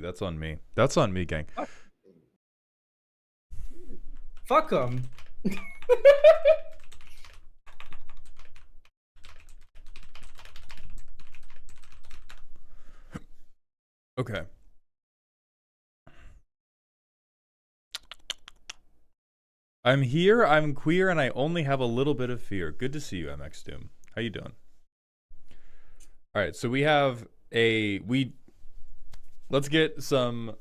That's on me. That's on me, gang. Fuck them. Okay. I'm here, I'm queer, and I only have a little bit of fear. Good to see you, MX Doom. How you doing? Alright, so we have let's get some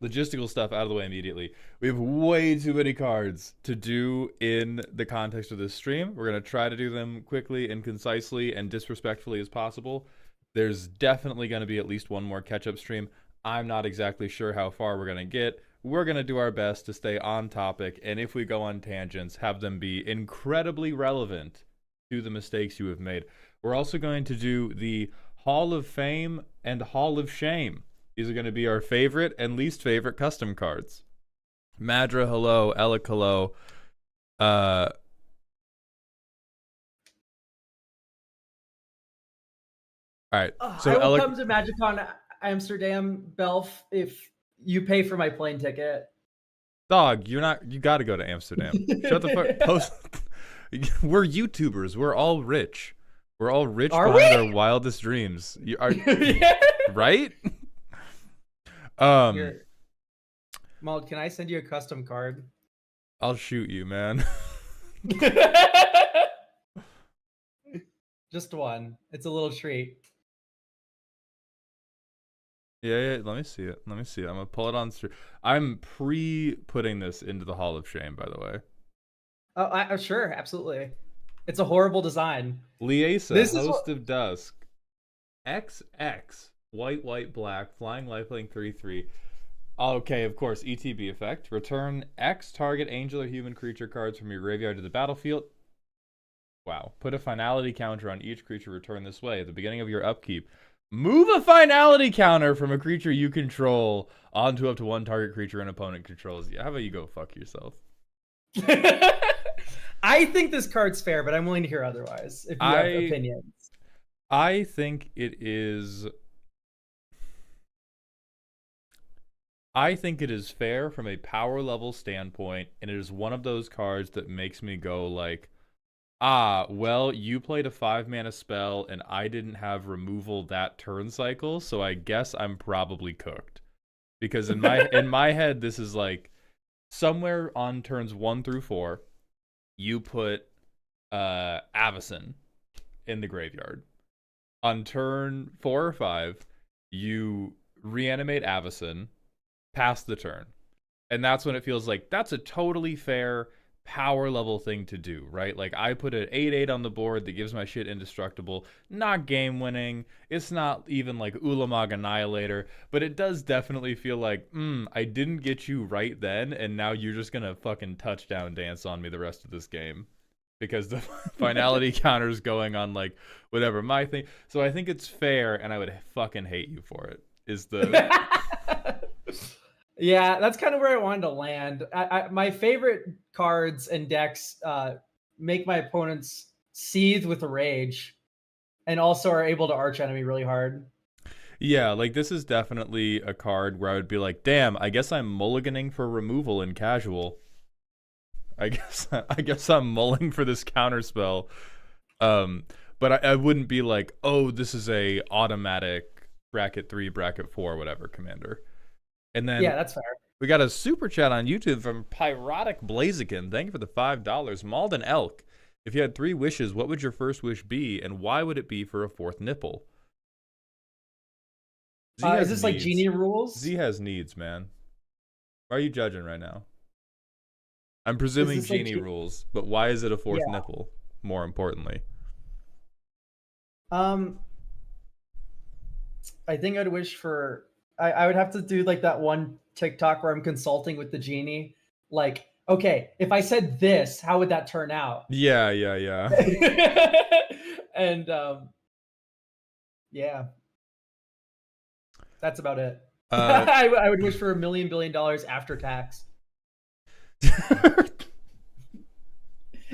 logistical stuff out of the way immediately. We have way too many cards to do in the context of this stream. We're going to try to do them quickly and concisely and disrespectfully as possible. There's definitely going to be at least one more catch-up stream. I'm not exactly sure how far we're going to get. We're going to do our best to stay on topic, and if we go on tangents, have them be incredibly relevant to the mistakes you have made. We're also going to do the Hall of Fame and Hall of Shame. These are going to be our favorite and least favorite custom cards. Madra, hello. Alec, hello. All right. So I will Alec, come to MagicCon Amsterdam, Belf, if you pay for my plane ticket. dog, you got to go to Amsterdam. Shut the fuck. Post. We're YouTubers. We're all rich. We're all rich behind our wildest dreams. You are Yeah. right? Here. Mald, can I send you a custom card? I'll shoot you, man. Just one. It's a little treat. Yeah, let me see it. Let me see it. I'm gonna pull it on stream. I'm putting this into the Hall of Shame, by the way. Oh, sure, absolutely. It's a horrible design. Liesa, This is host of Dusk. XX. White, black. Flying lifelink 3/3. Okay, of course, ETB effect. Return X target angel or human creature cards from your graveyard to the battlefield. Wow. Put a finality counter on each creature returned this way. At the beginning of your upkeep, move a finality counter from a creature you control onto up to one target creature an opponent controls. Yeah, how about you go fuck yourself? I think this card's fair, but I'm willing to hear otherwise if you have opinions. I think it is... I think it is fair from a power level standpoint, and it is one of those cards that makes me go like, ah, well, you played a 5-mana spell, and I didn't have removal that turn cycle, so I guess I'm probably cooked. Because in my head, this is like, somewhere on turns 1 through 4, you put Avacyn in the graveyard. On turn 4 or 5, you reanimate Avacyn, pass the turn. And that's when it feels like that's a totally fair power level thing to do, right? Like, I put an 8/8 on the board that gives my shit indestructible. Not game winning. It's not even like Ulamog Annihilator, but it does definitely feel like, I didn't get you right then, and now you're just gonna fucking touchdown dance on me the rest of this game. Because the finality counter's going on, like, whatever my thing. So I think it's fair, and I would fucking hate you for it, is the... Yeah, that's kind of where I wanted to land. My favorite cards and decks make my opponents seethe with rage, and also are able to arch enemy really hard. Yeah, like, this is definitely a card where I would be like, damn, I guess I'm mulliganing for removal in casual. I guess I'm mulling for this counter spell. But I wouldn't be like, oh, this is a automatic bracket 3, bracket 4, whatever commander. And then yeah, that's fair. We got a super chat on YouTube from Pyrotic Blaziken. Thank you for the $5. Malden Elk. If you had 3 wishes, what would your first wish be, and why would it be for a 4th nipple? Is this like Genie rules? Z has needs, man. Why are you judging right now? I'm presuming Genie rules, but why is it a 4th nipple, more importantly? I think I'd wish for... I would have to do like that one TikTok where I'm consulting with the Genie. Like, okay, if I said this, how would that turn out? Yeah. And yeah, that's about it. I would wish for $1 billion after tax.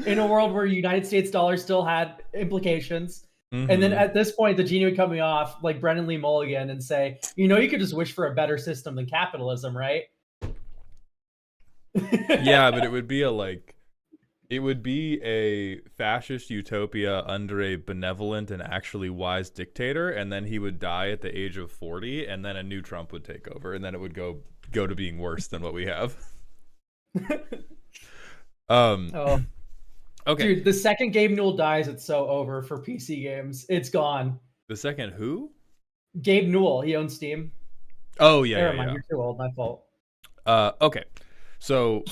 In a world where United States dollar still had implications, And then Mm-hmm. at this point, the genie would cut me off, like Brennan Lee Mulligan, and say, you could just wish for a better system than capitalism, right? Yeah, but it would be a fascist utopia under a benevolent and actually wise dictator, and then he would die at the age of 40, and then a new Trump would take over, and then it would go to being worse than what we have. Um, Oh, okay. dude, the second Gabe Newell dies, it's so over for PC games. It's gone. The second who? Gabe Newell, he owns Steam. Oh yeah, Never yeah, mind, yeah. you're too old. My fault. Okay. So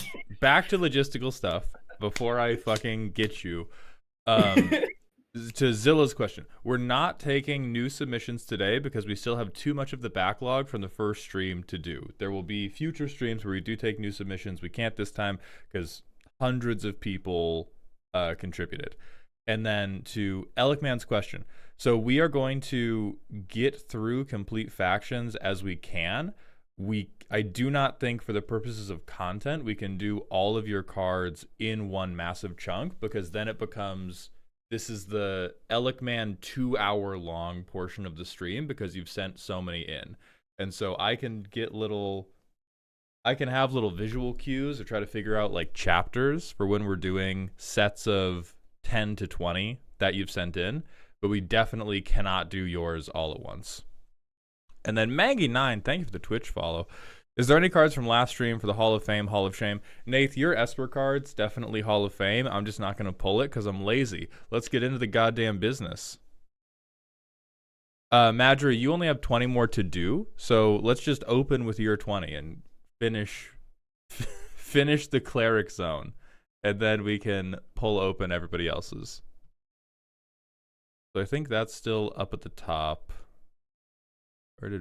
back to logistical stuff before I fucking get you. Um, to Zilla's question, we're not taking new submissions today because we still have too much of the backlog from the first stream to do. There will be future streams where we do take new submissions. We can't this time because hundreds of people contributed. And then to Elikman's question, so we are going to get through complete factions as we can. I do not think for the purposes of content we can do all of your cards in one massive chunk, because then it becomes, this is the Elikman 2-hour long portion of the stream because you've sent so many in. And so I can have little visual cues or try to figure out like chapters for when we're doing sets of 10 to 20 that you've sent in, but we definitely cannot do yours all at once. And then Maggie9, thank you for the Twitch follow. Is there any cards from last stream for the Hall of Fame, Hall of Shame? Nath, your Esper cards, definitely Hall of Fame. I'm just not going to pull it because I'm lazy. Let's get into the goddamn business. Madry, you only have 20 more to do, so let's just open with your 20 and finish the cleric zone, and then we can pull open everybody else's. So I think that's still up at the top. Where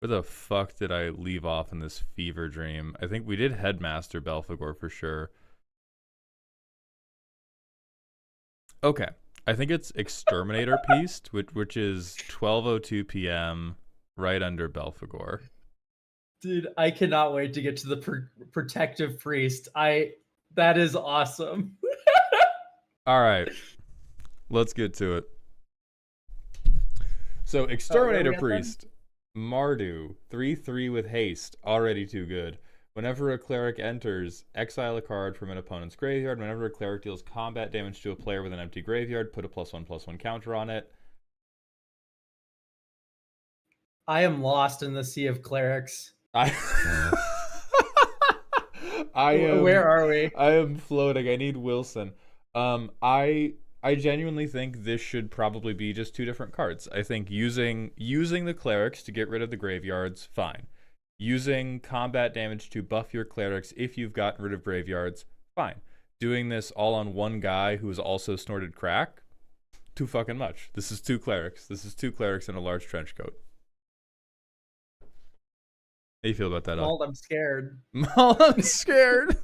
the fuck did I leave off in this fever dream? I think we did Headmaster Belphegor for sure. Okay. I think it's Exterminator Pieced, which is 12:02 p.m. right under Belphegor. Dude, I cannot wait to get to the protective priest. That is awesome. All right. Let's get to it. So Exterminator Priest, Mardu, 3/3 with haste, already too good. Whenever a cleric enters, exile a card from an opponent's graveyard. Whenever a cleric deals combat damage to a player with an empty graveyard, put a +1/+1 counter on it. I am lost in the sea of clerics. Where are we? I am floating. I need Wilson. I genuinely think this should probably be just two different cards. I think using the clerics to get rid of the graveyards, fine. Using combat damage to buff your clerics if you've gotten rid of graveyards, fine. Doing this all on one guy who has also snorted crack, too fucking much. This is two clerics. This is two clerics in a large trench coat. How you feel about that? Mauled, I'm scared. Mauled, I'm scared.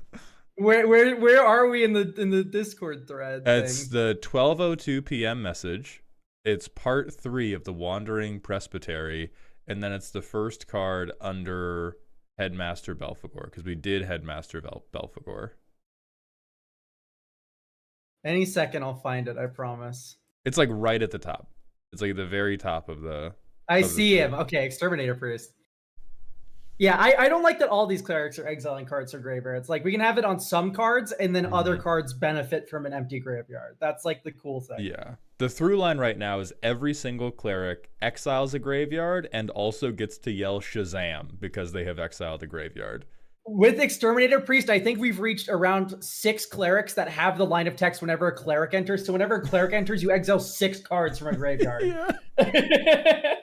Where are we in the Discord thread? It's the 12:02 p.m. message. It's part 3 of the Wandering Presbytery, and then it's the first card under Headmaster Belphegor, because we did Headmaster Belphegor. Any second I'll find it, I promise. It's like right at the top. It's like the very top of the... I see him. Okay, Exterminator Priest. Yeah, I don't like that all these clerics are exiling cards or graveyards. Like, we can have it on some cards, and then other cards benefit from an empty graveyard. That's like the cool thing. Yeah. The through line right now is every single cleric exiles a graveyard and also gets to yell Shazam because they have exiled a graveyard. With Exterminator Priest, I think we've reached around 6 clerics that have the line of text whenever a cleric enters. So whenever a cleric enters, you exile 6 cards from a graveyard. Yeah.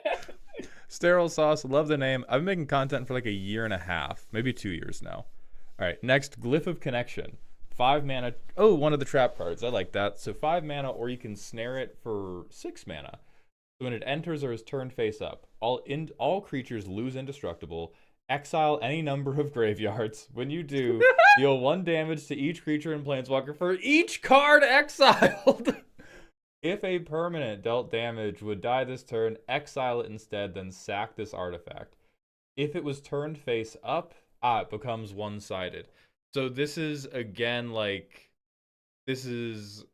Sterile Sauce, love the name. I've been making content for like a year and a half, maybe 2 years now. All right, next, Glyph of Connection. 5 mana. Oh, one of the trap cards. I like that. So 5 mana, or you can snare it for 6 mana. So when it enters or is turned face up, all creatures lose indestructible. Exile any number of graveyards. When you do, deal 1 damage to each creature in Planeswalker for each card exiled. If a permanent dealt damage would die this turn, exile it instead, then sack this artifact. If it was turned face up, it becomes one-sided. So this is, again, like, this is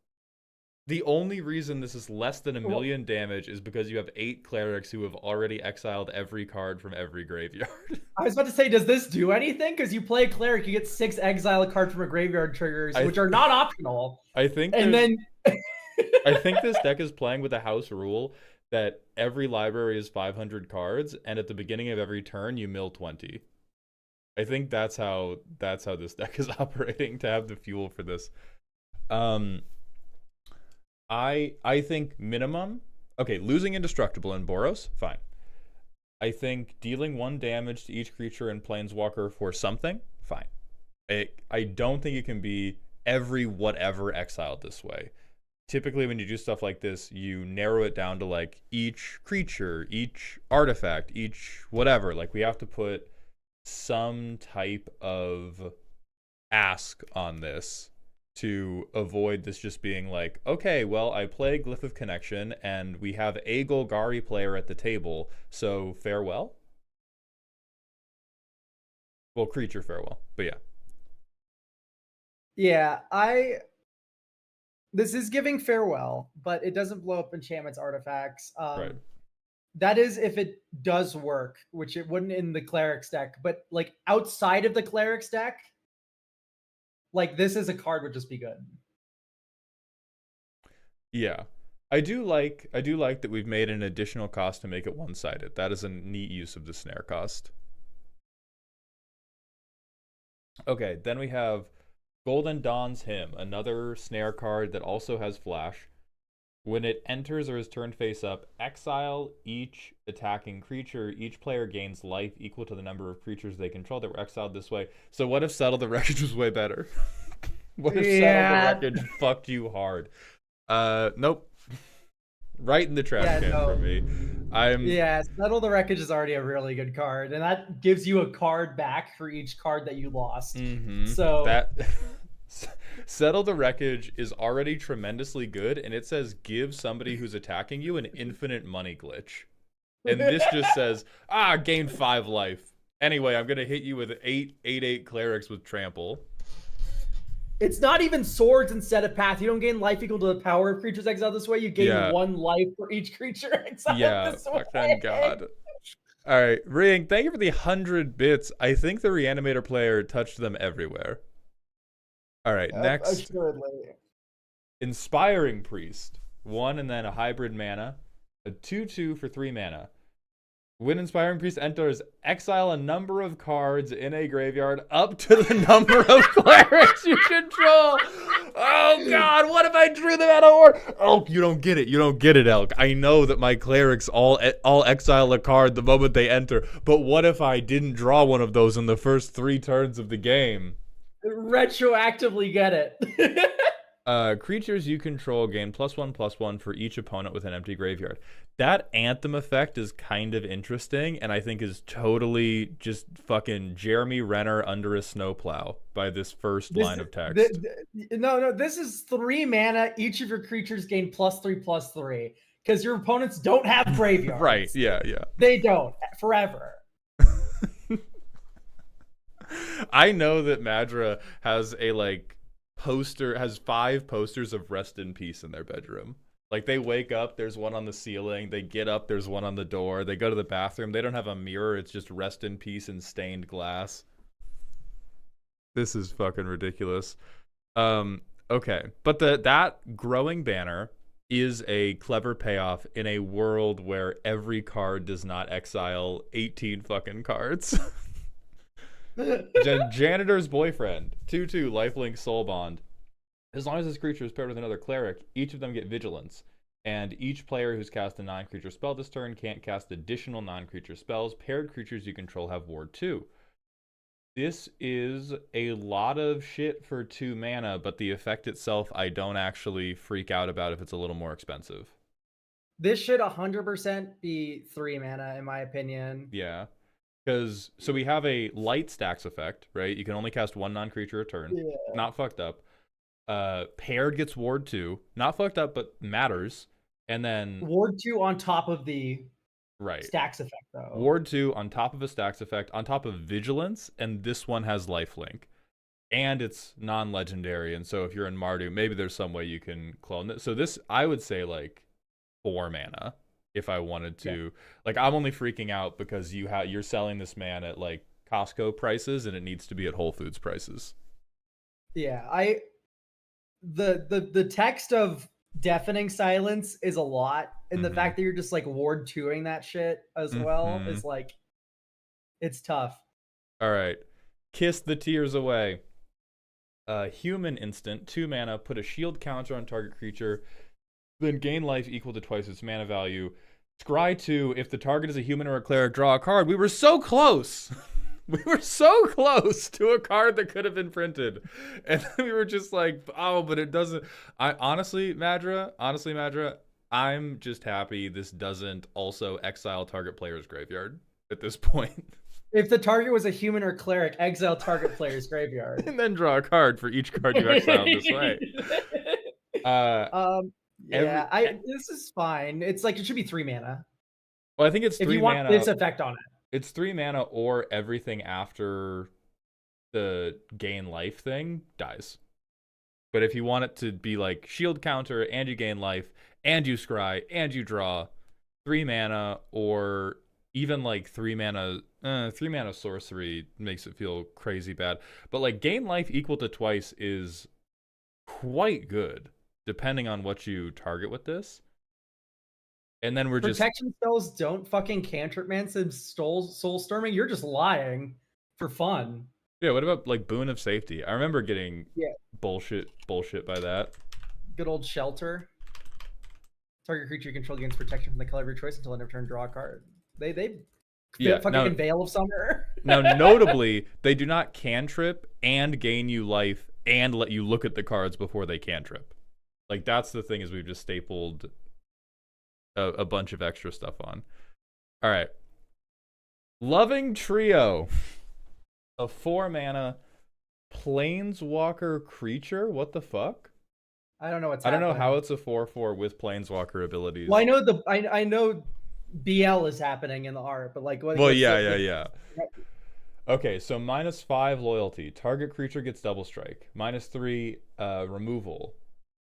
The only reason this is less than a Well, million damage is because you have 8 clerics who have already exiled every card from every graveyard. I was about to say, does this do anything? Because you play cleric, you get 6 exile a card from a graveyard triggers, I which are not optional. I think And there's then I think this deck is playing with a house rule that every library is 500 cards, and at the beginning of every turn you mill 20. I think that's how this deck is operating to have the fuel for this. Um, I think minimum. Okay, losing indestructible in Boros, fine. I think dealing 1 damage to each creature in Planeswalker for something, fine. I don't think it can be every whatever exiled this way. Typically when you do stuff like this, you narrow it down to like each creature, each artifact, each whatever. Like we have to put some type of ask on this to avoid this just being like, okay, well, I play Glyph of Connection and we have a Golgari player at the table, so farewell. Well, creature farewell, but yeah. yeah, this is giving farewell, but it doesn't blow up enchantments artifacts. Right. That is if it does work, which it wouldn't in the clerics deck. But like outside of the clerics deck, like this is a card would just be good. Yeah. I do like that we've made an additional cost to make it one-sided. That is a neat use of the snare cost. Okay, then we have Golden Dawn's Hymn, another snare card that also has flash. When it enters or is turned face up, exile each attacking creature. Each player gains life equal to the number of creatures they control that were exiled this way. So what if Settle the Wreckage was way better? What if Settle the Wreckage fucked you hard? Nope. Right in the trash can for me. Yeah, Settle the Wreckage is already a really good card, and that gives you a card back for each card that you lost. So that Settle the Wreckage is already tremendously good, and it says give somebody who's attacking you an infinite money glitch. And this just says, gain 5 life. Anyway, I'm gonna hit you with 8/8 clerics with trample. it's not even swords instead of path. You don't gain life equal to the power of creatures exiled this way. You gain 1 life for each creature exiled this way. Thank God. All right, Ring, thank you for the 100 bits. I think the Reanimator player touched them everywhere. All right, next. Assuredly. Inspiring Priest. 1 and then a hybrid mana. A 2/2 for 3 mana. When Inspiring Priest enters, exile a number of cards in a graveyard up to the number of clerics you control. Oh God, what if I drew them out of order? Elk, you don't get it. You don't get it, Elk. I know that my clerics all exile a card the moment they enter, but what if I didn't draw one of those in the first 3 turns of the game? Retroactively get it. Creatures you control gain +1/+1 for each opponent with an empty graveyard. That Anthem effect is kind of interesting, and I think is totally just fucking Jeremy Renner under a snowplow by this first line of text. No, this is 3 mana. Each of your creatures gain +3/+3 because your opponents don't have graveyards. Right? Yeah. They don't forever. I know that Madra has has 5 posters of Rest in Peace in their bedroom. Like they wake up, there's one on the ceiling. They get up, there's one on the door. They go to the bathroom. They don't have a mirror. It's just Rest in Peace and stained glass. This is fucking ridiculous. Okay, but that growing banner is a clever payoff in a world where every card does not exile 18 fucking cards. Janitor's Boyfriend. 2/2 lifelink soulbond. As long as this creature is paired with another cleric, each of them get vigilance. And each player who's cast a non-creature spell this turn can't cast additional non-creature spells. Paired creatures you control have ward 2. This is a lot of shit for 2 mana, but the effect itself I don't actually freak out about if it's a little more expensive. This should 100% be 3 mana, in my opinion. Yeah. Because, so we have a light stacks effect, right? You can only cast 1 non-creature a turn. Yeah. Not fucked up. Paired gets ward 2. Not fucked up, but matters. And then... Ward 2 on top of the stacks effect, though. Ward 2 on top of a stacks effect, on top of vigilance, and this one has lifelink. and it's non-legendary. And so if you're in Mardu, maybe there's some way you can clone it. So this, I would say like 4 mana if I wanted Yeah. to. Like I'm only freaking out because you're selling this man at like Costco prices and it needs to be at Whole Foods prices. Yeah, the text of deafening silence is a lot, and the fact that you're just like ward 2ing that shit as well is like, it's tough. All right, Kiss the Tears Away. Human instant, 2 mana, put a shield counter on target creature, then gain life equal to twice its mana value. Scry 2, if the target is a human or a cleric, draw a card. We were so close. We were so close to a card that could have been printed. And we were just like, oh, but it doesn't. Honestly, Madra, I'm just happy this doesn't also exile target player's graveyard at this point. If the target was a human or cleric, exile target player's graveyard. And then draw a card for each card you exile this way. This is fine. It's like it should be 3 mana. Well, I think it's 3 mana. If you want this effect on it. It's 3 mana or everything after the gain life thing dies. But if you want it to be like shield counter and you gain life and you scry and you draw 3 mana, or even like 3 mana sorcery makes it feel crazy bad. But like gain life equal to twice is quite good depending on what you target with this. And then protection spells don't fucking cantrip mancy soul storming. You're just lying for fun. Yeah, what about like Boon of Safety? I remember getting bullshit by that. Good old Shelter. Target creature you control gains protection from the color of your choice until end of turn, draw a card. They fucking Veil of Summer. Now, notably, they do not cantrip and gain you life and let you look at the cards before they cantrip. Like that's the thing, is we've just stapled a bunch of extra stuff on. All right. Loving Trio. A 4 mana planeswalker creature. What the fuck? I don't know what's I don't know happening. how it's a 4/4 with planeswalker abilities. Well, I know BL is happening in the art, but like what? Well, yeah. Okay, so -5 loyalty. Target creature gets double strike. -3 removal.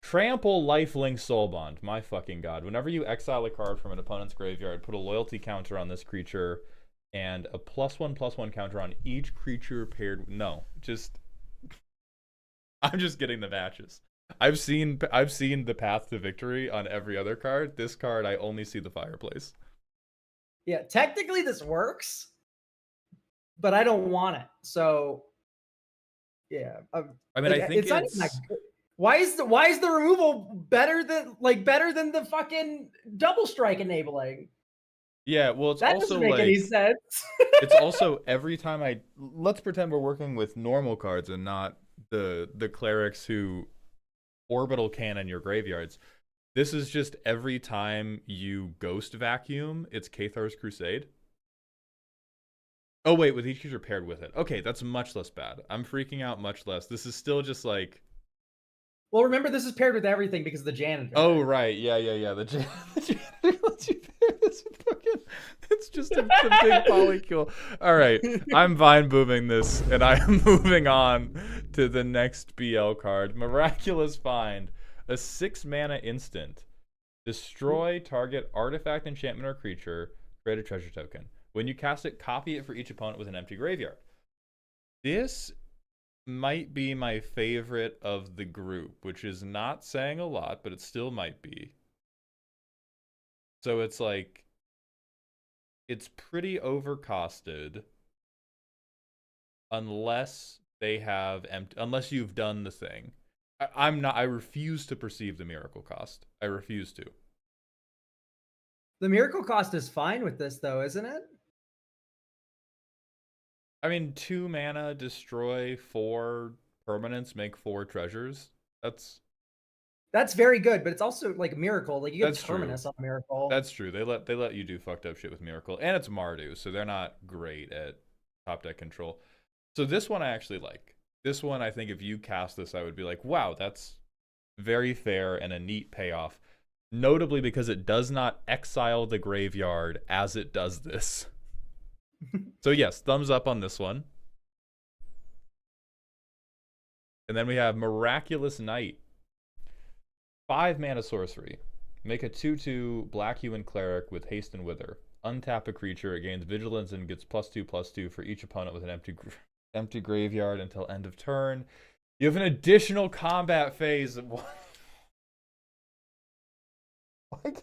Trample lifelink soulbond. My fucking god. Whenever you exile a card from an opponent's graveyard, put a loyalty counter on this creature and a +1/+1 counter on each creature paired. No, just I'm just getting the matches. I've seen the path to victory on every other card. This card, I only see the fireplace. Yeah, technically this works, but I don't want it. So yeah, I mean, I think it's not even that good. Why is the removal better than the fucking double strike enabling? Yeah, well, it's that also doesn't make like any sense. it's also every time let's pretend we're working with normal cards and not the clerics who orbital cannon your graveyards. This is just every time you ghost vacuum, it's Cathar's Crusade. Oh wait, with each creature paired with it. Okay, that's much less bad. I'm freaking out much less. This is still just like. Well, remember this is paired with everything because of the janitor. Oh right, yeah. The janitor lets you pair this with fucking. It's just a big polycule. All right, I'm vine booming this, and I am moving on to the next BL card. Miraculous Find, a 6 mana instant. Destroy target artifact, enchantment, or creature. Create a treasure token. When you cast it, copy it for each opponent with an empty graveyard. This might be my favorite of the group, which is not saying a lot, but it still might be. So it's like, it's pretty overcosted unless they have unless you've done the thing. I refuse to perceive the miracle cost. I refuse to. The miracle cost is fine with this though, isn't it? I mean, 2 mana, destroy 4 permanents, make 4 treasures. That's very good, but it's also like Miracle. Like you get Terminus on Miracle. That's true. They let you do fucked up shit with Miracle, and it's Mardu, so they're not great at top deck control. So this one I actually like. This one, I think if you cast this, I would be like, wow, that's very fair and a neat payoff. Notably because it does not exile the graveyard as it does this. So yes, thumbs up on this one. And then we have Miraculous Knight. 5 mana sorcery. Make a 2/2 black human cleric with haste and wither. Untap a creature, it gains vigilance and gets +2/+2 for each opponent with an empty graveyard until end of turn. You have an additional combat phase. Why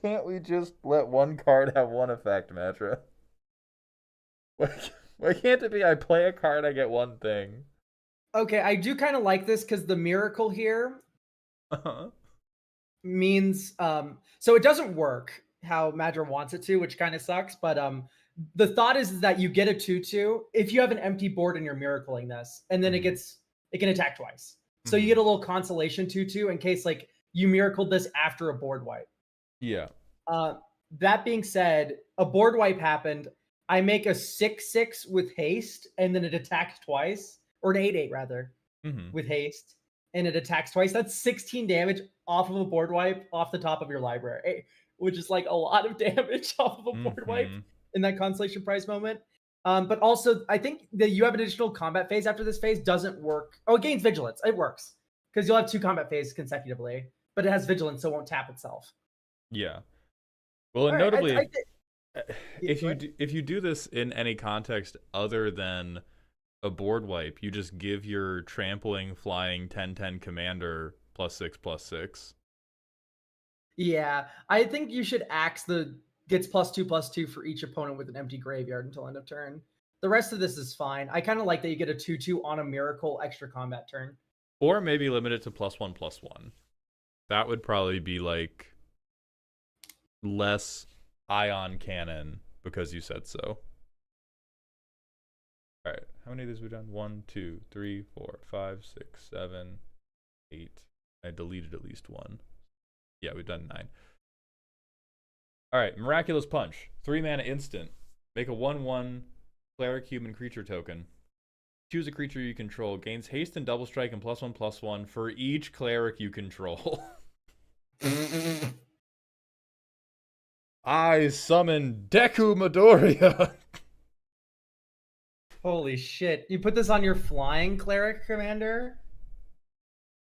can't we just let one card have one effect, Matra? Why can't it be I play a card, I get one thing? Okay, I do kind of like this because the miracle here means so it doesn't work how Madra wants it to, which kind of sucks. But the thought is that you get a 2/2 if you have an empty board and you're miracling this, and then it can attack twice. So you get a little consolation 2/2 in case like you miracled this after a board wipe. Yeah. That being said, a board wipe happened. I make a 6/6 with haste, and then it attacks twice, or an 8/8 rather, with haste, and it attacks twice. That's 16 damage off of a board wipe off the top of your library, which is like a lot of damage off of a board wipe in that consolation prize moment. But also, I think that you have an additional combat phase after this phase doesn't work. Oh, it gains vigilance. It works because you'll have 2 combat phases consecutively, but it has vigilance, so it won't tap itself. Yeah. Well, and All right, notably, if you do this in any context other than a board wipe, you just give your trampling flying 10/10 commander +6/+6. Yeah, I think you should axe the gets +2/+2 for each opponent with an empty graveyard until end of turn. The rest of this is fine. I kind of like that you get a 2/2 on a miracle extra combat turn. Or maybe limit it to +1/+1. That would probably be like less ion cannon because you said so. All right, how many of these have we done? 1, 2, 3, 4, 5, 6, 7, 8. I deleted at least one. Yeah, we've done 9. All right, Miraculous Punch. 3 mana instant. Make a 1/1 cleric human creature token. Choose a creature you control. Gains haste and double strike and +1/+1 for each cleric you control. I summon Deku Midoriya. Holy shit. You put this on your flying cleric commander,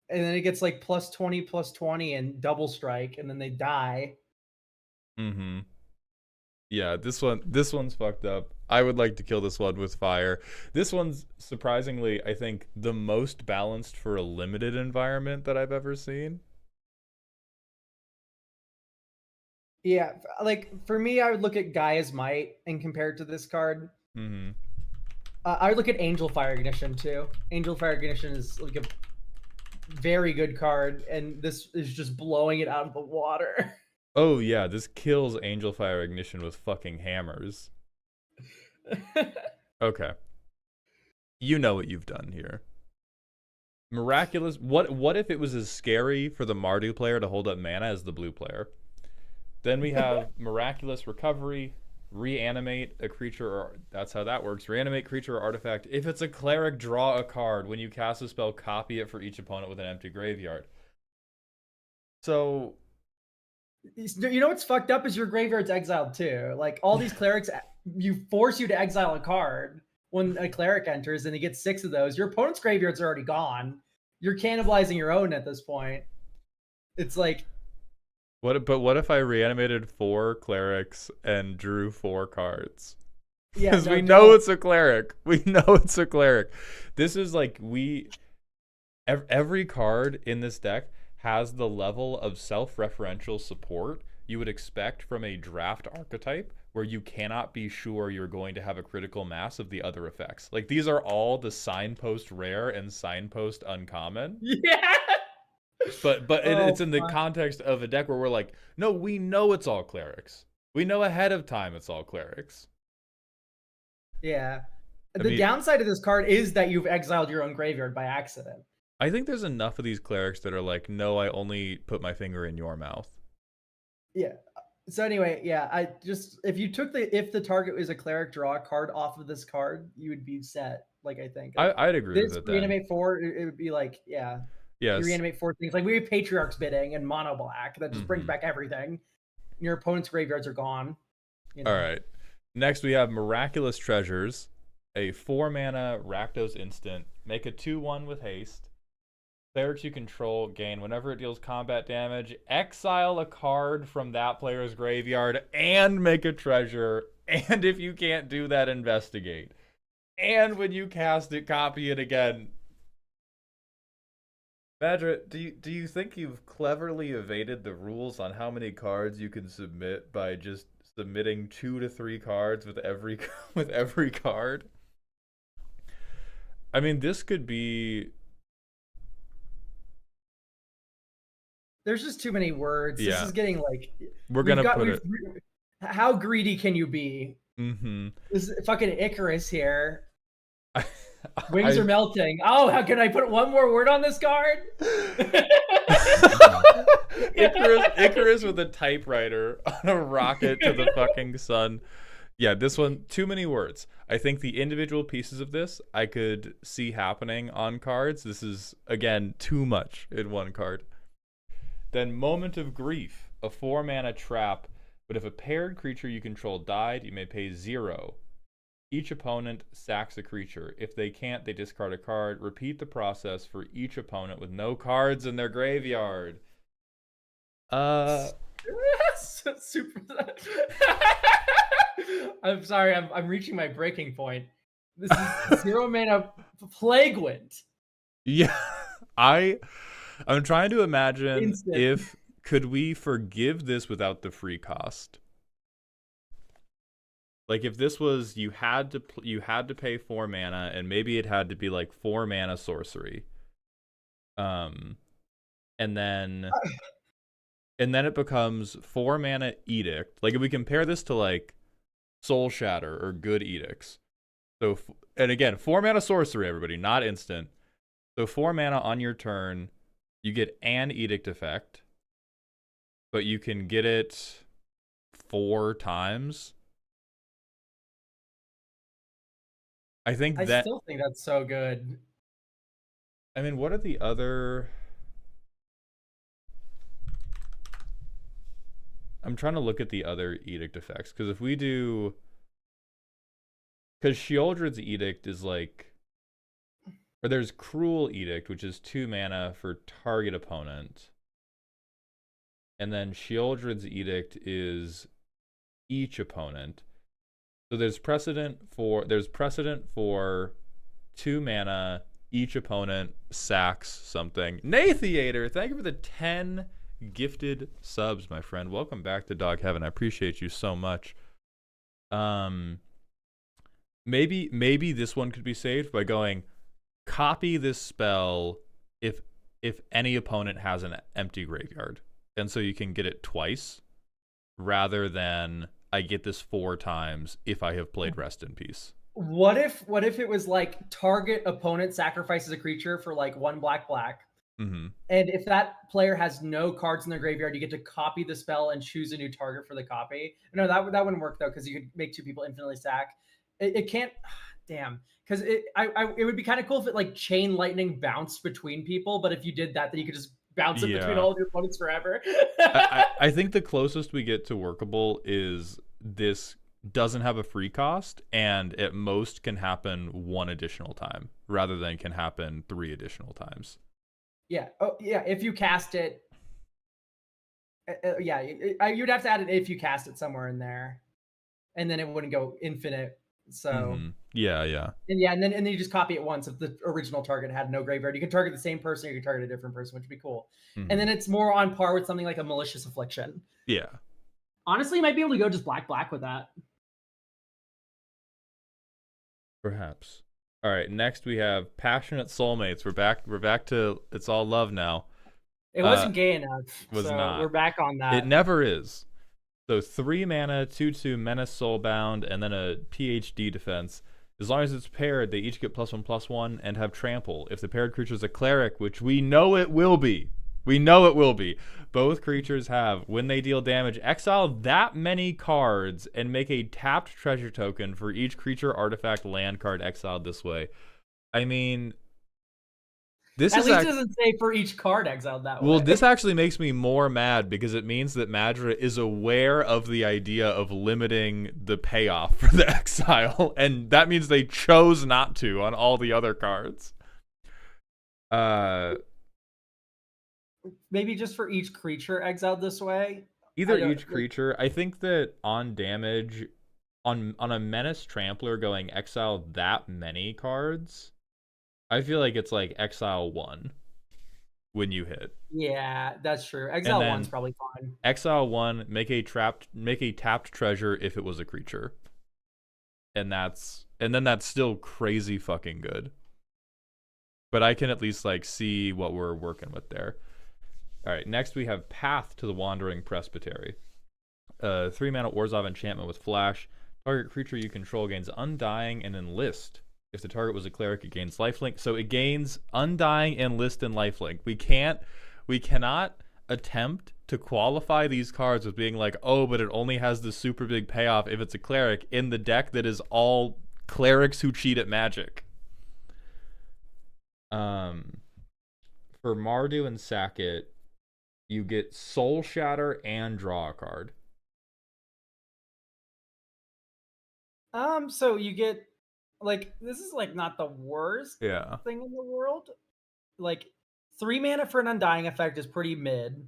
and then it gets like +20/+20 and double strike, and then they die. Yeah, this one's fucked up. I would like to kill this one with fire. This one's surprisingly, I think, the most balanced for a limited environment that I've ever seen. Yeah, like for me, I would look at Gaia's Might and compare it to this card. I would look at Angel Fire Ignition too. Angel Fire Ignition is like a very good card, and this is just blowing it out of the water. Oh yeah, this kills Angel Fire Ignition with fucking hammers. Okay. You know what you've done here. Miraculous. What if it was as scary for the Mardu player to hold up mana as the blue player? Then we have Miraculous Recovery. Reanimate a creature, or that's how that works. Reanimate creature or artifact. If it's a cleric, draw a card. When you cast a spell, copy it for each opponent with an empty graveyard. So, you know what's fucked up is your graveyard's exiled too. Like all these clerics, force you to exile a card when a cleric enters, and he gets 6 of those. Your opponent's graveyard's already gone. You're cannibalizing your own at this point. It's like, what if I reanimated 4 clerics and drew 4 cards? Yeah, because we know it's a cleric. We know it's a cleric. This is like every card in this deck has the level of self-referential support you would expect from a draft archetype where you cannot be sure you're going to have a critical mass of the other effects. Like these are all the signpost rare and signpost uncommon. Yeah. But it's in the context of a deck where we're like, no, we know it's all clerics. We know ahead of time it's all clerics. Yeah. The downside of this card is that you've exiled your own graveyard by accident. I think there's enough of these clerics that are like, no, I only put my finger in your mouth. Yeah. So anyway, yeah, if the target is a cleric, draw a card off of this card, you would be set. Like I think I'd agree with it. Reanimate 4, it would be like, yeah. Yes. You reanimate 4 things. Like we have Patriarch's Bidding and Mono Black that just brings back everything. Your opponent's graveyards are gone. You know? All right. Next we have Miraculous Treasures, a 4 mana Rakdos instant. Make a 2/1 with haste. Clerics you control gain whenever it deals combat damage. Exile a card from that player's graveyard and make a treasure. And if you can't do that, investigate. And when you cast it, copy it again. Madra, do you think you've cleverly evaded the rules on how many cards you can submit by just submitting 2 to 3 cards with every card? I mean, this could be. There's just too many words. Yeah. This is getting like. We're gonna put it. How greedy can you be? Mm-hmm. This is fucking Icarus here. Wings are melting. Oh, how can I put one more word on this card? Icarus with a typewriter on a rocket to the fucking sun. Yeah, this one, too many words. I think the individual pieces of this I could see happening on cards. This is, again, too much in one card. Then Moment of Grief, a 4-mana trap, but if a paired creature you control died, you may pay 0. Each opponent sacks a creature. If they can't, they discard a card. Repeat the process for each opponent with no cards in their graveyard. Super. I'm sorry, I'm reaching my breaking point. This is 0 mana Plague Wind. Yeah, I'm trying to imagine Instant. could we forgive this without the free cost? Like if this was you had to pay 4 mana and maybe it had to be like 4 mana sorcery. And then it becomes 4 mana edict. Like if we compare this to like Soul Shatter or Good Edicts. So and again, 4 mana sorcery, everybody, not instant. So 4 mana on your turn, you get an edict effect, but you can get it 4 times. I still think that's so good. I mean, what are the other? I'm trying to look at the other edict effects because if we do, because Sheoldred's edict is like, or there's Cruel Edict, which is 2 mana for target opponent, and then Sheoldred's edict is each opponent. So there's precedent for 2 mana, each opponent sacks something. Nathiator, thank you for the 10 gifted subs, my friend. Welcome back to Dog Heaven. I appreciate you so much. Maybe this one could be saved by going copy this spell if any opponent has an empty graveyard. And so you can get it twice rather than I get this 4 times if I have played Rest in Peace. What if it was like target opponent sacrifices a creature for like 1 black, mm-hmm. and if that player has no cards in their graveyard, you get to copy the spell and choose a new target for the copy. No, that wouldn't work though because you could make 2 people infinitely sack. It can't. Damn, because it would be kind of cool if it like chain lightning bounced between people, but if you did that, then you could just bounce it between all of your opponents forever. I think the closest we get to workable is this doesn't have a free cost and at most can happen 1 additional time rather than can happen 3 additional times. Yeah. Oh, yeah. If you cast it, you'd have to add it if you cast it somewhere in there, and then it wouldn't go infinite. So yeah, and then you just copy it once. If the original target had no graveyard, you can target the same person or you can target a different person, which would be cool. And then it's more on par with something like a Malicious Affliction. Yeah. Honestly, you might be able to go just black with that. Perhaps. All right, next we have Passionate Soulmates. We're back to It's All Love now. It wasn't gay enough. Was not. We're back on that. It never is. So 3 mana, 2/2 Menace Soulbound, and then a PhD defense. As long as it's paired, they each get +1/+1 and have trample. If the paired creature is a cleric, which we know it will be. Both creatures have, when they deal damage, exile that many cards and make a tapped treasure token for each creature, artifact, land card exiled this way. I mean, this at least it doesn't say for each card exiled that way. Well, this actually makes me more mad because it means that Madra is aware of the idea of limiting the payoff for the exile, and that means they chose not to on all the other cards. maybe just for each creature exiled this way. Either each creature. I think that on damage, on a menace trampler going exile that many cards, I feel like it's like exile 1 when you hit. Yeah, that's true. And Exile then 1's probably fine. exile 1, make a tapped treasure if it was a creature. And then that's still crazy fucking good. But I can at least like see what we're working with there. All right, next we have Path to the Wandering Presbytery. 3-mana Orzhov enchantment with flash. Target creature you control gains Undying and Enlist. If the target was a cleric, it gains lifelink. So it gains Undying, Enlist, and lifelink. We cannot attempt to qualify these cards with being like, oh, but it only has the super big payoff if it's a cleric in the deck that is all clerics who cheat at Magic. For Mardu and Sackett, you get Soul Shatter and draw a card. So you get like this is like not the worst thing in the world. Like 3 mana for an Undying effect is pretty mid.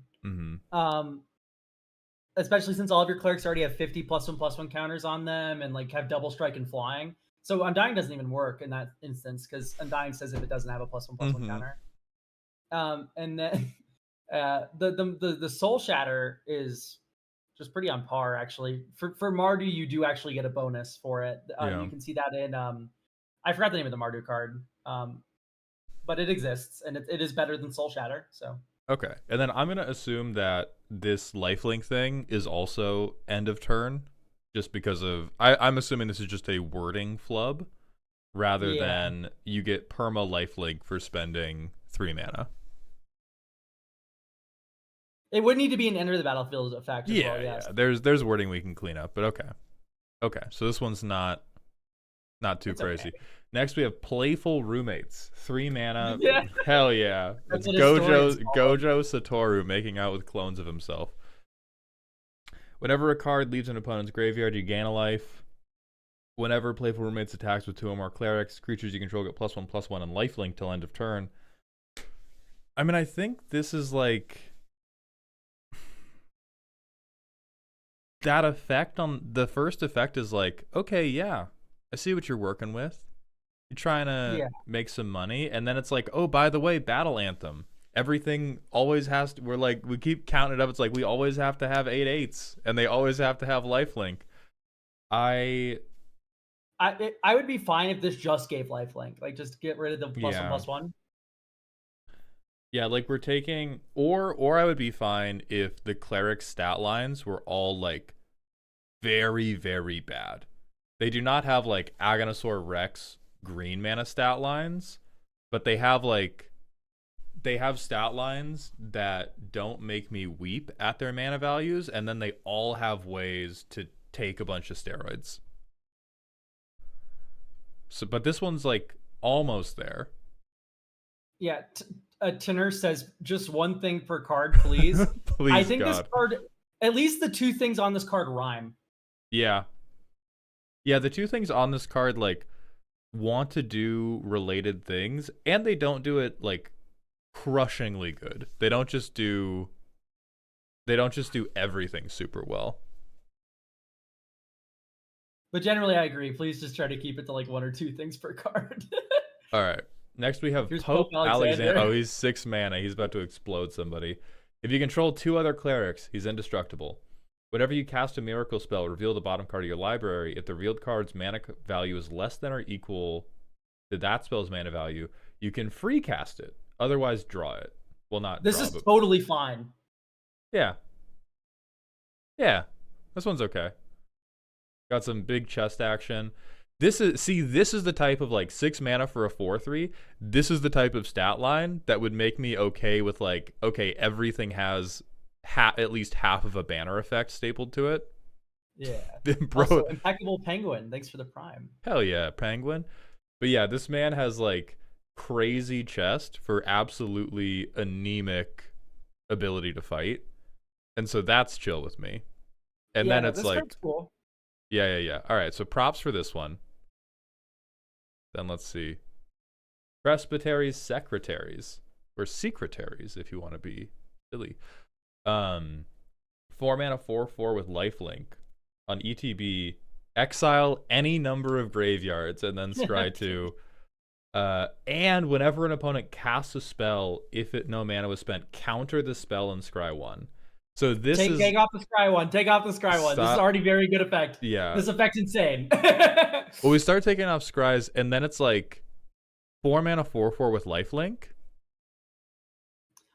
Especially since all of your clerics already have 50 +1/+1 counters on them and like have double strike and flying. So Undying doesn't even work in that instance because Undying says if it doesn't have a +1/+1 counter. And then the Soul Shatter is just pretty on par actually. For Mardu, you do actually get a bonus for it. You can see that in I forgot the name of the Mardu card, but it exists and it is better than Soul Shatter. So okay, and then I'm gonna assume that this lifelink thing is also end of turn, just because of I'm assuming this is just a wording flub, rather than you get perma lifelink for spending 3 mana. It would need to be an enter the battlefield effect as well, yes. Yeah. There's wording we can clean up, but okay. So this one's not too crazy. Okay. Next we have Playful Roommates, 3 mana. Yeah. Hell yeah! It's Gojo Satoru making out with clones of himself. Whenever a card leaves an opponent's graveyard, you gain a life. Whenever Playful Roommates attacks with 2 or more clerics, creatures you control get +1/+1 and lifelink till end of turn. I mean, I think this is like that effect on the first effect is like, okay, yeah, I see what you're working with. You're trying to make some money, and then it's like, oh, by the way, Battle Anthem. Everything always has to. We're like, we keep counting it up. It's like we always have to have 8/8s, and they always have to have lifelink. I would be fine if this just gave lifelink. Like, just get rid of the +1/+1. Yeah, like we're taking, or I would be fine if the cleric stat lines were all like very, very bad. They do not have like Aghanosor Rex green mana stat lines, but they have stat lines that don't make me weep at their mana values, and then they all have ways to take a bunch of steroids. So, but this one's like almost there. Yeah. Tenor says just one thing per card, please. Please, I think God. this card, at least the 2 things on this card rhyme. Yeah, the 2 things on this card like want to do related things, and they don't do it like crushingly good. They don't just do everything super well. But generally, I agree. Please just try to keep it to like 1 or 2 things per card. All right. Next, we have Pope Alexander. Oh, he's 6 mana. He's about to explode somebody. If you control 2 other clerics, he's indestructible. Whenever you cast a miracle spell, reveal the bottom card of your library. If the revealed card's mana value is less than or equal to that spell's mana value, you can free cast it. Otherwise, draw it. Well, not this draw, is but... totally fine. Yeah, this one's okay. Got some big chest action. This is the type of like 6 mana for a 4/3. This is the type of stat line that would make me okay with like, okay, everything has at least half of a banner effect stapled to it. Yeah. Bro, also, Impeccable Penguin. Thanks for the prime. Hell yeah, Penguin. But yeah, this man has like crazy chest for absolutely anemic ability to fight, and so that's chill with me. And then it's like, cool. Yeah. All right, so props for this one. Then let's see. Presbytery's Secretaries, or Secretaries, if you want to be silly. 4 mana 4/4 with lifelink on ETB. Exile any number of graveyards and then scry 2. And whenever an opponent casts a spell, if no mana was spent, counter the spell and scry 1. So this is take off the scry 1. Take off the scry 1. This is already very good effect. Yeah. This effect's insane. Well, we start taking off scries, and then it's like 4 mana 4/4 with lifelink.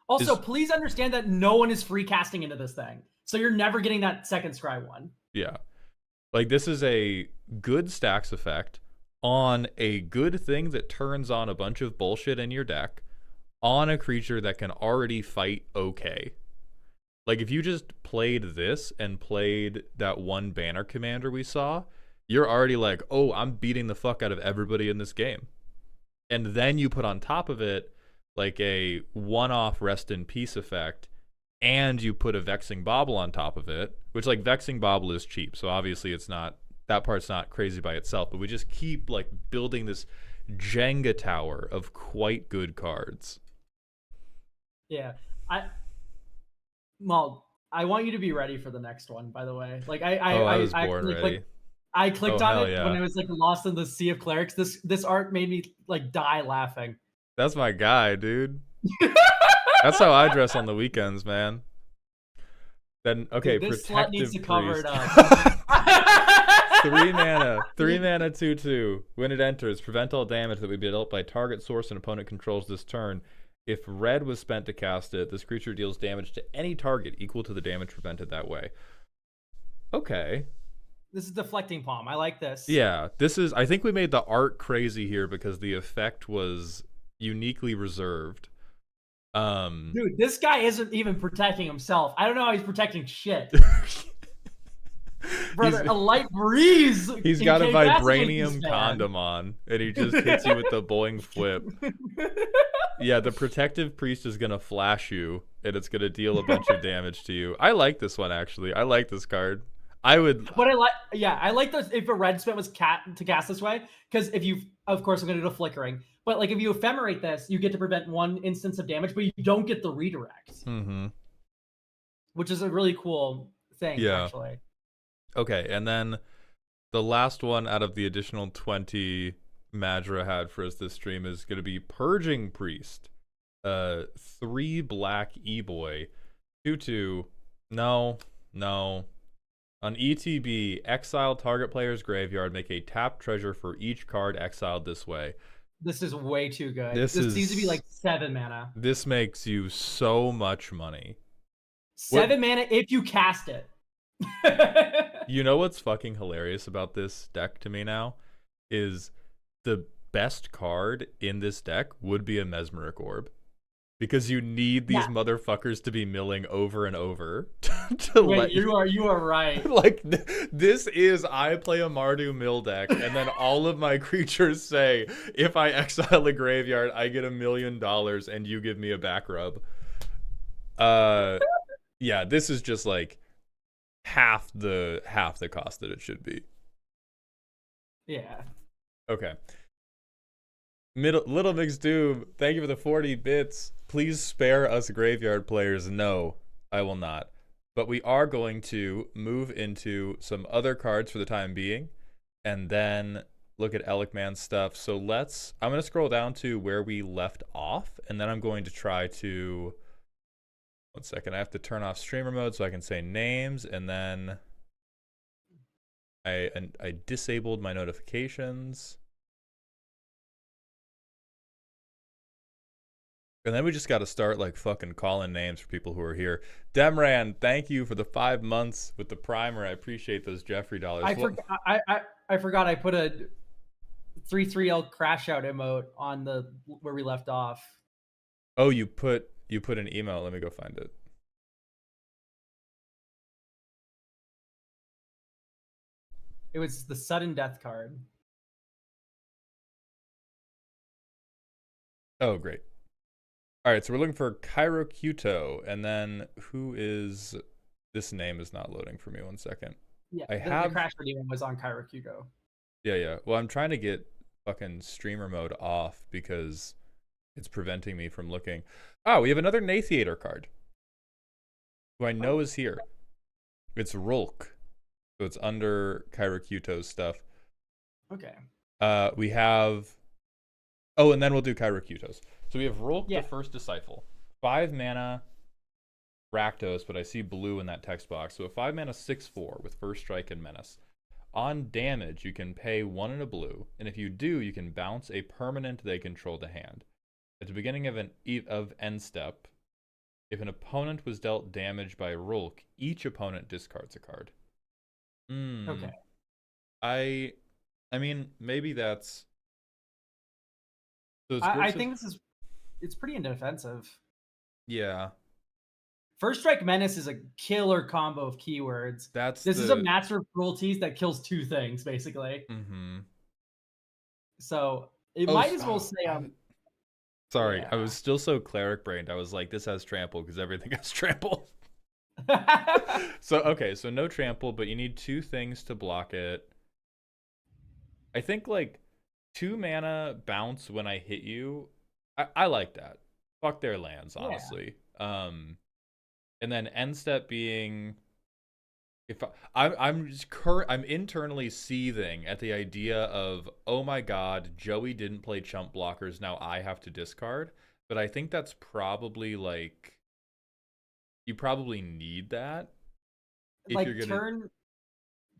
Also, please understand that no one is free casting into this thing. So you're never getting that second scry 1. Yeah. Like, this is a good stacks effect on a good thing that turns on a bunch of bullshit in your deck on a creature that can already fight okay. Like, if you just played this and played that one banner commander we saw, you're already like, oh, I'm beating the fuck out of everybody in this game. And then you put on top of it like a one-off rest in peace effect, and you put a Vexing Bauble on top of it, which, like, Vexing Bauble is cheap, so obviously it's not, that part's not crazy by itself, but we just keep, like, building this Jenga tower of quite good cards. Yeah. I want you to be ready for the next one, by the way. Like, I was born ready. I clicked on it when I was, like, lost in the sea of clerics. This art made me, like, die laughing. That's my guy, dude. That's how I dress on the weekends, man. Then, okay, dude, this Protective slut needs to Priest. cover it up. 3 mana 2/2. When it enters, prevent all damage that would be dealt by target source and opponent controls this turn. If red was spent to cast it, this creature deals damage to any target equal to the damage prevented that way. Okay. This is Deflecting Palm. I like this. Yeah, this is, I think we made the art crazy here because the effect was uniquely reserved. Dude, this guy isn't even protecting himself. I don't know how he's protecting shit. Brother, a light breeze. He's got a vibranium condom on, and he just hits you with the boing flip. Yeah, the Protective Priest is gonna flash you, and it's gonna deal a bunch of damage to you. I like this one, actually. I like this card. I would, but I like this if a red spin was to cast this way, because if you, of course, I'm gonna do the flickering. But, like, if you ephemerate this, you get to prevent 1 instance of damage, but you don't get the redirect. Mm-hmm. Which is a really cool thing, actually. Okay, and then the last one out of the additional 20 Madra had for us this stream is going to be Purging Priest. 3 black E-boy. 2/2. No. On ETB, exile target player's graveyard, make a tap treasure for each card exiled this way. This is way too good. This needs to be like 7 mana. This makes you so much money. 7 mana if you cast it. You know what's fucking hilarious about this deck to me now? Is the best card in this deck would be a Mesmeric Orb. Because you need these motherfuckers to be milling over and over you are right. Like, this is, I play a Mardu mill deck, and then all of my creatures say, if I exile a graveyard, I get $1 million, and you give me a back rub. Yeah, this is just like half the cost that it should be. Yeah. Okay. Little Mix Doom, thank you for the 40 bits. Please spare us graveyard players. No, I will not. But we are going to move into some other cards for the time being, and then look at Elikman's stuff. So I'm going to scroll down to where we left off, and then I'm going to try to, one second, I have to turn off streamer mode so I can say names, and then I disabled my notifications. And then we just got to start, like, fucking calling names for people who are here. Demran, thank you for the 5 months with the primer. I appreciate those Jeffrey dollars. I forgot I put a 3/3L crash out emote on the where we left off. Oh, you put an email. Let me go find it. It was the sudden death card. Oh, great. All right, so we're looking for Cairo Kyuto, and then who is, this name is not loading for me. 1 second. Yeah, the crash demon was on Cairo Kyuto. Yeah. Well, I'm trying to get fucking streamer mode off because it's preventing me from looking. Oh, we have another Nathiator card. who I know is here. It's Rolk. So it's under Kyrokuto's stuff. Okay. We have... Oh, and then we'll do Kyrokuto's. So we have Rolk, Yeah. the First Disciple. 5 mana Rakdos, but I see blue in that text box. So a 5 mana 6/4 with First Strike and Menace. On damage, you can pay 1 and a blue, and if you do, you can bounce a permanent they control to hand. At the beginning of end step, if an opponent was dealt damage by Rolk, each opponent discards a card. Okay. I mean, maybe that's... So I think it's pretty indefensive. Yeah. First Strike Menace is a killer combo of keywords. This is a master of cruelties that kills 2 things, basically. Mm-hmm. So it might as well say Sorry, yeah. I was still so cleric brained. I was like, this has trample because everything has trample. So no trample, but you need 2 things to block it. I think like 2 mana bounce when I hit you. I like that. Fuck their lands, honestly. Yeah. And then end step being, if I'm internally seething at the idea of, oh my god, Joey didn't play chump blockers, now I have to discard. But I think that's probably like, you probably need that if like you're gonna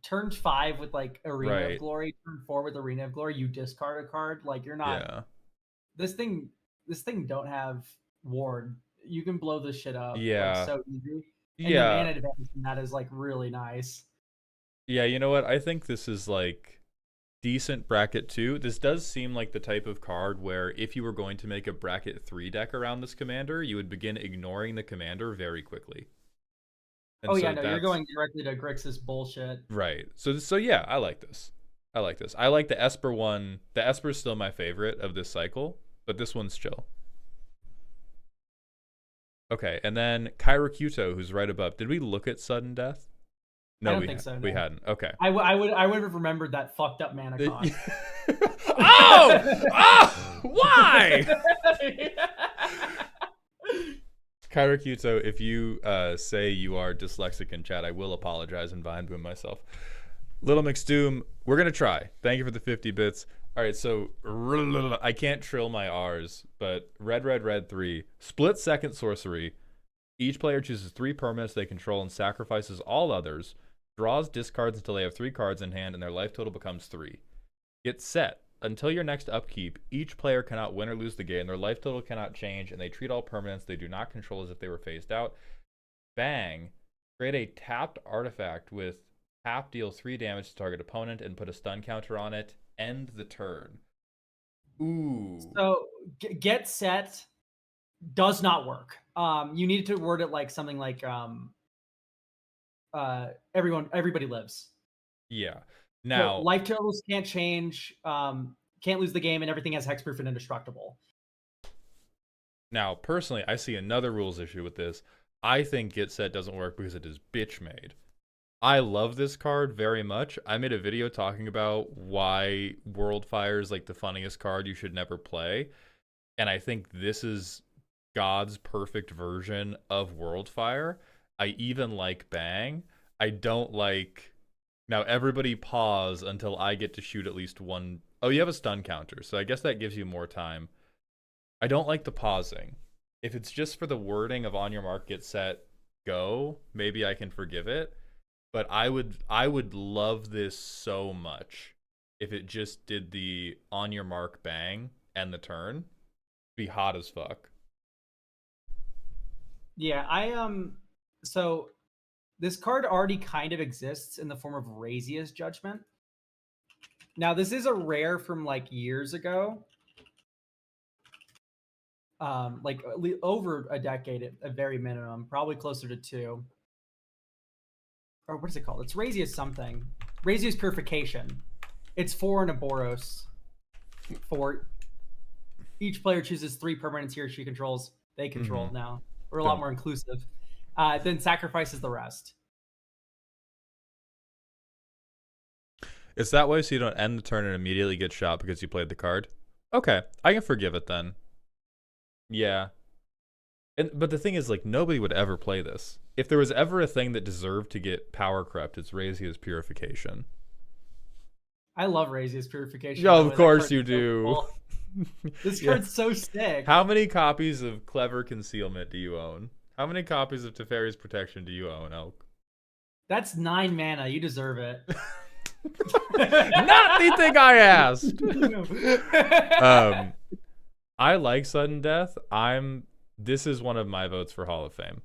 turn 5 with like Arena of Glory, turn 4 with Arena of Glory, you discard a card. Like you're not. Yeah. This thing don't have ward. You can blow this shit up. Yeah. Like, so easy. And the mana advantage in that is like really nice. Yeah, you know what? I think this is like decent bracket 2. This does seem like the type of card where if you were going to make a bracket 3 deck around this commander, you would begin ignoring the commander very quickly. And you're going directly to Grixis bullshit. Right. So yeah, I like this. I like the Esper one. The Esper's still my favorite of this cycle, but this one's chill. Okay, and then Kyrokuto, who's right above. Did we look at sudden death? No, I don't think so. We hadn't. Okay. I would have remembered that fucked up mana cost. Why? Kyrokuto, if you say you are dyslexic in chat, I will apologize and Vine boom myself. Little McStoom, we're gonna try. Thank you for the 50 bits. All right, so I can't trill my R's, but red 3 split second sorcery. Each player chooses 3 permanents they control and sacrifices all others. Draws discards until they have 3 cards in hand and their life total becomes 3. Get set. Until your next upkeep, each player cannot win or lose the game. Their life total cannot change, and they treat all permanents they do not control as if they were phased out. Bang. Create a tapped artifact with tap deal 3 damage to target opponent and put a stun counter on it. End the turn. Ooh. So get set does not work. You need to word it like something like everybody lives. Yeah. Now, so life totals can't change, can't lose the game, and everything has hexproof and indestructible. Now, personally, I see another rules issue with this. I think get set doesn't work because it is bitch made. I love this card very much. I made a video talking about why Worldfire is like the funniest card you should never play. And I think this is God's perfect version of Worldfire. I even like Bang. I don't like... Now, everybody pause until I get to shoot at least one... Oh, you have a stun counter, so I guess that gives you more time. I don't like the pausing. If it's just for the wording of on your mark, get set, go, maybe I can forgive it. But I would love this so much if it just did the on your mark bang and the turn. Be hot as fuck. Yeah, so this card already kind of exists in the form of Razia's Judgment. Now, this is a rare from like years ago. Like over a decade at a very minimum, probably closer to 2. Or what is it called? It's Razia's something. Razia's Purification. It's 4 and a Boros. 4. Each player chooses 3 permanents he or she controls. They control now. We're a lot more inclusive. Then sacrifices the rest. It's that way so you don't end the turn and immediately get shot because you played the card? Okay, I can forgive it then. Yeah. But the thing is, like, nobody would ever play this. If there was ever a thing that deserved to get power crept, it's Razia's Purification. I love Razia's Purification. Yeah, By the of way. That course card's you so do. cool. This Yeah. card's so sick. How many copies of Clever Concealment do you own? How many copies of Teferi's Protection do you own, Elk? That's 9 mana. You deserve it. Not the thing I asked. I like sudden death. This is one of my votes for Hall of Fame.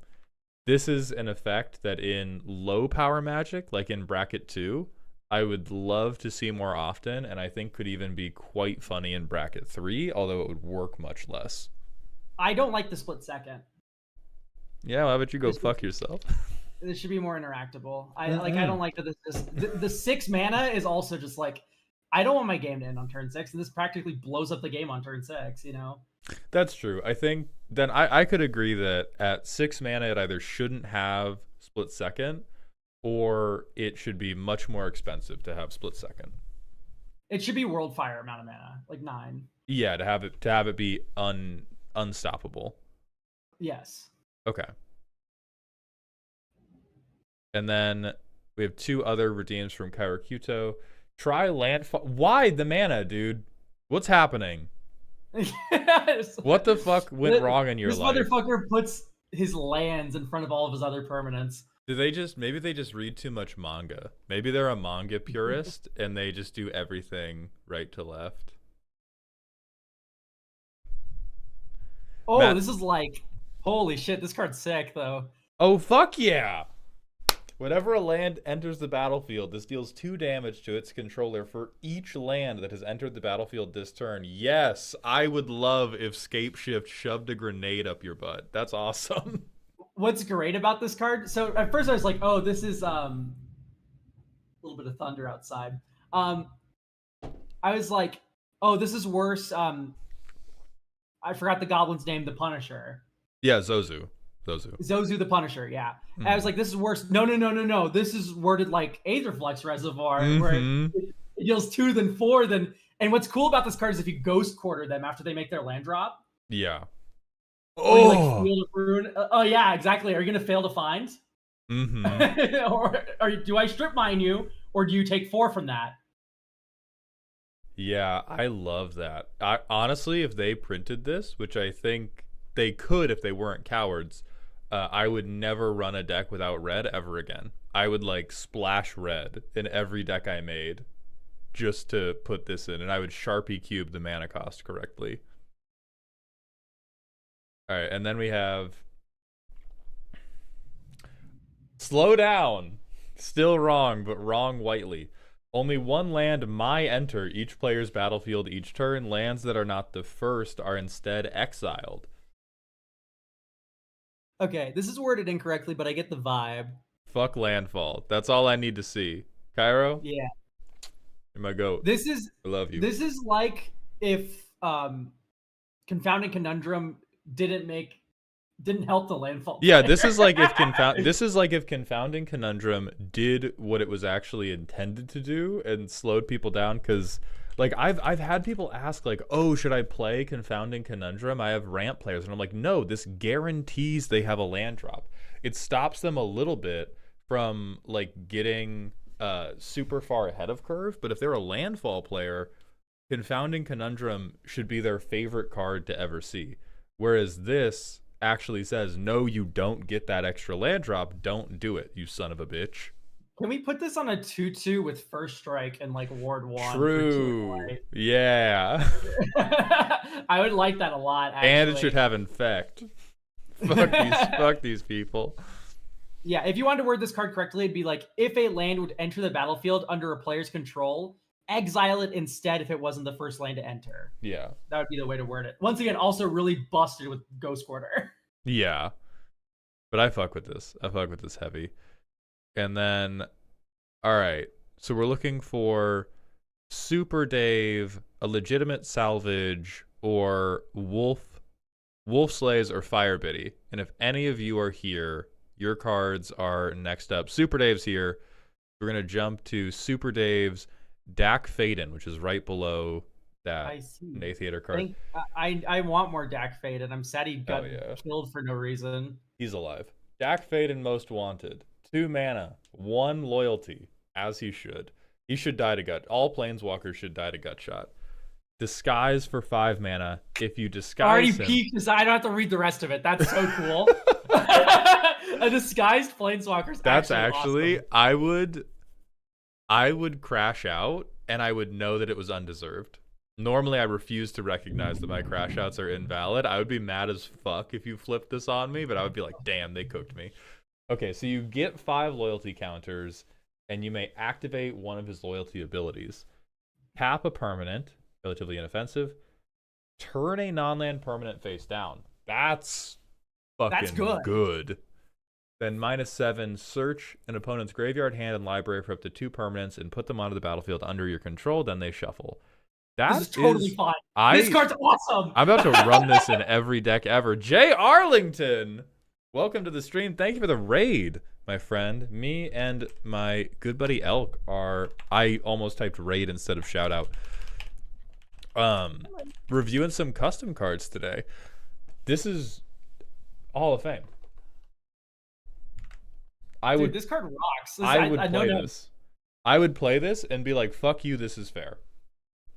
This is an effect that in low power Magic, like in bracket 2, I would love to see more often, and I think could even be quite funny in bracket 3, although it would work much less. I don't like the split second. Yeah, why would you go fuck yourself? This should be more interactable. I don't like that the 6 mana is also just like, I don't want my game to end on turn 6, and this practically blows up the game on turn 6, you know? That's true. I think then I could agree that at 6 mana it either shouldn't have split second, or it should be much more expensive to have split second. It should be world fire amount of mana, like 9. Yeah, to have it be unstoppable. Yes. Okay. And then we have 2 other redeems from Kairakuto. Try landfall. Why the mana, dude? What's happening? What the fuck went wrong in your life? This motherfucker puts his lands in front of all of his other permanents. Maybe they just read too much manga. Maybe they're a manga purist and they just do everything right to left. Oh, Matt. This is like, holy shit, this card's sick though. Oh, fuck yeah! Whenever a land enters the battlefield, this deals 2 damage to its controller for each land that has entered the battlefield this turn. Yes, I would love if Scapeshift shoved a grenade up your butt. That's awesome. What's great about this card? So at first I was like, oh, this is a little bit of thunder outside. I was like, oh, this is worse. I forgot the goblin's name, the Punisher. Yeah, Zozu the Punisher, yeah. Mm-hmm. I was like, this is worse. No. This is worded like Aetherflux Reservoir, where it deals 2, then 4, then. And what's cool about this card is if you ghost quarter them after they make their land drop. Yeah. Or you, like, field a rune. Oh yeah, exactly. Are you gonna fail to find? Mm-hmm. or do I strip mine you, or do you take 4 from that? Yeah, I love that. Honestly, if they printed this, which I think they could if they weren't cowards, I would never run a deck without red ever again. I would like splash red in every deck I made just to put this in, and I would Sharpie cube the mana cost correctly. All right, and then we have slow down. Still wrong, but wrong whitely. Only 1 land may enter each player's battlefield each turn. Lands that are not the first are instead exiled. Okay, this is worded incorrectly, but I get the vibe. Fuck landfall. That's all I need to see. Cairo? Yeah. You're my goat. I love you. This is like if Confounding Conundrum didn't help the landfall. Yeah, this is like if Confounding Conundrum did what it was actually intended to do and slowed people down, because like I've had people ask like, oh, should I play Confounding Conundrum? I have ramp players, and I'm like, no, this guarantees they have a land drop. It stops them a little bit from like getting super far ahead of curve, but if they're a landfall player, Confounding Conundrum should be their favorite card to ever see. Whereas this actually says, no, you don't get that extra land drop. Don't do it, you son of a bitch. Can we put this on a 2/2 with first strike and like ward 1? True. Yeah. I would like that a lot, actually. And it should have infect. Fuck these people. Yeah, if you wanted to word this card correctly, it'd be like, if a land would enter the battlefield under a player's control, exile it instead if it wasn't the first land to enter. Yeah. That would be the way to word it. Once again, also really busted with Ghost Quarter. Yeah. But I fuck with this. I fuck with this heavy. And then, all right. So we're looking for Super Dave, a legitimate salvage, or Wolf Slays, or Fire Biddy. And if any of you are here, your cards are next up. Super Dave's here. We're going to jump to Super Dave's Dak Fayden, which is right below that I see. Nathiater card. I want more Dak Fayden. I'm sad he Oh got yeah, killed for no reason. he's alive. Dak Fayden most wanted. 2 mana, 1 loyalty, as he should. He should die to gut. All planeswalkers should die to gut shot. Disguise for 5 mana. If you Already disguise him, peaked because I don't have to read the rest of it. That's so cool. A disguised planeswalker's that's actually awesome. I would crash out and I would know that it was undeserved. Normally I refuse to recognize that my crash outs are invalid. I would be mad as fuck if you flipped this on me, but I would be like, damn, they cooked me. Okay, so you get 5 loyalty counters and you may activate one of his loyalty abilities. Tap a permanent, relatively inoffensive. Turn a non-land permanent face down. That's fucking good. Then -7, search an opponent's graveyard, hand, and library for up to 2 permanents and put them onto the battlefield under your control, then they shuffle. This is totally fine. This card's awesome. I'm about to run this in every deck ever. Jay Arlington, welcome to the stream. Thank you for the raid, my friend. Me and my good buddy Elk are, I almost typed raid instead of shout out. Reviewing some custom cards today. This is Hall of Fame. Dude, this card rocks. I would play this. I would play this and be like, fuck you, this is fair.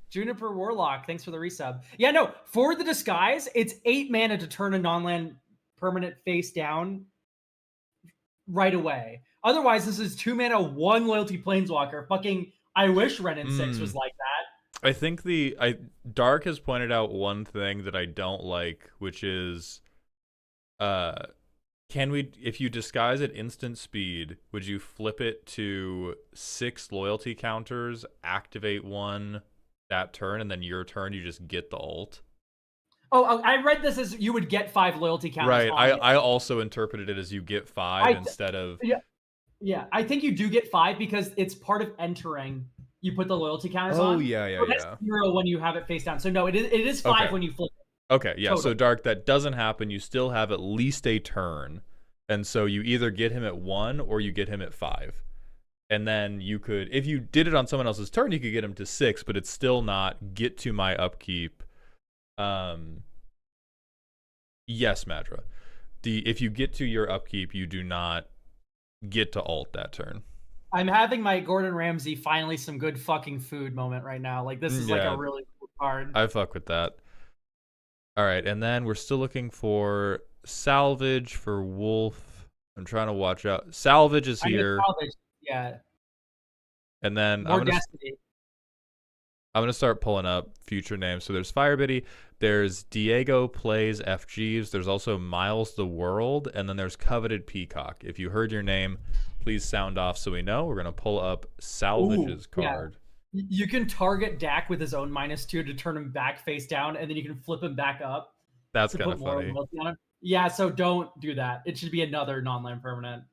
Juniper Warlock, thanks for the resub. Yeah, no, for the disguise, it's 8 mana to turn a non-land permanent face down right away. Otherwise, this is 2 mana, 1 loyalty planeswalker. Fucking, I wish Ren and 6 was like that. I think Dark has pointed out one thing that I don't like, which is, if you disguise at instant speed, would you flip it to 6 loyalty counters, activate 1 that turn, and then your turn you just get the ult? Oh, I read this as you would get 5 loyalty counters. Right, I also interpreted it as you get 5 instead of... Yeah, I think you do get 5 because it's part of entering. You put the loyalty counters on. Oh, yeah. That's 0 when you have it face down. So no, it is 5 when you flip it. Okay, yeah, totally. So Dark, that doesn't happen. You still have at least a turn. And so you either get him at 1 or you get him at 5. And then you could, if you did it on someone else's turn, you could get him to 6, but it's still not get to my upkeep. Yes, Madra. If you get to your upkeep, you do not get to ult that turn. I'm having my Gordon Ramsay finally some good fucking food moment right now. Like, this is like a really cool card. I fuck with that. All right, and then we're still looking for salvage for Wolf. I'm trying to watch out. Salvage is here. Salvage. Yeah. And then I'm gonna start pulling up future names. So there's Firebitty, there's Diego Plays FGs, there's also Miles the World, and then there's Coveted Peacock. If you heard your name, please sound off so we know. We're gonna pull up Salvage's card. Yeah. You can target Dak with his own -2 to turn him back face down, and then you can flip him back up. That's kind of funny. Yeah, so don't do that. It should be another non-land permanent.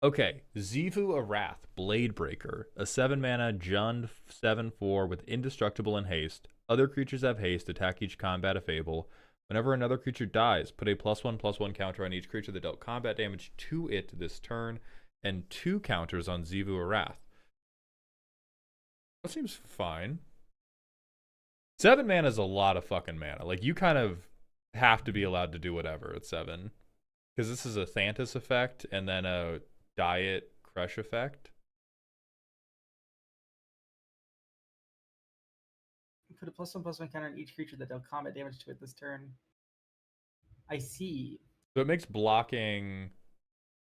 Okay, Xivu Arath, Bladebreaker, a 7 mana Jund 7/4 with indestructible and haste. Other creatures have haste, attack each combat if able. Whenever another creature dies, put a +1/+1 counter on each creature that dealt combat damage to it this turn, and 2 counters on Xivu Arath. That seems fine. 7 mana is a lot of fucking mana. Like, you kind of have to be allowed to do whatever at 7. Because this is a Thantis effect, and then a Diet Crush effect. Put a +1/+1 counter on each creature that dealt combat damage to it this turn. I see. So it makes blocking...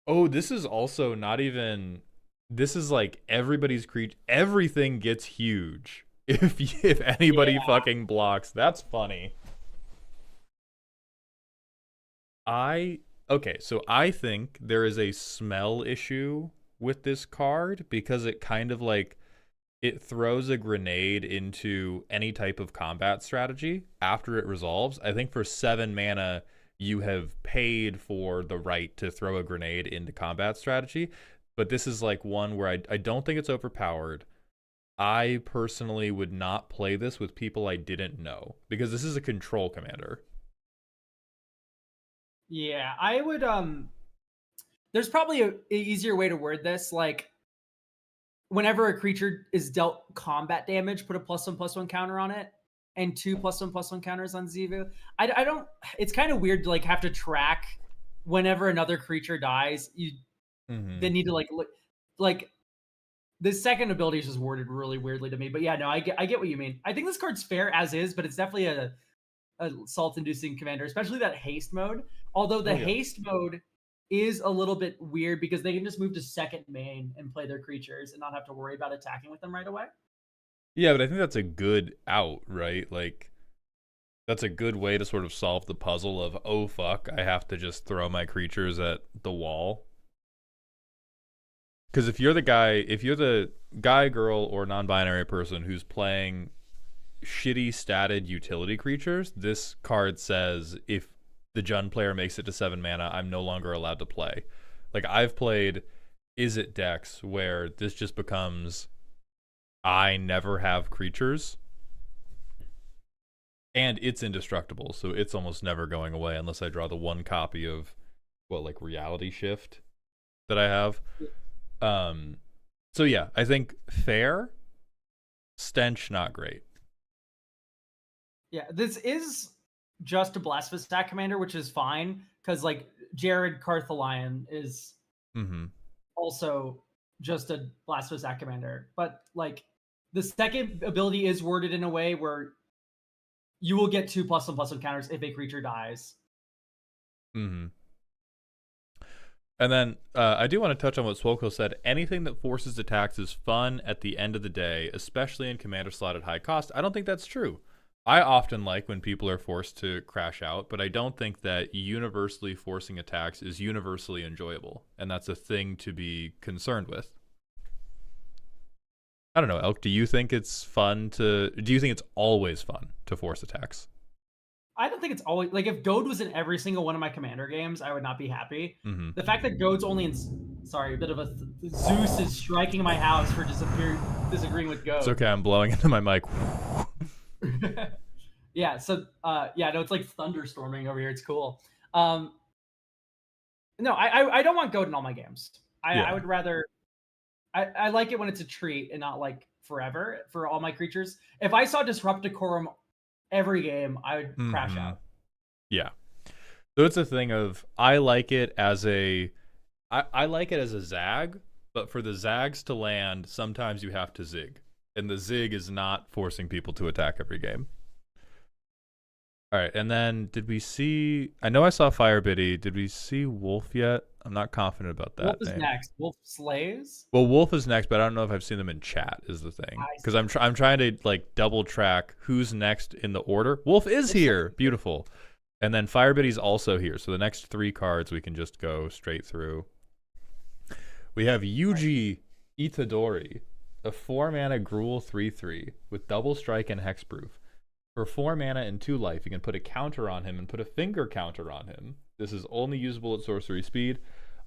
Oh, this is also not even... This is like everybody's creature... Everything gets huge if anybody fucking blocks. That's funny. Okay, so I think there is a smell issue with this card because it kind of like... It throws a grenade into any type of combat strategy after it resolves. I think for 7 mana, you have paid for the right to throw a grenade into combat strategy. But this is like one where I don't think it's overpowered. I personally would not play this with people I didn't know because this is a control commander. Yeah, I would, there's probably an easier way to word this. Like, whenever a creature is dealt combat damage, put a +1/+1 counter on it, and 2 +1/+1 counters on Xivu. I don't. It's kind of weird to like have to track whenever another creature dies. You they need to like look like the second ability is just worded really weirdly to me. But yeah, no, I get what you mean. I think this card's fair as is, but it's definitely a salt-inducing commander, especially that haste mode. Although the haste mode is a little bit weird because they can just move to second main and play their creatures and not have to worry about attacking with them right away. Yeah, but I think that's a good out, right? Like, that's a good way to sort of solve the puzzle of, oh fuck, I have to just throw my creatures at the wall. Because if you're the guy, girl, or non-binary person who's playing shitty statted utility creatures, this card says if the Jund player makes it to 7 mana, I'm no longer allowed to play. Like, I've played Is It decks where this just becomes I never have creatures. And it's indestructible, so it's almost never going away unless I draw the one copy of, like Reality Shift that I have. So yeah, I think fair. Stench, not great. Yeah, this is just a Blasphemous Attack commander, which is fine, because like Jared Carthalion is also just a Blasphemous Attack commander. But like the second ability is worded in a way where you will get 2 +1/+1 counters if a creature dies. And then I do want to touch on what Swolko said. Anything that forces attacks is fun at the end of the day, especially in commander slot at high cost. I don't think that's true. I often like when people are forced to crash out, but I don't think that universally forcing attacks is universally enjoyable, and that's a thing to be concerned with. I don't know, Elk, do you think it's always fun to force attacks? I don't think it's always like if Goad was in every single one of my commander games, I would not be happy. The fact that Goad's only in a bit of a Zeus is striking my house for disagreeing with Goad. It's okay, I'm blowing into my mic. Yeah, so no, it's like thunderstorming over here. It's cool. No, I don't want Goad in all my games. I would rather I like it when it's a treat and not like forever for all my creatures. If I saw Disrupt Decorum every game, I would crash out. Yeah. So it's a thing of I like it as a zag, but for the zags to land, sometimes you have to zig. And the zig is not forcing people to attack every game. All right, and then did we see... I know I saw Fire Biddy. Did we see Wolf yet? I'm not confident about that. Wolf is next. Wolf slays? Well, Wolf is next, but I don't know if I've seen them in chat is the thing. Because I'm trying to like double track who's next in the order. Wolf is here. Beautiful. And then Fire Biddy's also here. So the next 3 cards we can just go straight through. We have Yuji Itadori, a 4-mana Gruul 3/3 with double strike and hexproof. For 4 mana and 2 life, you can put a counter on him and put a finger counter on him. This is only usable at sorcery speed.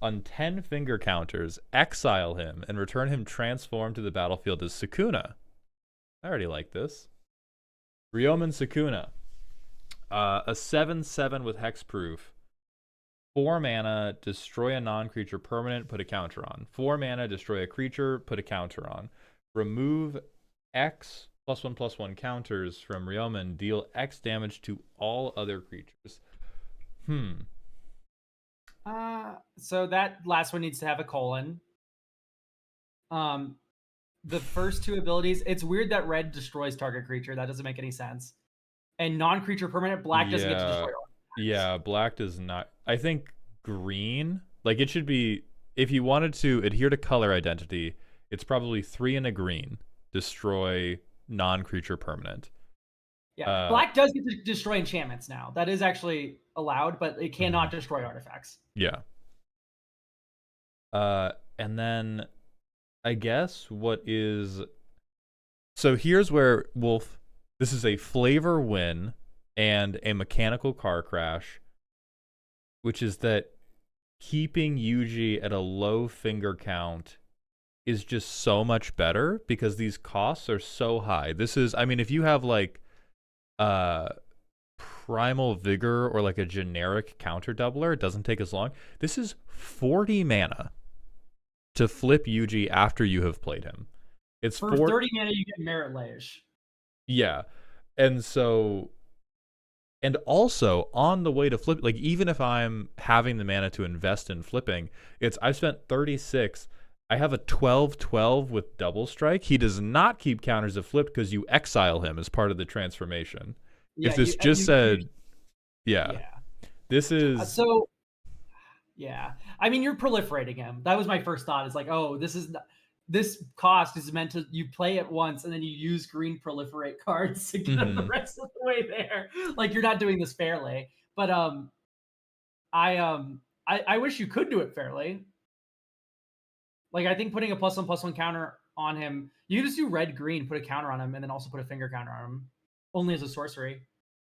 On 10 finger counters, exile him and return him transformed to the battlefield as Sukuna. I already like this. Ryomen Sukuna. A 7/7 with hexproof. 4 mana, destroy a non-creature permanent, put a counter on. 4 mana, destroy a creature, put a counter on. Remove X +1/+1 counters from Ryomen, deal X damage to all other creatures. So that last one needs to have a colon. The first 2 abilities, it's weird that red destroys target creature. That doesn't make any sense. And non-creature permanent, black doesn't get to destroy all. Yeah, black does not. I think green, like it should be, if you wanted to adhere to color identity, it's probably 3 and a green. Destroy non-creature permanent. Yeah, black does get to destroy enchantments now. That is actually allowed, but it cannot destroy artifacts. Yeah. And then I guess so here's where Wolf, this is a flavor win and a mechanical car crash, which is that keeping Yuji at a low finger count is just so much better because these costs are so high. This is, I mean, if you have like Primal Vigor or like a generic counter doubler, it doesn't take as long. This is 40 mana to flip Yuji after you have played him. It's For four. 30 mana, you get Merit Lage. Yeah, and so and also on the way to flip, like even if I'm having the mana to invest in flipping, I've spent 36. I have a 12/12 with double strike. He does not keep counters of flip because you exile him as part of the transformation. If Yeah, this just you said, yeah, yeah. this is, So yeah, I mean, you're proliferating him. That was my first thought. Is like, oh, this cost is meant to you play it once and then you use green proliferate cards to get him the rest of the way there. Like you're not doing this fairly. But I wish you could do it fairly. Like I think putting a +1/+1 counter on him, you just do red green, put a counter on him, and then also put a finger counter on him, only as a sorcery.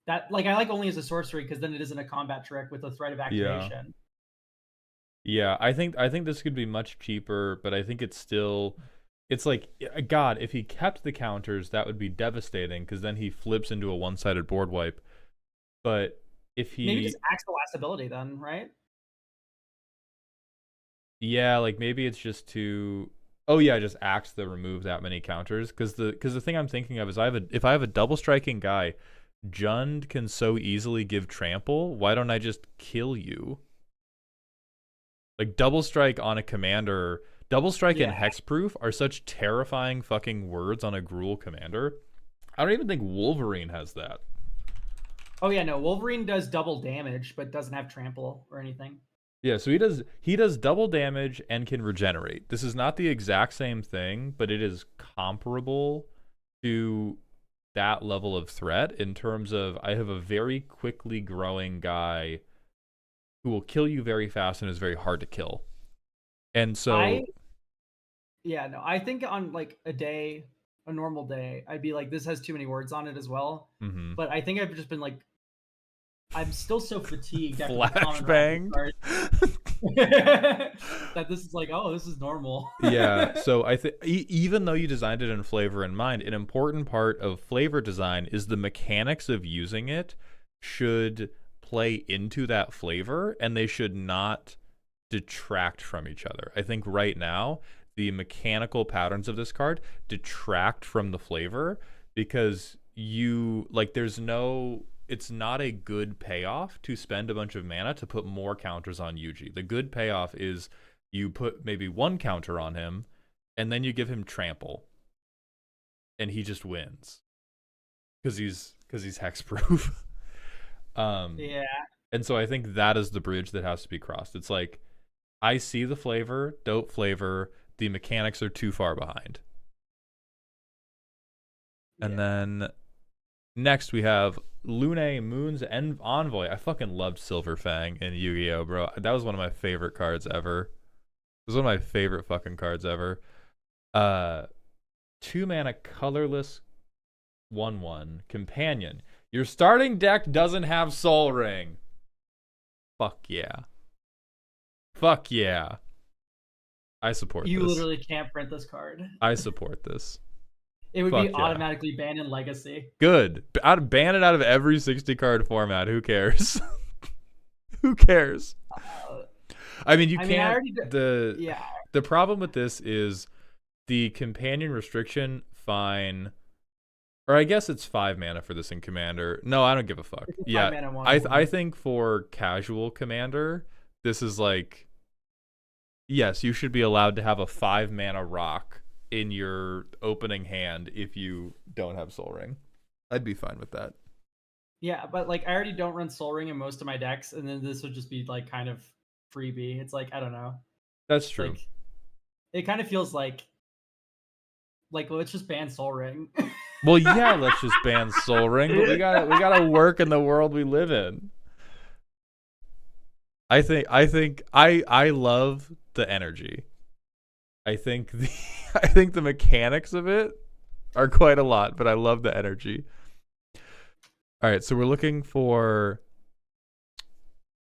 That like I like only as a sorcery because then it isn't a combat trick with a threat of yeah. activation. Yeah, I think this could be much cheaper, but I think it's like God, if he kept the counters, that would be devastating because then he flips into a one-sided board wipe. But if Maybe he just axe the last ability then, right? yeah, like maybe it's just to oh yeah, just axe the remove that many counters because the thing I'm thinking of is if I have a double striking guy, Jund can so easily give trample. Why don't I just kill you? Like double strike on a commander, double strike and Yeah. hexproof are such terrifying fucking words on a Gruul commander. I don't even think Wolverine has that. Oh yeah, no. Wolverine does double damage, but doesn't have trample or anything. Yeah, so he does double damage and can regenerate. This is not the exact same thing, but it is comparable to that level of threat in terms of I have a very quickly growing guy who will kill you very fast and is very hard to kill. And I so yeah, no. I think on like a normal day, I'd be like, this has too many words on it as well. mhm. But I think I've just been like, I'm still so fatigued after the common rabbit Flashbang. card that this is like, oh, this is normal. Yeah, so I think even though you designed it in flavor in mind, an important part of flavor design is the mechanics of using it should play into that flavor and they should not detract from each other. I think right now the mechanical patterns of this card detract from the flavor because you like it's not a good payoff to spend a bunch of mana to put more counters on Yuji. The good payoff is you put maybe one counter on him and then you give him trample and he just wins because he's hexproof. Yeah. And so I think that is the bridge that has to be crossed. It's like I see the flavor, dope flavor, the mechanics are too far behind. And then next we have Lune, Moon's Envoy. I fucking loved Silverfang in Yu-Gi-Oh, bro. That was one of my favorite cards ever. It was one of my favorite fucking cards ever. 2 mana colorless 1/1 companion. Your starting deck doesn't have Soul Ring. Fuck yeah. Fuck yeah. I support You this. literally can't print this card. I support this. It would Fuck be yeah. automatically banned in Legacy. Good. I'd ban it out of every 60 card format. Who cares? Who cares? I mean, the problem with this is the companion restriction. Fine, or I guess it's 5 mana for this in Commander. No, I don't give a fuck. Yeah, I think for casual Commander, this is like, yes, you should be allowed to have a 5 mana rock in your opening hand if you don't have Soul Ring. I'd be fine with that. Yeah, but like I already don't run Soul Ring in most of my decks, and then this would just be like kind of freebie. It's like I don't know. That's true. Like, it kind of feels like let's just ban Soul Ring. Well, yeah, let's just ban Soul Ring, but we gotta work in the world we live in. I think I love the energy. I think the mechanics of it are quite a lot, but I love the energy. All right, so we're looking for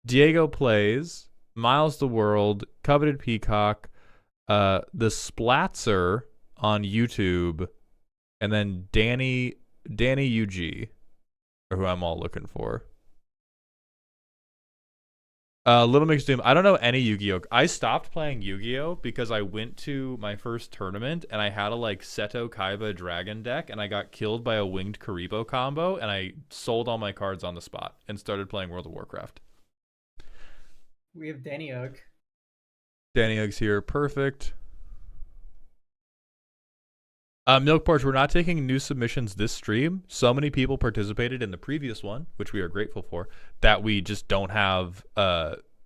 Diego Plays, Miles the World, Coveted Peacock, the Splatzer on YouTube, and then Danny UG are who I'm all looking for. Little Mix Doom. I don't know any Yu-Gi-Oh. I stopped playing Yu-Gi-Oh because I went to my first tournament and I had a like Seto Kaiba dragon deck and I got killed by a winged Karibo combo and I sold all my cards on the spot and started playing World of Warcraft. We have Danny Oak. Danny Eggs here. Perfect. Milk Porch, we're not taking new submissions this stream. So many people participated in the previous one, which we are grateful for, that we just don't have,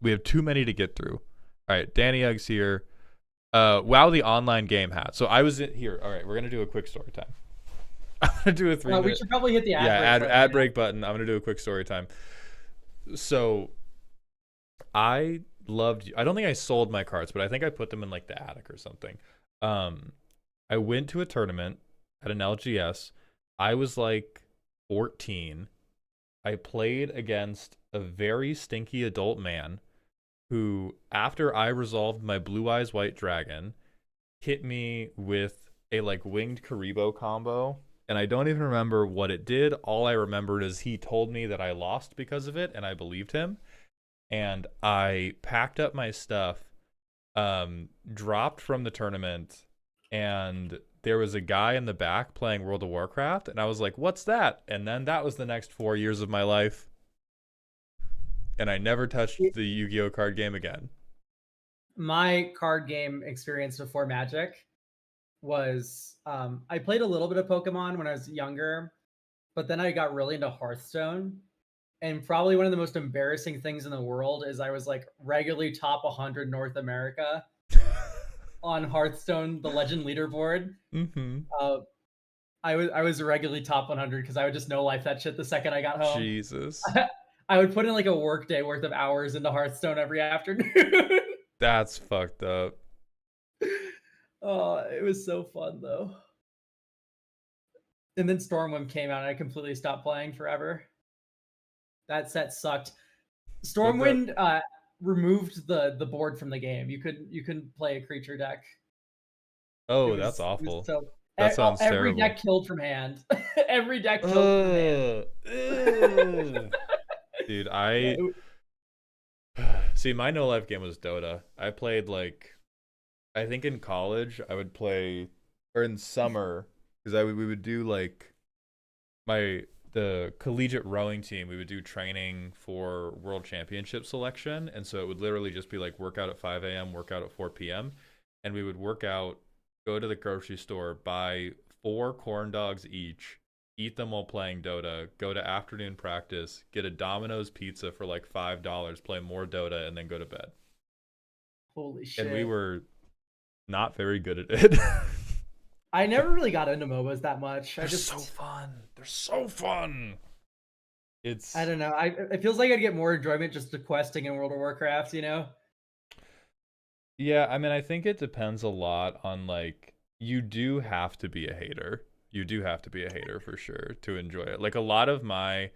we have too many to get through. All right, Danny Eggs here. WoW the online game hat. So I was here. All right, we're going to do a quick story time. I'm going to do a 3-minute. We should probably hit the ad break button. I'm going to do a quick story time. So I loved, I don't think I sold my cards, but I think I put them in like the attic or something. I went to a tournament at an LGS. I was like 14. I played against a very stinky adult man who, after I resolved my Blue Eyes White Dragon, hit me with a like winged Karibo combo. And I don't even remember what it did. All I remembered is he told me that I lost because of it, and I believed him. And I packed up my stuff, dropped from the tournament, and there was a guy in the back playing World of Warcraft, and I was like, what's that? And then that was the next 4 years of my life. And I never touched the Yu-Gi-Oh card game again. My card game experience before Magic was, I played a little bit of Pokemon when I was younger, but then I got really into Hearthstone. And probably one of the most embarrassing things in the world is I was like regularly top 100 North America on Hearthstone, the Legend leaderboard. Mm-hmm. I was regularly top 100 because I would just no life that shit the second I got home. Jesus. I would put in like a work day worth of hours into Hearthstone every afternoon. That's fucked up. Oh, it was so fun though. And then Stormwind came out and I completely stopped playing forever. That set sucked. Stormwind removed the board from the game. You couldn't play a creature deck. Oh, that's awful. That sounds terrible. Every deck killed from hand. Every deck killed from hand. Dude, see, my no life game was Dota. I played like, I think in college I would play, or in summer, because we would do like the collegiate rowing team. We would do training for world championship selection, and so it would literally just be like workout at 5 a.m., workout at 4 p.m., and we would work out, go to the grocery store, buy 4 corn dogs each, eat them while playing Dota, go to afternoon practice, get a Domino's pizza for like $5, play more Dota, and then go to bed. Holy shit. And we were not very good at it. I never really got into MOBAs that much. They're so fun. They're so fun. I don't know. It feels like I'd get more enjoyment just to questing in World of Warcraft, you know? Yeah, I mean, I think it depends a lot on, like, you do have to be a hater. You do have to be a hater for sure to enjoy it. Like, a lot of my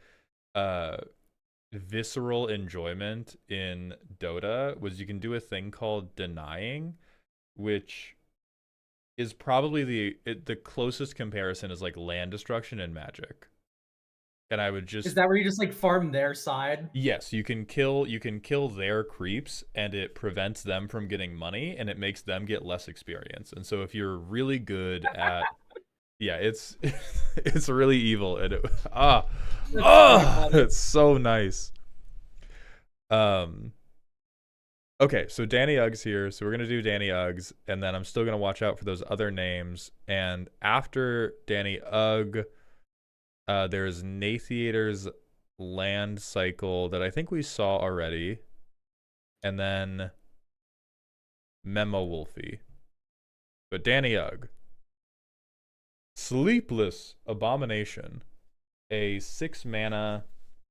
visceral enjoyment in Dota was you can do a thing called denying, which is probably the closest comparison is like land destruction in Magic. And I would just, is that where you just like farm their side? Yes, you can kill their creeps, and it prevents them from getting money, and it makes them get less experience. And so if you're really good at yeah, it's it's really evil, and it's so nice. Okay, so Danny Uggs here. So we're going to do Danny Uggs, and then I'm still going to watch out for those other names. And after Danny Ugg, there's Nathiator's Land Cycle that I think we saw already. And then Memo Wolfie. But Danny Ugg. Sleepless Abomination. A 6-mana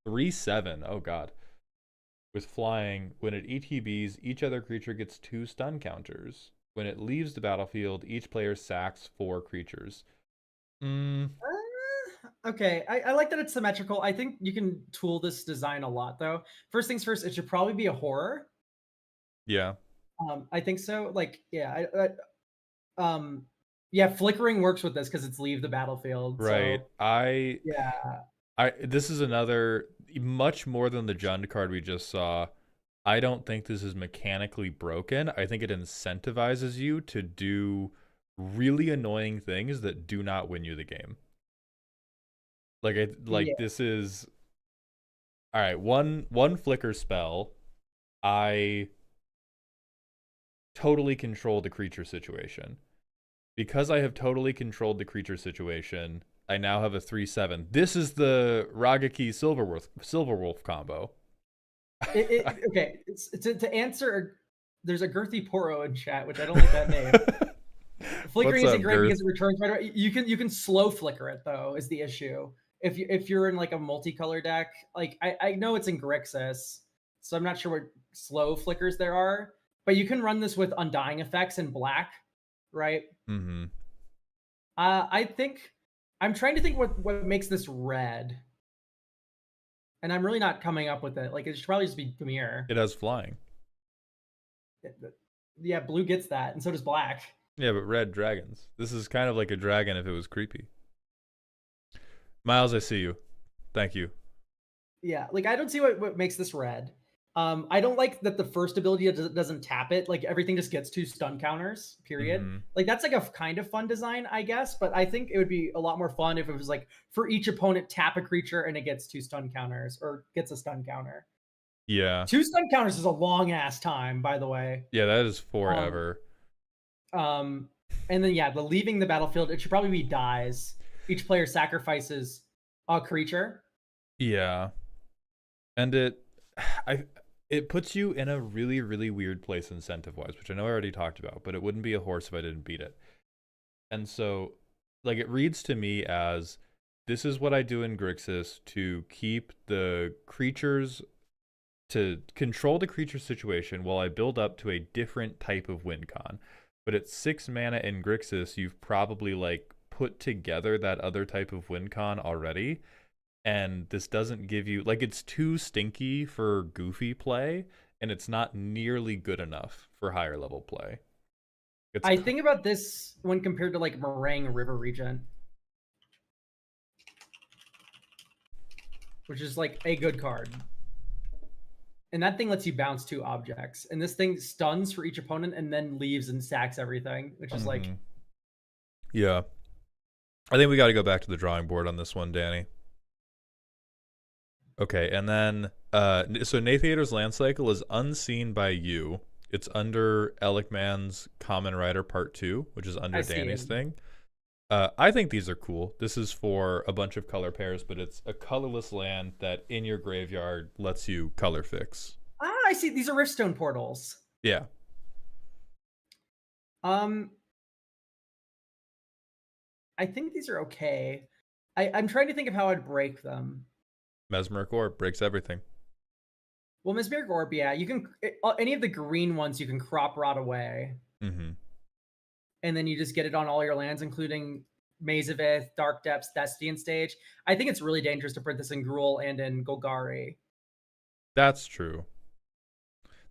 3/7. Oh, God. With flying, when it ETBs, each other creature gets 2 stun counters. When it leaves the battlefield, each player sacks 4 creatures. Okay, I like that it's symmetrical. I think you can tool this design a lot, though. First things first, it should probably be a horror. Yeah. I think so. Like, yeah, yeah, flickering works with this because it's leave the battlefield. Right. So, this is another, much more than the Jund card we just saw. I don't think this is mechanically broken. I think it incentivizes you to do really annoying things that do not win you the game. Yeah. This is all right. One flicker spell. I totally control the creature situation. Because I have totally controlled the creature situation, I now have a 3/7. This is the Ragaki Silverwolf combo. Okay, to answer, there's a Girthy Poro in chat, which I don't like that name. What's Flickering isn't up, great Girth? because it returns right away. You can slow flicker it though, is the issue. If you're in like a multicolor deck, like I know it's in Grixis, so I'm not sure what slow flickers there are, but you can run this with undying effects in black, right? Mm-hmm. I think I'm trying to think what makes this red, and I'm really not coming up with it. Like it should probably just be Dimir. It has flying. Yeah, blue gets that, and so does black. Yeah, but red dragons. This is kind of like a dragon if it was creepy. Miles, I see you. Thank you. Yeah, like I don't see what makes this red. I don't like that the first ability doesn't tap it. Like everything just gets 2 stun counters. Period. Mm-hmm. Like that's like a kind of fun design, I guess. But I think it would be a lot more fun if it was like for each opponent tap a creature and it gets 2 stun counters or gets a stun counter. Yeah. 2 stun counters is a long ass time, by the way. Yeah, that is Um, forever. and then yeah, the leaving the battlefield, it should probably be dies. Each player sacrifices a creature. Yeah. And I it puts you in a really, really weird place incentive wise, which I know I already talked about, but it wouldn't be a horse if I didn't beat it. And so like it reads to me as this is what I do in Grixis to keep the creatures to control the creature situation while I build up to a different type of win con. But at 6 mana in Grixis, you've probably like put together that other type of win con already. And this doesn't give you like it's too stinky for goofy play, and it's not nearly good enough for higher level play. I think about this when compared to like Meringue River Regent, which is like a good card. And that thing lets you bounce 2 objects. And this thing stuns for each opponent and then leaves and sacks everything, which is like. Yeah. I think we got to go back to the drawing board on this one, Danny. Okay, and then so Nathiator's Land Cycle is unseen by you. It's under Elikman's Common Rider Part 2, which is under Danny's thing. I think these are cool. This is for a bunch of color pairs, but it's a colorless land that in your graveyard lets you color fix. Ah, I see. These are Riftstone portals. Yeah. I think these are okay. I'm trying to think of how I'd break them. Mesmeric Orb breaks everything. Well, Mesmeric Orb, yeah. You can any of the green ones you can crop rot away. Mm-hmm. And then you just get it on all your lands, including Maze of Ith, Dark Depths, Thestian Stage. I think it's really dangerous to print this in Gruul and in Golgari. That's true.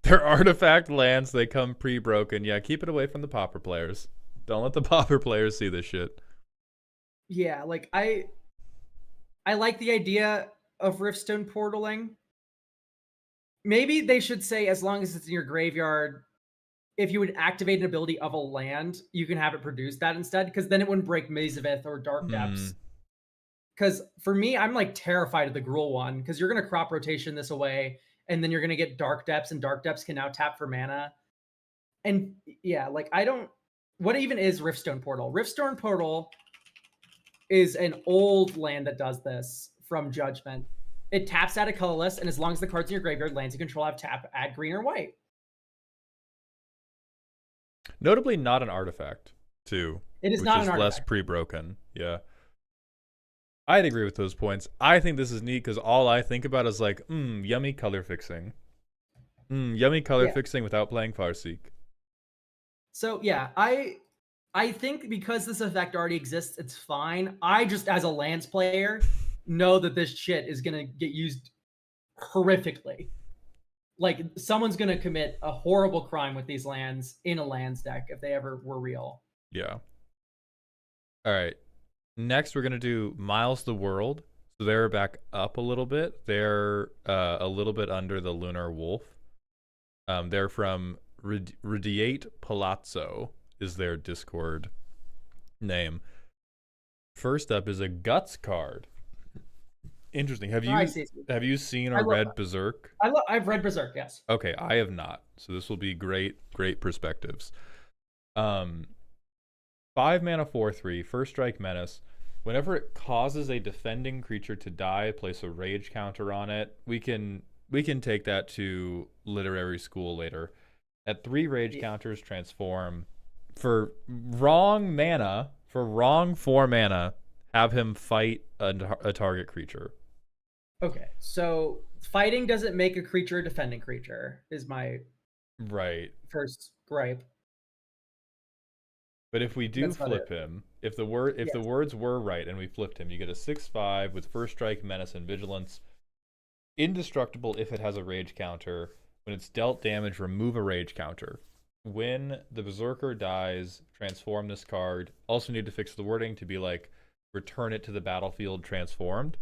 They're artifact lands. They come pre-broken. Yeah, keep it away from the Pauper players. Don't let the Pauper players see this shit. Yeah, like I like the idea of Riftstone portaling. Maybe they should say as long as it's in your graveyard, if you would activate an ability of a land, you can have it produce that instead, because then it wouldn't break Maze of Ith or Dark Depths. Because for me, I'm like terrified of the Gruul one, because you're going to crop rotation this away, and then you're going to get Dark Depths, and Dark Depths can now tap for mana. And yeah, like I don't. What even is Riftstone Portal? Riftstone Portal is an old land that does this from Judgment. It taps out a colorless, and as long as the cards in your graveyard, lands you control have tap, add green or white. Notably not an artifact, too. It is which not is an less artifact. pre-broken. Yeah. I'd agree with those points. I think this is neat because all I think about is like, yummy color fixing. Yummy color fixing without playing Farseek. So yeah, I think because this effect already exists, it's fine. I just, as a lands player, know that this shit is gonna get used horrifically. Like someone's gonna commit a horrible crime with these lands in a lands deck if they ever were real. Yeah. All right. Next, we're gonna do Miles the World. So they're back up a little bit. They're a little bit under the Lunar Wolf. They're from Radiate Palazzo is their Discord name. First up is a Guts card. Interesting. Have I you see. have you seen I or love. read Berserk? I've read Berserk. Yes. Okay, I have not. So this will be great perspectives. Um, 5 mana 4/3, first strike menace. Whenever it causes a defending creature to die, place a rage counter on it. We can take that to literary school later. At 3 rage counters, transform. For wrong mana, for wrong 4 mana, have him fight a target creature. Okay, so fighting doesn't make a creature a defending creature, is my Right. first gripe. But if we do That's not flip it. him, if the Yes. words were right and we flipped him, you get a 6/5 with first strike, menace, and vigilance. Indestructible if it has a rage counter. When it's dealt damage, remove a rage counter. When the Berserker dies, transform this card. Also need to fix the wording to be like, return it to the battlefield transformed.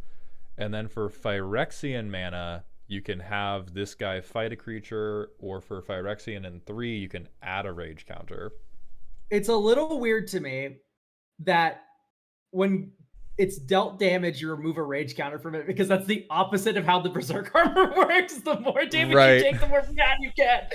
And then for Phyrexian mana, you can have this guy fight a creature, or for Phyrexian in 3, you can add a rage counter. It's a little weird to me that when it's dealt damage, you remove a rage counter from it, because that's the opposite of how the Berserk armor works. The more damage Right. you take, the more bad you get.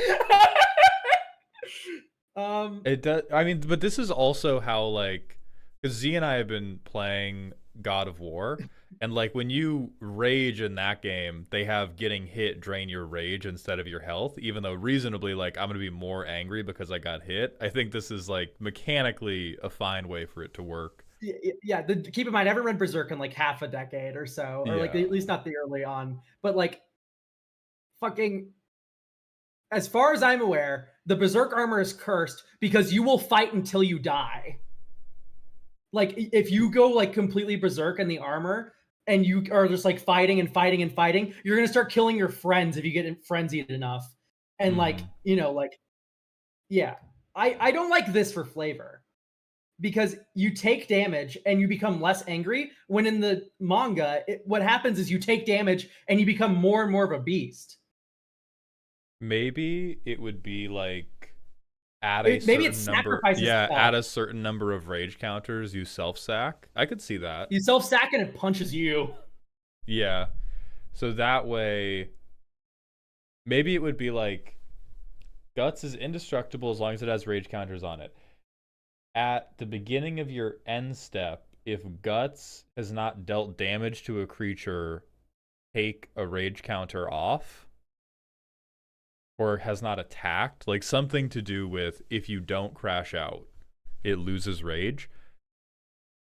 It does. I mean, but this is also how, like, because Z and I have been playing God of War, and like when you rage in that game, they have getting hit drain your rage instead of your health. Even though reasonably, like, I'm gonna be more angry because I got hit. I think this is like mechanically a fine way for it to work. Yeah. Keep in mind, I haven't read Berserk in like half a decade or so, or like Yeah. at least not the early on. But like, fucking, as far as I'm aware, the Berserk armor is cursed because you will fight until you die. Like, if you go like completely berserk in the armor and you are just like fighting and fighting and fighting, you're gonna start killing your friends if you get frenzied enough. And like, like, yeah, I don't like this for flavor, because you take damage and you become less angry. When in the manga, what happens is you take damage and you become more and more of a beast. Maybe it would be like add a Maybe certain it number. sacrifices Yeah, stuff. add a certain number of rage counters. You self sack. I could see that. You self sack and it punches you. Yeah. So that way, maybe it would be like Guts is indestructible as long as it has rage counters on it. At the beginning of your end step, if Guts has not dealt damage to a creature, take a rage counter off. Or has not attacked. Like something to do with if you don't crash out, it loses rage.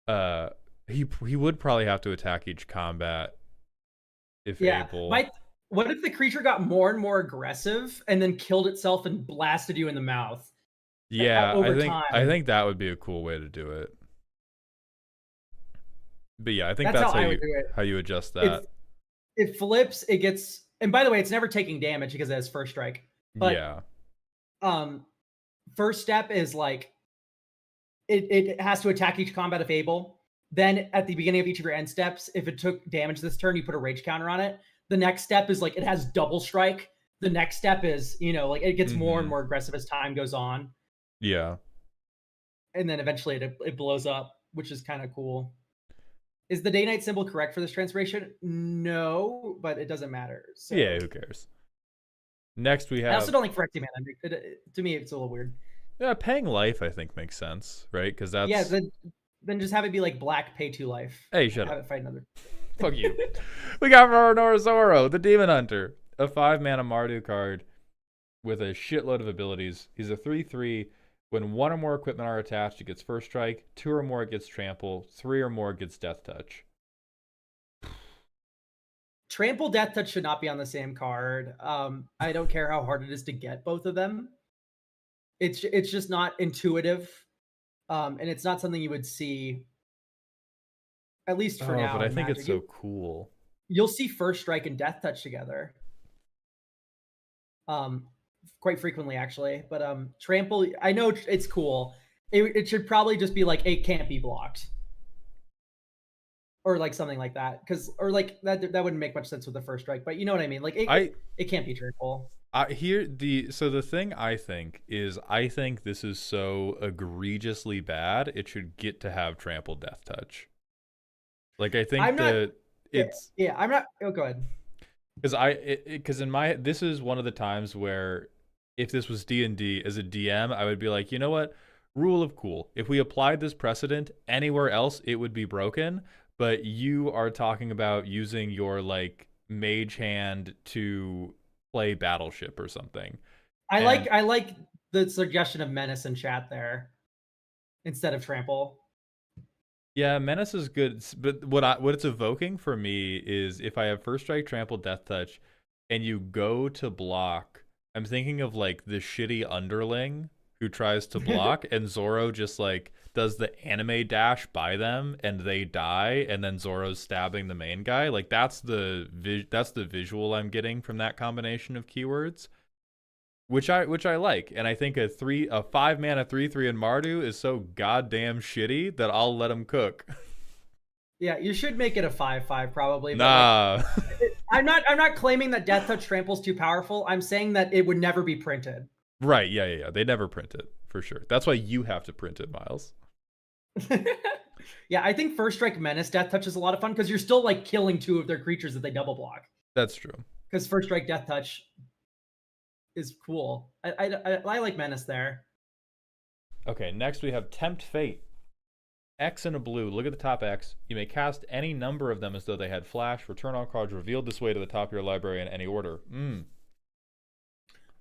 He would probably have to attack each combat if able. What if the creature got more and more aggressive and then killed itself and blasted you in the mouth? Yeah, over I time. think that would be a cool way to do it. But yeah, I think That's that's how I would do it. how you adjust that. It flips, it gets, and by the way, it's never taking damage because it has first strike. But yeah. First step is like it has to attack each combat if able. Then at the beginning of each of your end steps, if it took damage this turn, you put a rage counter on it. The next step is like it has double strike. The next step is, like it gets more and more aggressive as time goes on. Yeah. And then eventually it blows up, which is kind of cool. Is the day-night symbol correct for this transformation? No, but it doesn't matter. So. Yeah, who cares? Next we have. I also don't like Phyrexian mana. To me, it's a little weird. Yeah, paying life I think makes sense, right? Because that's Then just have it be like black, pay 2 life. Hey, shut up. Have it fight another. Fuck you. We got Norizoro, the Demon Hunter, a 5-mana Mardu card with a shitload of abilities. He's a 3/3. When 1 or more equipment are attached, it gets first strike. 2 or more, it gets trample. 3 or more, it gets death touch. Trample, death touch should not be on the same card. I don't care how hard it is to get both of them. It's just not intuitive, and it's not something you would see. At least for now. But I think Magic. it's so cool. You'll see first strike and death touch together. Quite frequently actually, but trample, I know it's cool. It should probably just be like it can't be blocked, or like something like that, because or like that wouldn't make much sense with the first strike, but you know what I mean. Like it can't be trample. The thing I think is I think this is so egregiously bad it should get to have trample death touch. Like I think I'm not. that Yeah, it's yeah. I'm not. Oh, go ahead. because in my this is one of the times where if this was D&D as a DM, I would be like, you know what? Rule of cool. If we applied this precedent anywhere else, it would be broken. But you are talking about using your like mage hand to play battleship or something. And I like the suggestion of menace in chat there instead of trample. yeah, menace is good, but what it's evoking for me is if I have first strike, trample, death touch, and you go to block, I'm thinking of like the shitty underling who tries to block, and Zoro just like does the anime dash by them, and they die, and then Zoro's stabbing the main guy. Like that's the visual I'm getting from that combination of keywords, which I like, and I think a 5 mana 3/3 in Mardu is so goddamn shitty that I'll let him cook. Yeah, you should make it a 5/5 probably. But like, Nah. I'm not claiming that Death Touch Trample's too powerful. I'm saying that it would never be printed. Right, yeah. They never print it, for sure. That's why you have to print it, Miles. Yeah, I think First Strike Menace Death Touch is a lot of fun because you're still like killing two of their creatures that they double block. That's true. Because First Strike Death Touch is cool. I like Menace there. Okay, next we have Tempt Fate. X and a blue. Look at the top X. You may cast any number of them as though they had flash. Return all cards revealed this way to the top of your library in any order.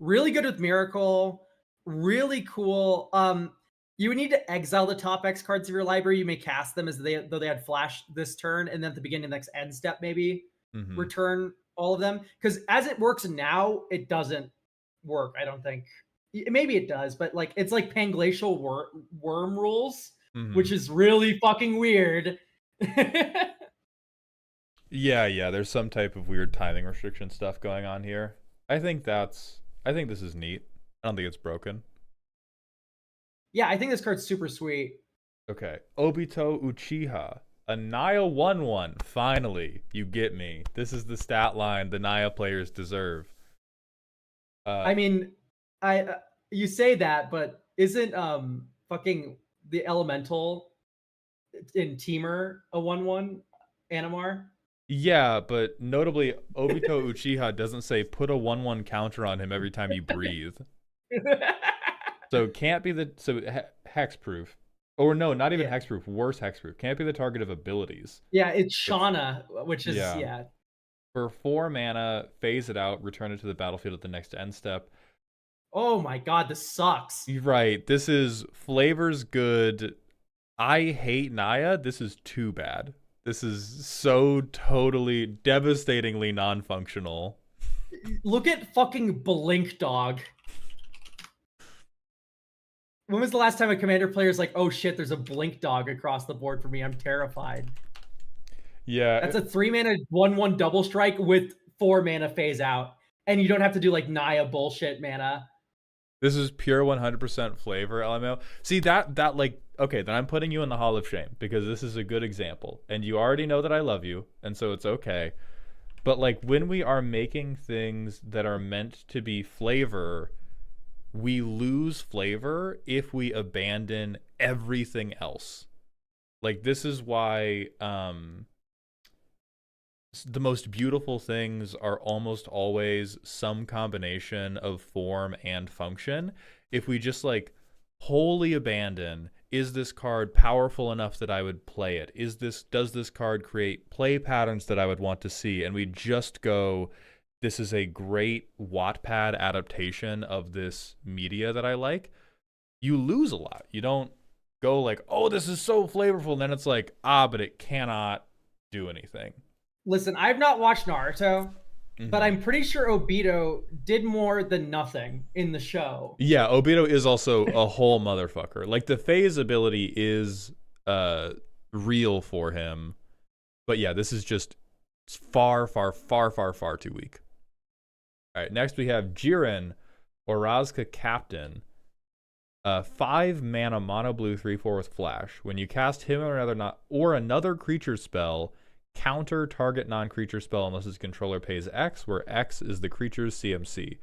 Really good with Miracle. Really cool. You would need to exile the top X cards of your library. You may cast them as though they had flash this turn, and then at the beginning of the next end step, maybe return all of them. Because as it works now, it doesn't work. I don't think. Maybe it does, but like it's like Panglacial worm rules, which is really fucking weird. Yeah. There's some type of weird timing restriction stuff going on here. I think this is neat. I don't think it's broken. Yeah, I think this card's super sweet. Okay. Obito Uchiha. A Naya 1/1. Finally, you get me. This is the stat line the Naya players deserve. I mean, you say that, but isn't fucking the elemental in Teamer a 1/1 Animar? Yeah, but notably, Obito Uchiha doesn't say put a 1/1 counter on him every time you breathe. So can't be hexproof. Or no, not even hexproof. Worse hexproof. Can't be the target of abilities. Yeah, it's Shauna, which is yeah. For 4 mana, phase it out, return it to the battlefield at the next end step. Oh my god, this sucks. Right. This is flavors good. I hate Naya. This is too bad. This is so totally devastatingly non-functional. Look at fucking Blink Dog. When was the last time a commander player is like, oh shit, there's a Blink Dog across the board for me. I'm terrified. Yeah. That's a 3-mana 1/1 double strike with 4 mana phase out. And you don't have to do like Naya bullshit mana. This is pure 100% flavor, LMAO. See, that like, okay, then I'm putting you in the Hall of Shame because this is a good example. And you already know that I love you, and so it's okay. But like when we are making things that are meant to be flavor, we lose flavor if we abandon everything else. Like this is why the most beautiful things are almost always some combination of form and function. If we just like wholly abandon, is this card powerful enough that I would play it? Does this card create play patterns that I would want to see? And we just go, this is a great Wattpad adaptation of this media that I like. You lose a lot. You don't go like, oh, this is so flavorful. And then it's like, but it cannot do anything. Listen, I've not watched Naruto, but I'm pretty sure Obito did more than nothing in the show. Yeah, Obito is also a whole motherfucker. Like the phase ability is real for him. But yeah, this is just far too weak. All right, next we have Jiren, Orazka Captain. 5 mana mono blue 3/4 with flash. When you cast him or another creature spell, counter target non-creature spell unless its controller pays X, where X is the creature's CMC.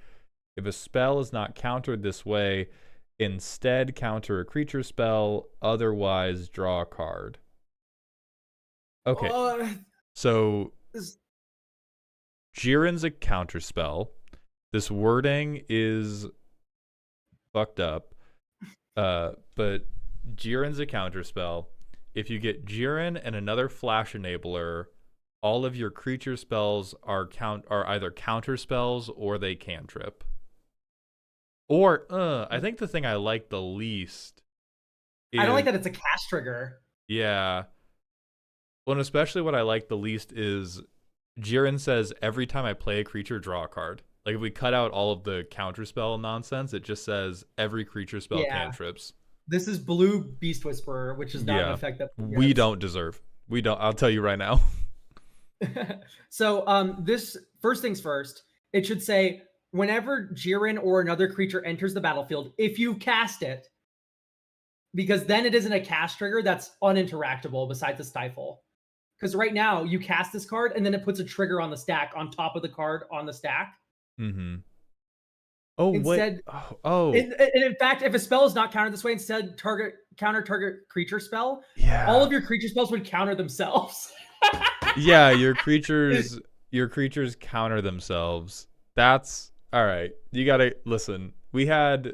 If a spell is not countered this way, instead counter a creature spell, otherwise draw a card. Okay, so This- Jiren's a counter spell. This wording is fucked up. But Jiren's a counter spell. If you get Jiren and another flash enabler, all of your creature spells are either counter spells or they cantrip. Or I think the thing I like the least is, I don't like that it's a cast trigger. Yeah. Well, and especially what I like the least is Jiren says every time I play a creature, draw a card. Like if we cut out all of the counterspell nonsense, it just says every creature spell cantrips. This is blue Beast Whisperer, which is not an effect that we don't deserve. We don't. I'll tell you right now. So this first things first, it should say whenever Jiren or another creature enters the battlefield, if you cast it, because then it isn't a cast trigger that's uninteractable besides the stifle. Because right now you cast this card and then it puts a trigger on the stack on top of the card on the stack. Mm-hmm. Oh, instead, wait. And in fact, if a spell is not countered this way, instead counter target creature spell. Yeah. All of your creature spells would counter themselves. Yeah, your creatures counter themselves. That's all right. You gotta listen. We had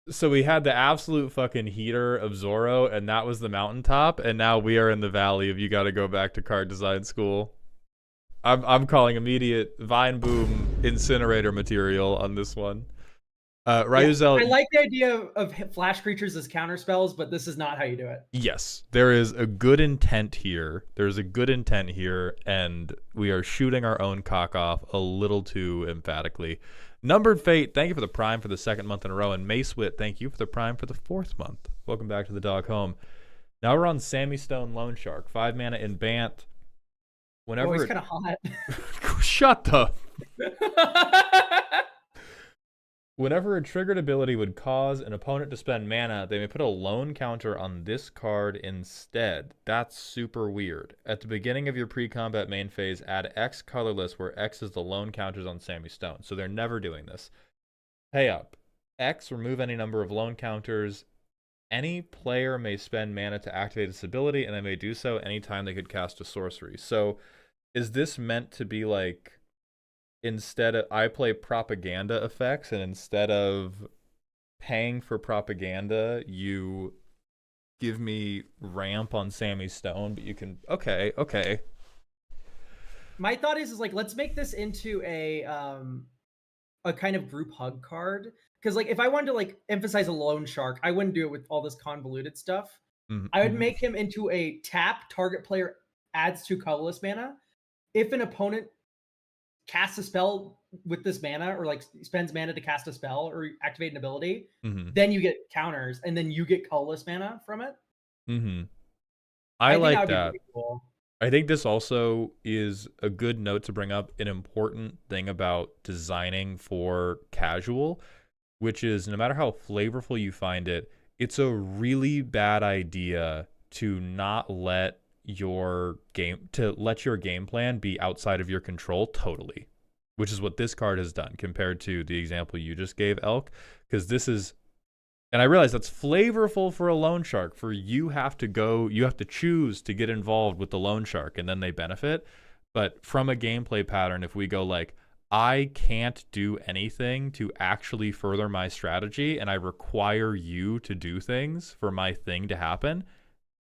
the absolute fucking heater of Zoro, and that was the mountaintop, and now we are in the valley of you gotta go back to card design school. I'm calling immediate Vine Boom incinerator material on this one. Ryuzel, I like the idea of flash creatures as counter spells, but this is not how you do it. Yes, there is a good intent here. There's a good intent here, and we are shooting our own cock off a little too emphatically. Numbered Fate, thank you for the Prime for the second month in a row, and Macewit, thank you for the Prime for the fourth month. Welcome back to the dog home. Now we're on Sammy Stone Lone Shark, 5 mana in Bant. Whenever he's kind of hot. Shut up. Whenever a triggered ability would cause an opponent to spend mana, they may put a lone counter on this card instead. That's super weird. At the beginning of your pre-combat main phase, add X colorless, where X is the lone counters on Sammy Stone. So they're never doing this. Pay up. X, remove any number of lone counters. Any player may spend mana to activate this ability, and they may do so anytime they could cast a sorcery. So is this meant to be like, instead of I play propaganda effects, and instead of paying for propaganda, you give me ramp on Sammy Stone, but you can okay. My thought is like, let's make this into a kind of group hug card. Because like if I wanted to like emphasize a lone shark, I wouldn't do it with all this convoluted stuff. Mm-hmm. I would make him into a tap target player adds 2 colorless mana. If an opponent casts a spell with this mana, or like spends mana to cast a spell or activate an ability, then you get counters, and then you get colorless mana from it. I like that. Cool. I think this also is a good note to bring up, an important thing about designing for casual, which is no matter how flavorful you find it, it's a really bad idea to not let your game plan be outside of your control totally, which is what this card has done compared to the example you just gave, Elk. Because this is, and I realize that's flavorful for a loan shark, for you have to choose to get involved with the loan shark and then they benefit. But from a gameplay pattern, if we go like, I can't do anything to actually further my strategy and I require you to do things for my thing to happen,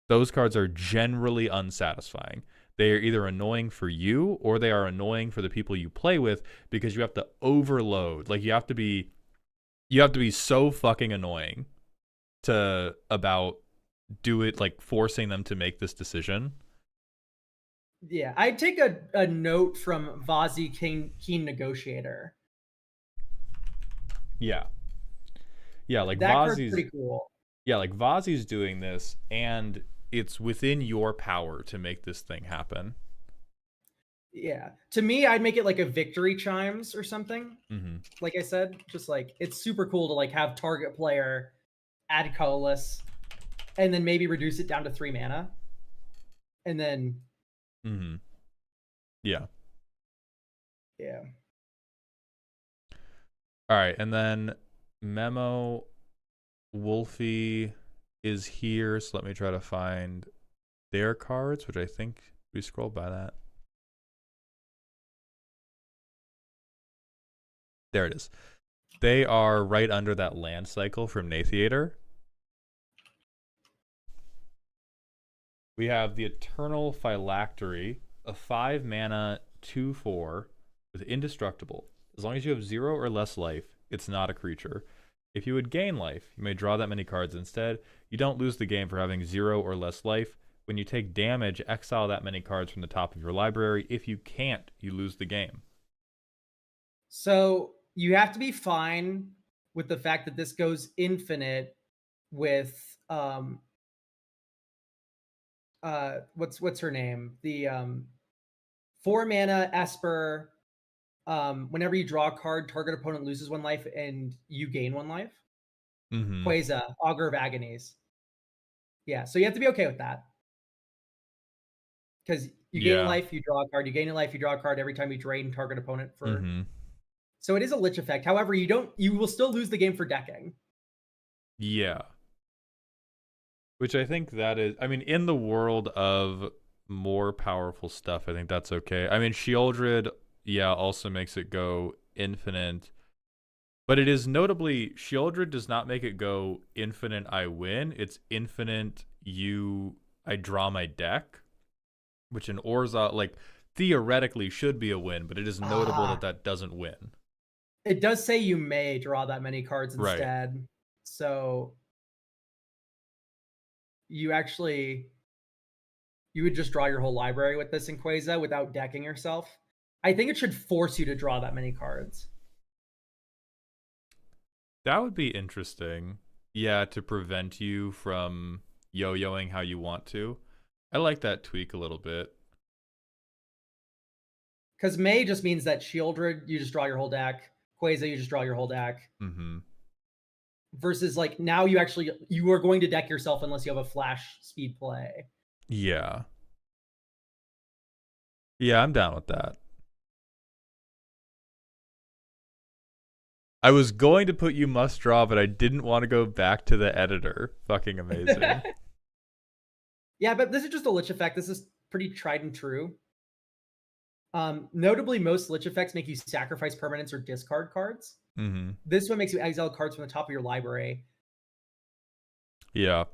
those cards are generally unsatisfying. They are either annoying for you or they are annoying for the people you play with, because you have to overload. Like you have to be so fucking annoying about forcing them to make this decision. Yeah, I'd take a note from Vazi Keen Negotiator. Yeah, like that Vazi's card's pretty cool. Yeah, like Vazi's doing this, and it's within your power to make this thing happen. Yeah, to me, I'd make it like a victory chimes or something. Like I said, just like it's super cool to like have target player add colorless, and then maybe reduce it down to 3 mana, and then Yeah. All right, and then Memo Wolfie is here, so let me try to find their cards, which I think we scrolled by that. There it is. They are right under that land cycle from Nathiater. We have the Eternal Phylactery, a 5 mana 2/4 with indestructible. As long as you have 0 or less life, it's not a creature. If you would gain life, you may draw that many cards instead. You don't lose the game for having 0 or less life. When you take damage, exile that many cards from the top of your library. If you can't, you lose the game. So you have to be fine with the fact that this goes infinite with what's her name? The 4 mana Esper. Whenever you draw a card, target opponent loses 1 life and you gain 1 life. Mm-hmm. Quasar, Augur of Agonies. Yeah, so you have to be okay with that. Because you gain life, you draw a card. You gain a life, you draw a card every time you drain target opponent for. Mm-hmm. So it is a lich effect. However, you will still lose the game for decking. Yeah. Which I think that is, I mean, in the world of more powerful stuff, I think that's okay. I mean, Sheoldred, yeah, also makes it go infinite. But it is notably, Sheoldred does not make it go infinite, I win. It's infinite, I draw my deck. Which in Orza, like, theoretically should be a win, but it is notable that that doesn't win. It does say you may draw that many cards instead. Right. So you would just draw your whole library with this in Quasar without decking yourself. I think it should force you to draw that many cards. That would be interesting. Yeah, to prevent you from yo-yoing how you want to. I like that tweak a little bit. Because May just means that Sheoldred, you just draw your whole deck. Quasar, you just draw your whole deck. Mm-hmm. Versus like now you are going to deck yourself unless you have a flash speed play. Yeah. Yeah, I'm down with that. I was going to put you must draw, but I didn't want to go back to the editor. Fucking amazing. Yeah, but this is just a lich effect. This is pretty tried and true. Notably, most lich effects make you sacrifice permanents or discard cards. Mm-hmm. This one makes you exile cards from the top of your library. Yeah.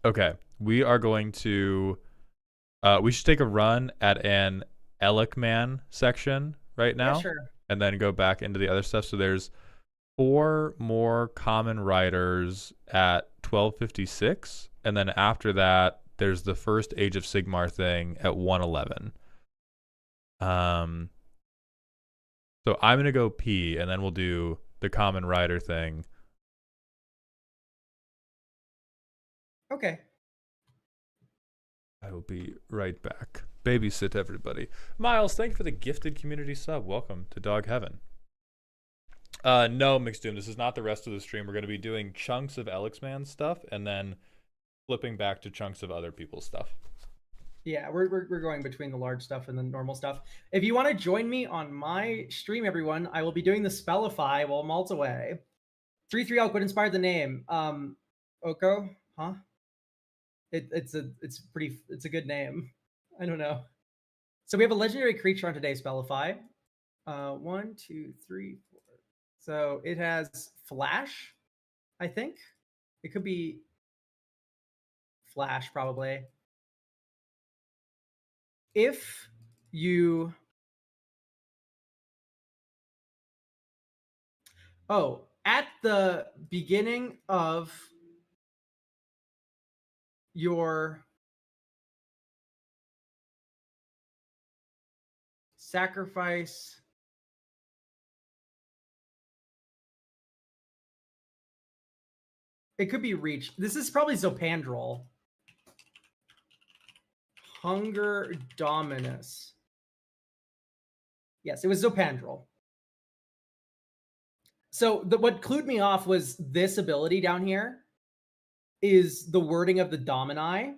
Okay. We are going to we should take a run at an Elikman section right now. Yeah, sure. And then go back into the other stuff. So there's 4 more common riders at 1256. And then after that, there's the first Age of Sigmar thing at 111. So I'm gonna go pee, and then we'll do the common rider thing. Okay. I will be right back. Babysit everybody. Miles, thank you for the gifted community sub. Welcome to Dog Heaven. No, Mixed Doom, this is not the rest of the stream. We're going to be doing chunks of Elixman stuff and then flipping back to chunks of other people's stuff. Yeah, we're going between the large stuff and the normal stuff. If you want to join me on my stream, everyone, I will be doing the Spellify while Malt's away. 3/3 Elk would inspire the name. Oko, huh? It's a good name. I don't know. So we have a legendary creature on today's Spellify. 1, 2, 3, 4. So it has Flash, I think. It could be Flash, probably. If you... Oh, at the beginning of your sacrifice... It could be Reach. This is probably Zopandrel. Hunger Dominus. Yes, it was Zopandrel. So what clued me off was this ability down here is the wording of the Domini.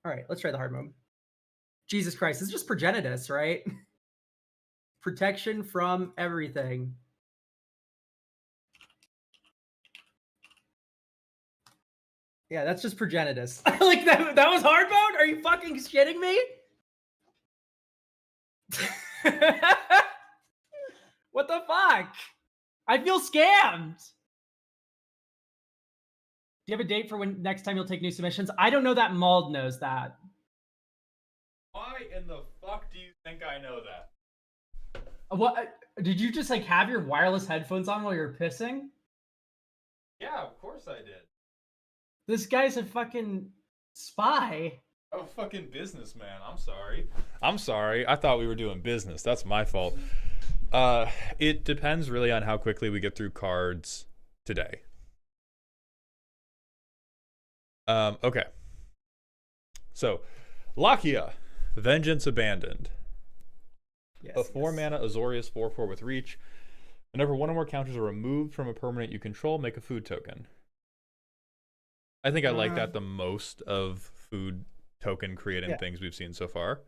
All right, let's try the hard mode. Jesus Christ, it's just progenitus, right? Protection from everything. Yeah, that's just progenitus. Like that was hard mode? Are you fucking shitting me? What the fuck? I feel scammed. Do you have a date for when next time you'll take new submissions? I don't know that Mauled knows that. Why in the fuck do you think I know that? What did you just like have your wireless headphones on while you're pissing? Yeah, of course I did. This guy's a fucking spy. Oh, fucking businessman. I'm sorry. I'm sorry. I thought we were doing business. That's my fault. It depends really on how quickly we get through cards today. Okay. So, Lakia, Vengeance Abandoned. Yes, A 4-mana Azorius 4/4 with reach. Whenever one or more counters are removed from a permanent you control, make a food token. I think I like that the most of food token creating things we've seen so far.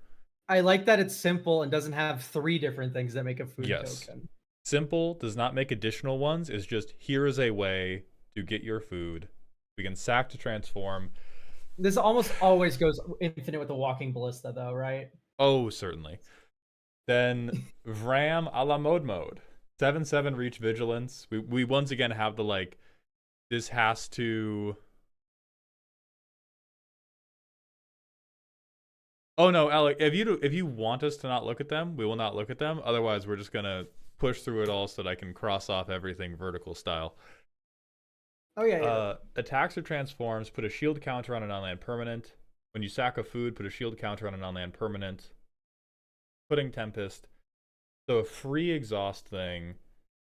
I like that it's simple and doesn't have 3 different things that make a food token. Simple, does not make additional ones. It's just, here is a way to get your food. We can sack to transform. This almost always goes infinite with the Walking Ballista, though, right? Oh, certainly. Then Vram a la mode. 7/7 reach vigilance. We once again have the like, this has to. Oh no, Alec, if you want us to not look at them, we will not look at them. Otherwise, we're just gonna push through it all so that I can cross off everything vertical style. Oh yeah. Attacks or transforms, put a shield counter on an on-land permanent. When you sack a food, put a shield counter on an on-land permanent. Putting Tempest. So a free exhaust thing.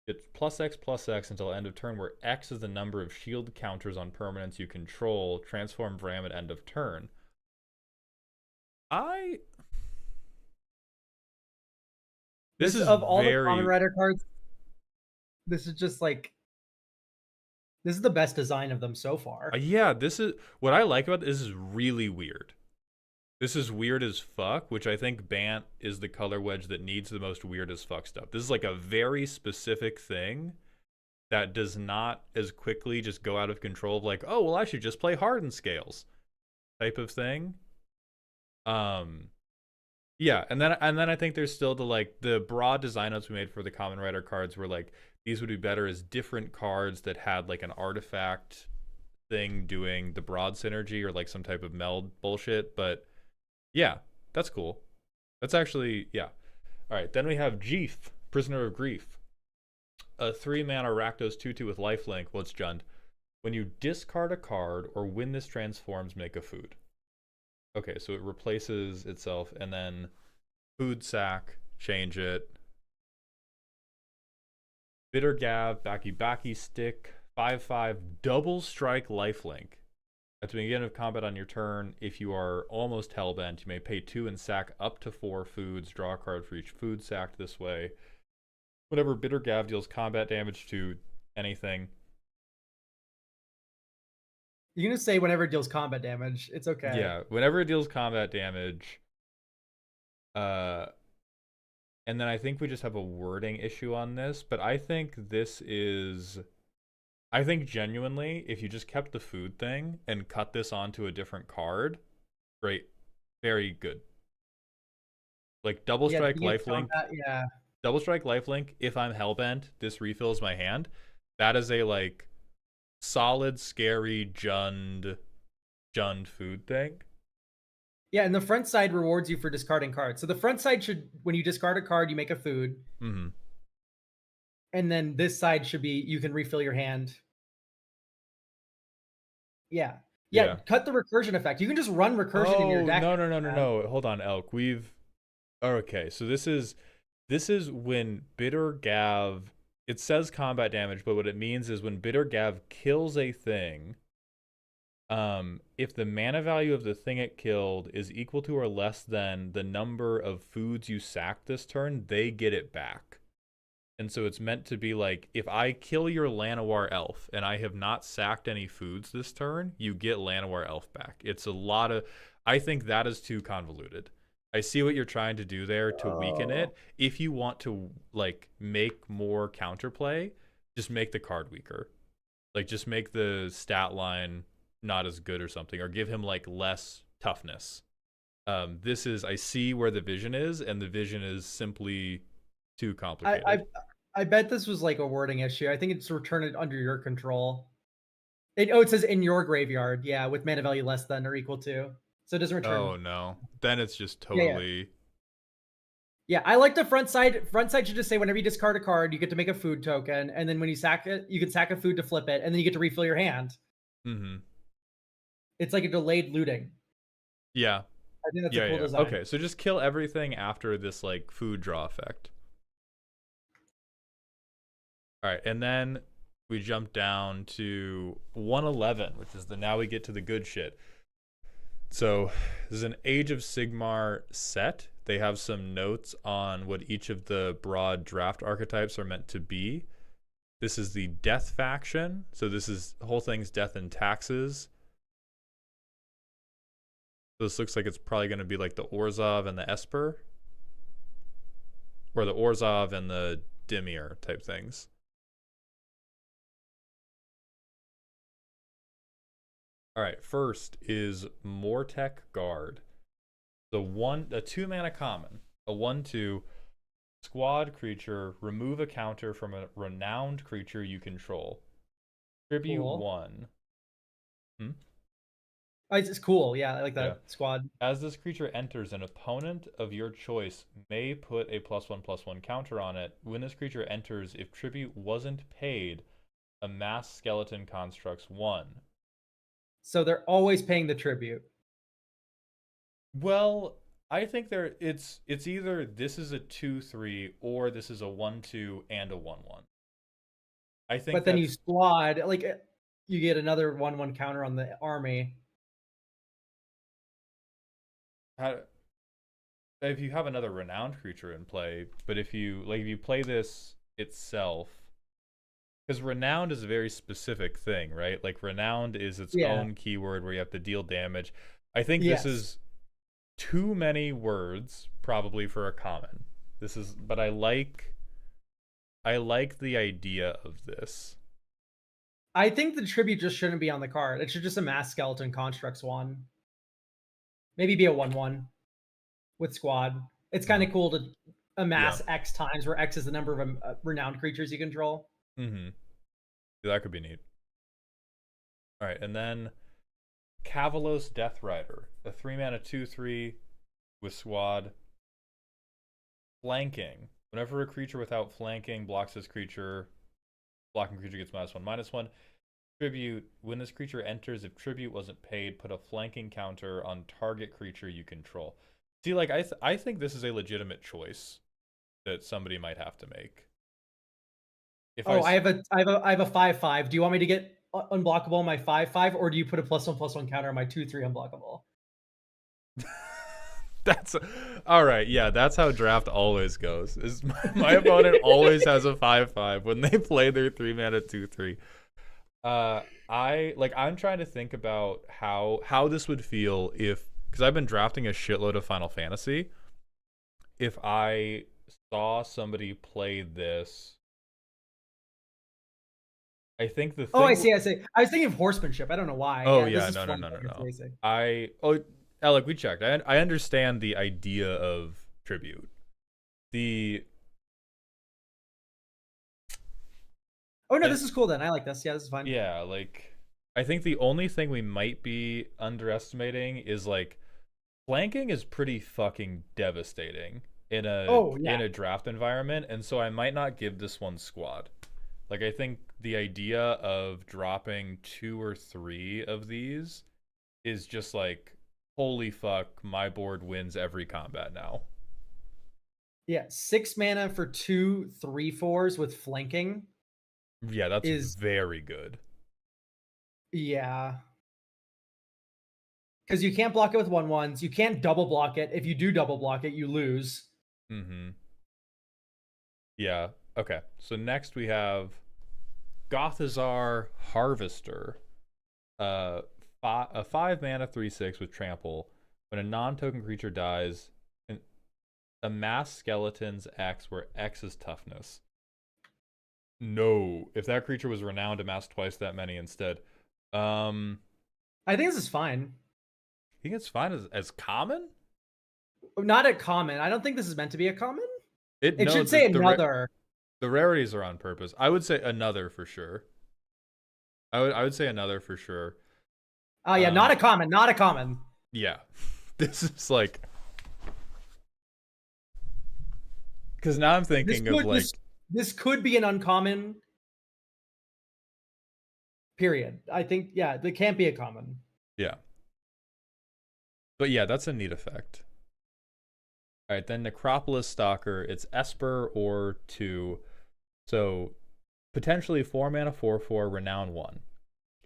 It's +X until end of turn, where X is the number of shield counters on permanents you control. Transform Vram at end of turn. This is of all the Common Rider cards, this is just like, this is the best design of them so far. Yeah, this is what I like about this. Is really weird. This is weird as fuck, which I think Bant is the color wedge that needs the most weird as fuck stuff. This is like a very specific thing that does not as quickly just go out of control of like, oh well, I should just play hardened scales type of thing. Yeah, and then I think there's still the broad design notes we made for the Common Rider cards were like, these would be better as different cards that had like an artifact thing doing the broad synergy or like some type of meld bullshit. But yeah, that's cool. That's actually, yeah. All right, then we have Jeef, Prisoner of Grief. A 3-mana Rakdos 2/2 with lifelink. Well, it's Jund. When you discard a card or when this transforms, make a food. Okay, so it replaces itself, and then food sack, change it. Bitter Gav, Baki stick, 5/5, double strike lifelink. At the beginning of combat on your turn, if you are almost hellbent, you may pay 2 and sack up to 4 foods. Draw a card for each food sacked this way. Whenever Bitter Gav deals combat damage to anything. You're gonna say whenever it deals combat damage. It's okay. Yeah, whenever it deals combat damage. And then I think we just have a wording issue on this, but I think I think genuinely, if you just kept the food thing and cut this onto a different card, great, very good. Like double strike lifelink. Yeah. Double strike lifelink. If I'm hellbent, this refills my hand. That is a like solid, scary Jund food thing. Yeah, and the front side rewards you for discarding cards. So the front side should, when you discard a card, you make a food. Mm-hmm. And then this side should be, you can refill your hand. Yeah. Cut the recursion effect. You can just run recursion in your deck. No. Hold on, Elk. Okay, so this is when Bitter Gav, it says combat damage, but what it means is when Bitter Gav kills a thing, if the mana value of the thing it killed is equal to or less than the number of foods you sacked this turn, they get it back. And so it's meant to be like, if I kill your Llanowar Elf and I have not sacked any foods this turn, you get Llanowar Elf back. It's a lot of, I think that is too convoluted. I see what you're trying to do there to weaken Oh. it. If you want to like make more counterplay, just make the card weaker. Like just make the stat line not as good or something, or give him like less toughness. This is I see where the vision is, and the vision is simply too I, I complicated. I bet this was like a wording issue. I think it's return it under your control. It says in your graveyard, yeah, with mana value less than or equal to. So it doesn't return. Oh no. Then it's just Yeah, yeah. totally Yeah, I like the front side. Front side should just say whenever you discard a card, you get to make a food token, and then when you sack it, you can sack a food to flip it, and then you get to refill your hand. mm-hmm. It's like a delayed looting. Yeah. I think that's a Yeah, cool yeah. design. Okay, so just kill everything after this like food draw effect. All right, and then we jump down to 111, which is the now we get to the good shit. So this is an Age of Sigmar set. They have some notes on what each of the broad draft archetypes are meant to be. This is the Death faction. So this is the whole thing's death and taxes. So this looks like it's probably going to be like the Orzhov and the Esper, or the Orzhov and the Dimir type things. All right, first is Mortek Guard. A 2-mana common, a 1/2 squad creature. Remove a counter from a renowned creature you control. Tribute Cool. 1. Oh, it's cool. Yeah, I like that Yeah. squad. As this creature enters, an opponent of your choice may put a +1/+1 counter on it. When this creature enters, if tribute wasn't paid, amass skeleton constructs 1. So they're always paying the tribute. Well, I think it's either this is a 2/3 or this is a 1/2 and a 1/1. I think But then you that's squad, like you get another 1/1 counter on the army. how, if you have another renowned creature in play, but if you play this itself, because renowned is a very specific thing, right? Like renowned is its Yeah. own keyword where you have to deal damage. I think this Yes. is too many words probably for a common. But I like the idea of this. I think the tribute just shouldn't be on the card. It should just amass skeleton constructs 1. Maybe be a 1/1 with squad. It's kind of cool to Yeah. amass X times, where X is the number of renowned creatures you control. Mm-hmm. That could be neat. All right, and then Kavalos Death Rider, a 3-mana 2/3 with squad. Flanking. Whenever a creature without flanking blocks this creature, blocking creature gets -1/-1. Tribute. When this creature enters, if tribute wasn't paid, put a flanking counter on target creature you control. See, like I think this is a legitimate choice that somebody might have to make. If Oh, I have a 5/5. Do you want me to get unblockable on my 5/5, or do you put a +1/+1 counter on my 2/3 unblockable? That's all right. Yeah, that's how draft always goes. Is my opponent always has a 5/5 when they play their 3-mana 2/3. I'm trying to think about how this would feel if, because I've been drafting a shitload of Final Fantasy. If I saw somebody play this, I think the thing. Oh, I see. I see. I was thinking of horsemanship. I don't know why. Oh this yeah, is no. fun interfacing. Alec, we checked. I understand the idea of tribute. Oh no, this is cool then. I like this. Yeah, this is fine. Yeah, like I think the only thing we might be underestimating is like flanking is pretty fucking devastating in a draft environment, and so I might not give this one squad. Like I think the idea of dropping 2 or 3 of these is just like, holy fuck, my board wins every combat now. Yeah, 6 mana for 2 3/4s with flanking. Yeah, that's very good. Yeah. Because you can't block it with 1/1s. You can't double block it. If you do double block it, you lose. Mm-hmm. Yeah. Okay. So next we have Gothazar Harvester. A 5 mana 3/6 with trample. When a non-token creature dies, amass skeletons X, where X is toughness. No. If that creature was renowned, amass twice that many instead. I think this is fine. I think it's fine as common? Not a common. I don't think this is meant to be a common. It no, should say another. The rarities are on purpose. I would say another for sure. I would say another for sure. Oh yeah, not a common. Not a common. Yeah. This is like, because now I'm thinking of like this could be an uncommon. Period. I think there can't be a common. Yeah. But yeah, that's a neat effect. All right, then Necropolis Stalker. It's Esper or 2. So potentially 4 mana 4/4 renown 1.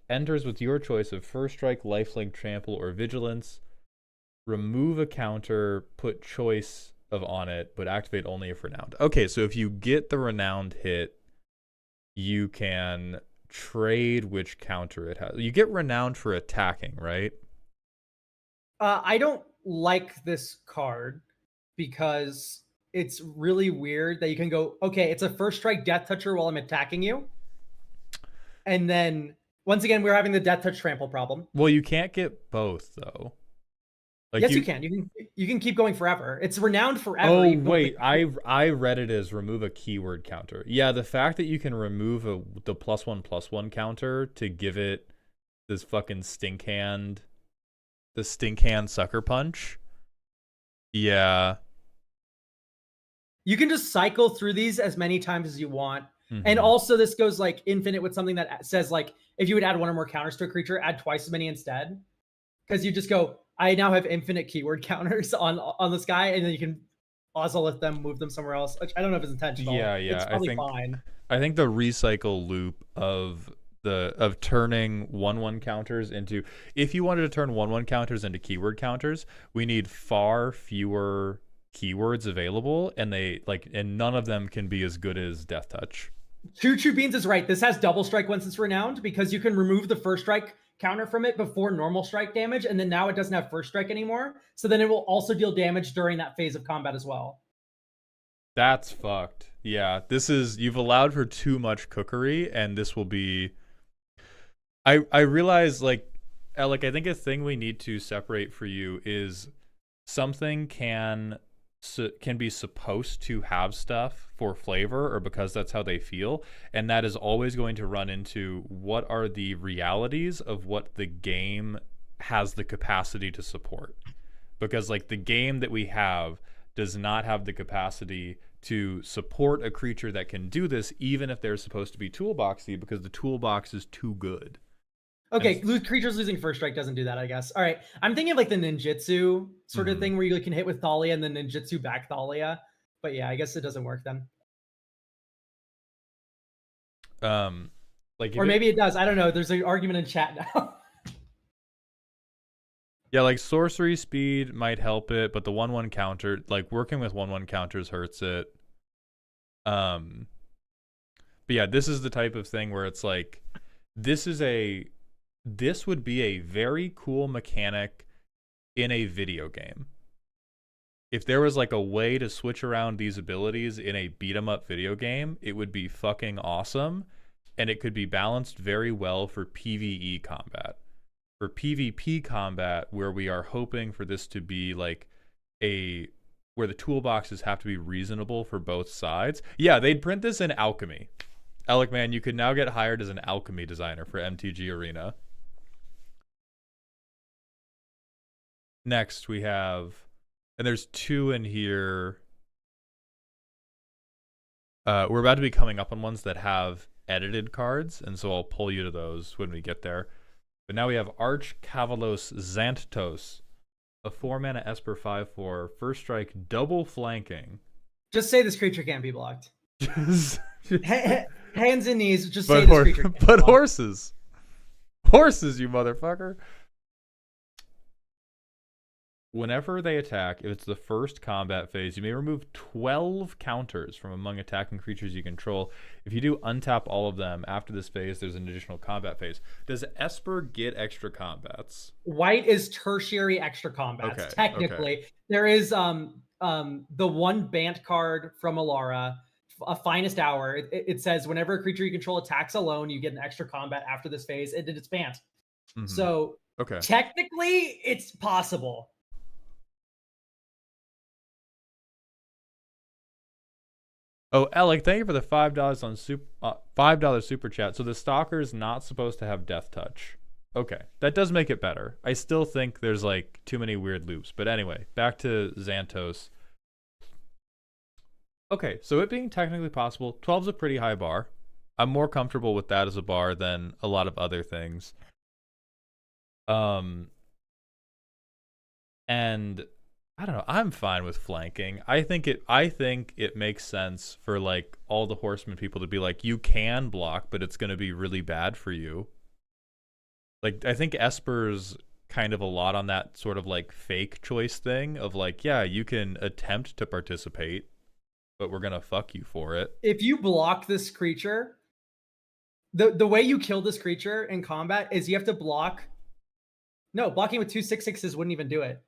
Enters with your choice of First Strike, Lifelink, Trample, or Vigilance. Remove a counter, put choice of on it, but activate only if renowned. Okay, so if you get the renowned hit, you can trade which counter it has. You get renowned for attacking, right? I don't like this card because it's really weird that you can go, okay, it's a first strike death toucher while I'm attacking you. And then once again, we're having the death touch trample problem. Well, you can't get both though. Like yes, you can. You can keep going forever. It's renowned forever. Oh wait, I read it as remove a keyword counter. Yeah, the fact that you can remove the +1/+1 counter to give it this fucking stink hand sucker punch. Yeah. You can just cycle through these as many times as you want. Mm-hmm. And also this goes like infinite with something that says like if you would add 1 or more counters to a creature, add twice as many instead. Because you just go, I now have infinite keyword counters on this guy, and then you can also let them move them somewhere else. Which I don't know if it's intentional. Yeah. It's probably fine. I think the recycle loop of turning 1/1 counters into, if you wanted to turn 1/1 counters into keyword counters, we need far fewer keywords available, and none of them can be as good as Death Touch. True Beans is right. This has double strike once it's renowned because you can remove the first strike counter from it before normal strike damage, and then now it doesn't have first strike anymore. So then it will also deal damage during that phase of combat as well. That's fucked. Yeah, you've allowed for too much cookery, and this will be. I realize I think a thing we need to separate for you is something can be supposed to have stuff for flavor or because that's how they feel, and that is always going to run into what are the realities of what the game has the capacity to support, because the game that we have does not have the capacity to support a creature that can do this, even if they're supposed to be toolboxy, because the toolbox is too good. Okay, creatures losing first strike doesn't do that, I guess. All right, I'm thinking of the ninjutsu sort of thing where you can hit with Thalia and then ninjutsu back Thalia. But yeah, I guess it doesn't work then. Or maybe it does. I don't know. There's an argument in chat now. Yeah, sorcery speed might help it, but the 1/1 counter, working with 1/1 counters hurts it. But yeah, this is the type of thing where it's this would be a very cool mechanic in a video game. If there was a way to switch around these abilities in a beat 'em up video game, it would be fucking awesome, and it could be balanced very well for PvE combat. For PvP combat, where we are hoping for this to be where the toolboxes have to be reasonable for both sides. Yeah, they'd print this in Alchemy. Alec, man, you could now get hired as an Alchemy designer for MTG Arena. Next, we have, and there's 2 in here. We're about to be coming up on ones that have edited cards, and so I'll pull you to those when we get there. But now we have Arch Cavalos Xanthos, a 4 mana Esper 5/4, first strike, double flanking. Just say this creature can't be blocked. Hands and knees, just say this creature can't be blocked. Horses, you motherfucker. whenever they attack, if it's the first combat phase, you may remove 12 counters from among attacking creatures you control. If you do untap all of them after this phase, there's an additional combat phase. Does Esper get extra combats? White is tertiary extra combats. Okay, Technically, there is the one Bant card from Alara, a Finest Hour. It says whenever a creature you control attacks alone, you get an extra combat after this phase. It did its Bant. So okay, technically, it's possible. Oh, Alec, thank you for the $5 on $5 super chat. So the Stalker is not supposed to have Death Touch. Okay, that does make it better. I still think there's like too many weird loops. But anyway, back to Xantos. Okay, so it being technically possible, 12's a pretty high bar. I'm more comfortable with that as a bar than a lot of other things. And I don't know. I'm fine with flanking. I think it makes sense for like all the horseman people to be like, you can block, but it's going to be really bad for you. Like, I think Esper's kind of a lot on that sort of like fake choice thing of like, yeah, you can attempt to participate, but we're going to fuck you for it. If you block this creature, the way you kill this creature in combat is you have to block. No, blocking with 2/6/6s wouldn't even do it.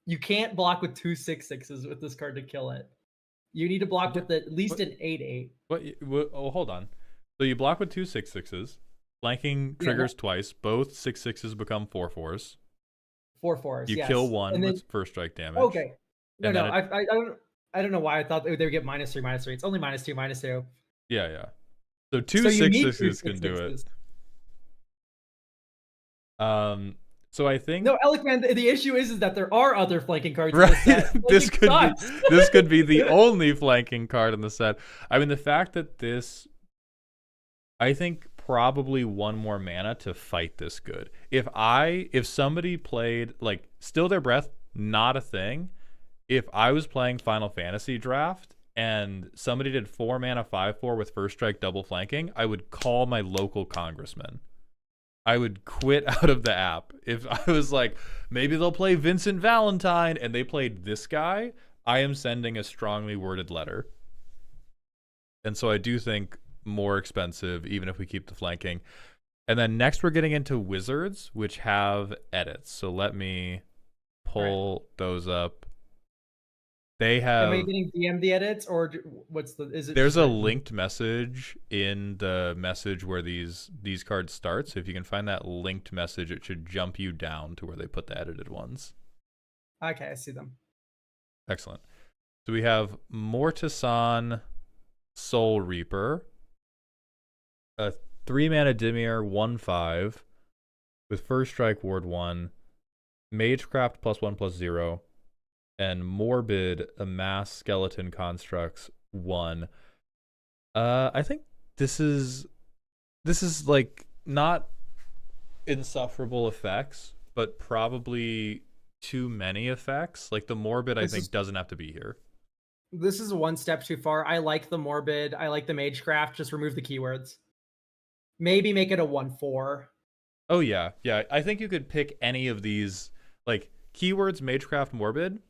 You can't block with 2/6/6s with this card to kill it. You need to block with at least an 8/8. Oh, hold on. So you block with 2/6/6s. Flanking triggers twice. Both 6/6s become 4/4s. 4/4s. You yes. kill one and then, with first strike damage. Okay. No, I don't know why I thought they would get -3/-3. It's only -2/-2. Yeah. So 2/6/6s can do it. So I think no, Alec, man. The issue is that there are other flanking cards. Right. In this could be the only flanking card in the set. I mean, the fact that this, I think probably one more mana to fight this good. If somebody played like Still Their Breath, not a thing. If I was playing Final Fantasy Draft and somebody did 4 mana 5/4 with first strike double flanking, I would call my local congressman. I would quit out of the app. If I was like, maybe they'll play Vincent Valentine and they played this guy, I am sending a strongly worded letter. And so I do think more expensive, even if we keep the flanking. And then next we're getting into wizards, which have edits. So let me pull those up. They have. Am I getting DM the edits, or what's the? Is it? There's a linked message in the message where these cards start. So if you can find that linked message, it should jump you down to where they put the edited ones. Okay, I see them. Excellent. So we have Mortisan Soul Reaper, a 3-mana Dimir 1/5 with first strike ward 1, Magecraft +1/+0. And Morbid, amass skeleton constructs 1. I think this is like not insufferable effects, but probably too many effects. Like the Morbid, I think doesn't have to be here. This is one step too far. I like the Morbid. I like the Magecraft. Just remove the keywords. Maybe make it a 1/4. Oh yeah. I think you could pick any of these, like keywords, Magecraft, Morbid.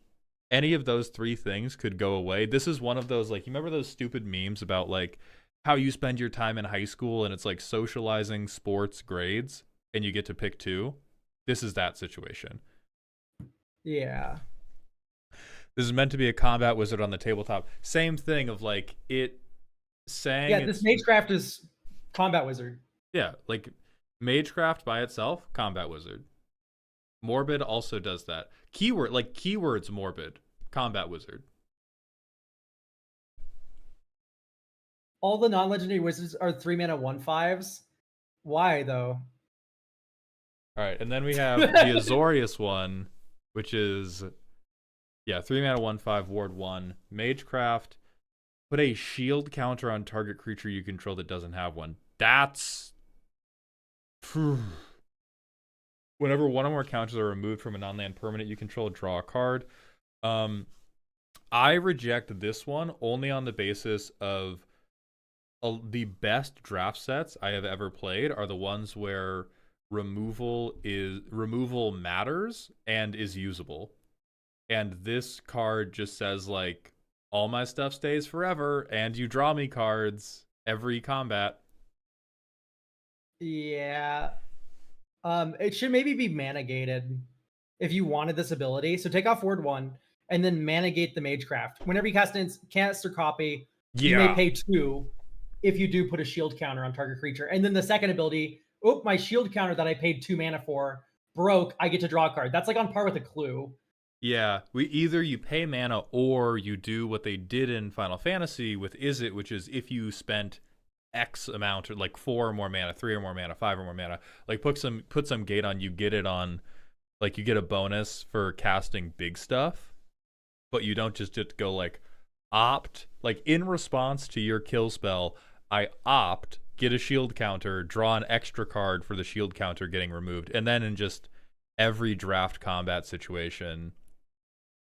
Any of those 3 things could go away. This is one of those, like, you remember those stupid memes about like how you spend your time in high school and it's like socializing, sports, grades, and you get to pick 2? This is that situation. Yeah. This is meant to be a combat wizard on the tabletop. Same thing of like it saying. Yeah, this Magecraft is combat wizard. Yeah, like Magecraft by itself, combat wizard. Morbid also does that. Keywords Morbid, combat wizard. All the non-legendary wizards are 3-mana 1/5s. Why though? All right, and then we have the Azorius one, which is 3-mana 1/5 ward 1, Magecraft. Put a shield counter on target creature you control that doesn't have one. That's whenever one or more counters are removed from a non-land permanent you control, draw a card. I reject this one only on the basis of the best draft sets I have ever played are the ones where removal matters and is usable. And this card just says like all my stuff stays forever and you draw me cards every combat. Yeah. It should maybe be mana gated if you wanted this ability. So take off word 1 and then mana gate the Magecraft. Whenever you cast or copy, you may Yeah. pay 2 if you do put a shield counter on target creature. And then the second ability, oh, my shield counter that I paid 2 mana for broke, I get to draw a card. That's like on par with a clue. Yeah, we either you pay mana or you do what they did in Final Fantasy with Izzet, which is if you spent X amount, or like 4 or more mana, 3 or more mana, 5 or more mana, like put some gate on, you get it on, like you get a bonus for casting big stuff, but you don't just go like opt, like in response to your kill spell, I opt, get a shield counter, draw an extra card for the shield counter getting removed, and then in just every draft combat situation,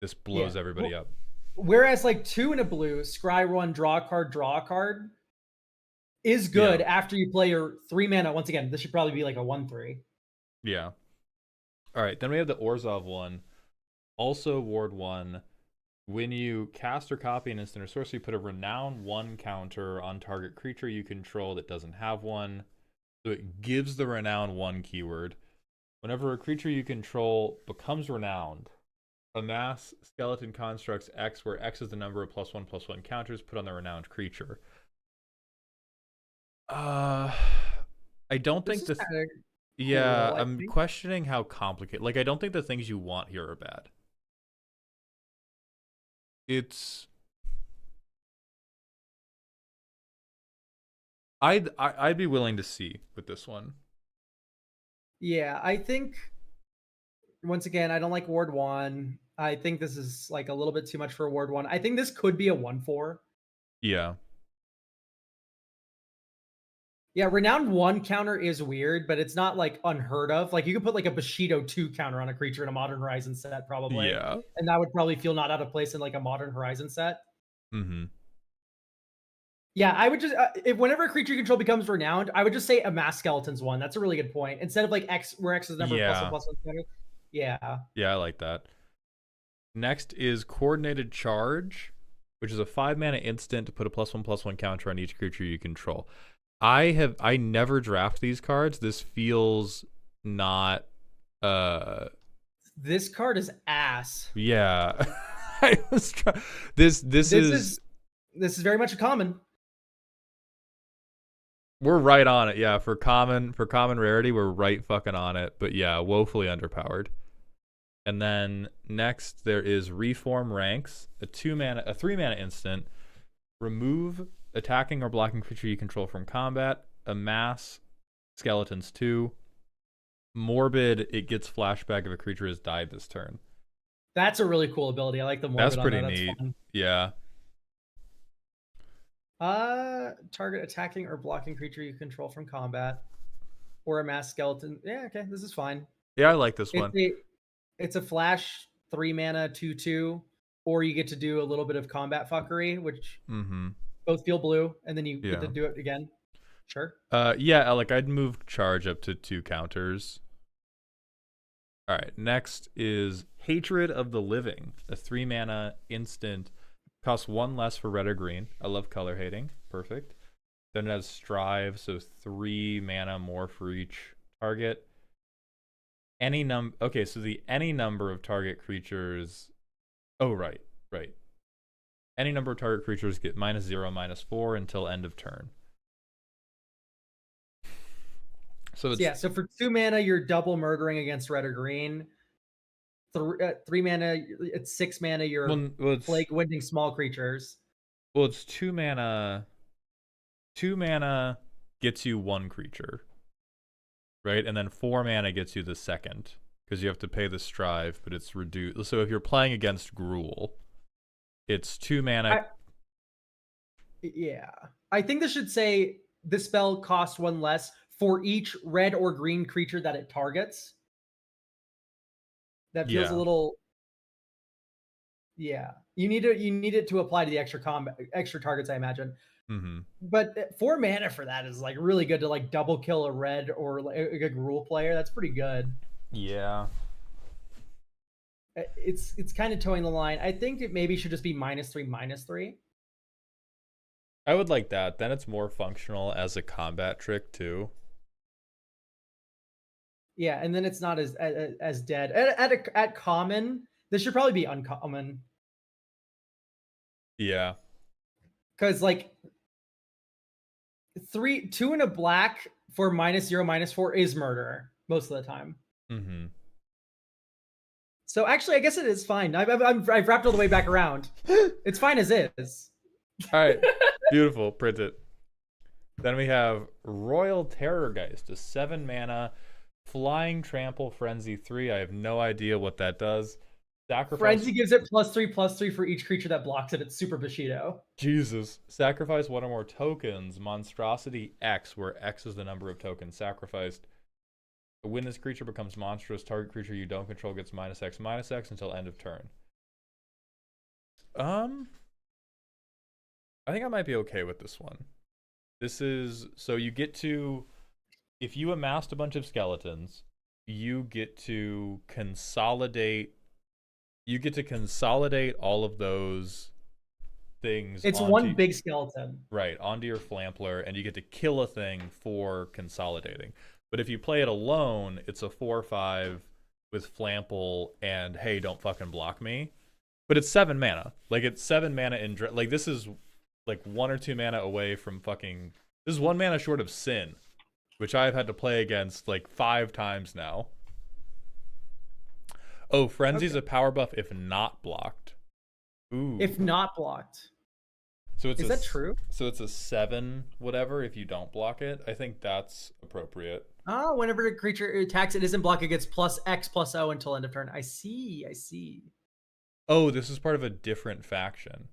this blows everybody up. Whereas like 2 in a blue, scry 1, draw a card is good after you play your 3 mana. Once again, this should probably be like a 1/3. Yeah. All right, then we have the Orzhov one. Also ward 1. When you cast or copy an instant or sorcery, put a renown 1 counter on target creature you control that doesn't have one. So it gives the renown 1 keyword. Whenever a creature you control becomes renowned, amass skeleton constructs X, where X is the number of +1/+1 counters put on the renowned creature. I don't think the yeah, cool, I'm questioning how complicated. Like, I don't think the things you want here are bad. I'd be willing to see with this one. Yeah, I think once again, I don't like Ward 1. I think this is like a little bit too much for Ward 1. I think this could be a 1/4. Yeah. Yeah, renowned 1 counter is weird, but it's not like unheard of. Like you could put like a Bushido 2 counter on a creature in a Modern Horizon set, probably. Yeah. And that would probably feel not out of place in like a Modern Horizon set. Mm-hmm. Yeah, I would just if whenever a creature you control becomes renowned, I would just say amass skeletons 1. That's a really good point. Instead of like X, where X is the number of +1/+1 counter. Yeah. Yeah, I like that. Next is Coordinated Charge, which is a 5 mana instant to put a +1/+1 counter on each creature you control. I never draft these cards. This feels not this card is ass. Yeah. I was trying. This is very much a common. We're right on it. Yeah, for common rarity, we're right fucking on it. But yeah, woefully underpowered. And then next there is Reform Ranks, a 3 mana instant. Remove attacking or blocking creature you control from combat. Amass skeletons 2. Morbid, it gets flashback if a creature has died this turn. That's a really cool ability. I like the morbid. That's pretty neat. Fun. Yeah. Target attacking or blocking creature you control from combat, or amass skeleton. Yeah, okay, this is fine. Yeah, I like this one. It's a flash 3 mana 2/2, or you get to do a little bit of combat fuckery, which both feel blue, and then you get to do it again. Sure. Yeah, like I'd move charge up to 2 counters. All right, next is Hatred of the Living, a 3 mana instant. Costs 1 less for red or green. I love color hating. Perfect. Then it has Strive, so 3 mana more for each target. Okay, so the any number of target creatures. Oh, right. Any number of target creatures get -0, -4 until end of turn. So it's, yeah, so for 2 mana, you're double murdering against red or green. 3 mana, it's 6 mana. You're plague winding small creatures. Well, it's 2 mana. 2 mana gets you 1 creature, right? And then 4 mana gets you the second because you have to pay the Strive, but it's reduced. So if you're playing against Gruul, it's 2 mana. I think this should say the spell costs 1 less for each red or green creature that it targets. That feels a little. Yeah, you need it to apply to the extra targets, I imagine. Mm-hmm. But 4 mana for that is like really good to like double kill a red or like a Gruul player. That's pretty good. Yeah. It's kind of towing the line. I think it maybe should just be -3/-3. I would like that. Then it's more functional as a combat trick too. Yeah, and then it's not as dead. At common, this should probably be uncommon Yeah. because like 2 and a black for -0/-4 is murder most of the time. Mm-hmm. So actually, I guess it is fine. I've wrapped all the way back around. It's fine as is. All right. Beautiful. Print it. Then we have Royal Terrorgeist, a 7 mana flying trample frenzy 3. I have no idea what that does. Sacrifice. Frenzy gives it +3/+3 for each creature that blocks it. It's super Bushido. Jesus. Sacrifice one or more tokens. Monstrosity X, where X is the number of tokens sacrificed. When this creature becomes monstrous, target creature you don't control gets -X/-X until end of turn. I think I might be okay with this one. This is so you get to, if you amassed a bunch of skeletons, you get to consolidate. You get to consolidate all of those things. It's one big skeleton. Right, onto your Flampler, and you get to kill a thing for consolidating. But if you play it alone, it's a 4/5 with Flample and hey, don't fucking block me. But it's 7 mana. Like, it's 7 mana in like, this is like 1 or 2 mana away from fucking, this is 1 mana short of Sin, which I've had to play against like 5 times now. Oh, Frenzy's a power buff if not blocked. Ooh. If not blocked. So it's is that true? So it's a 7 whatever if you don't block it. I think that's appropriate. Oh, whenever a creature attacks, it isn't blocked, it gets +X/+O until end of turn. I see. Oh, this is part of a different faction.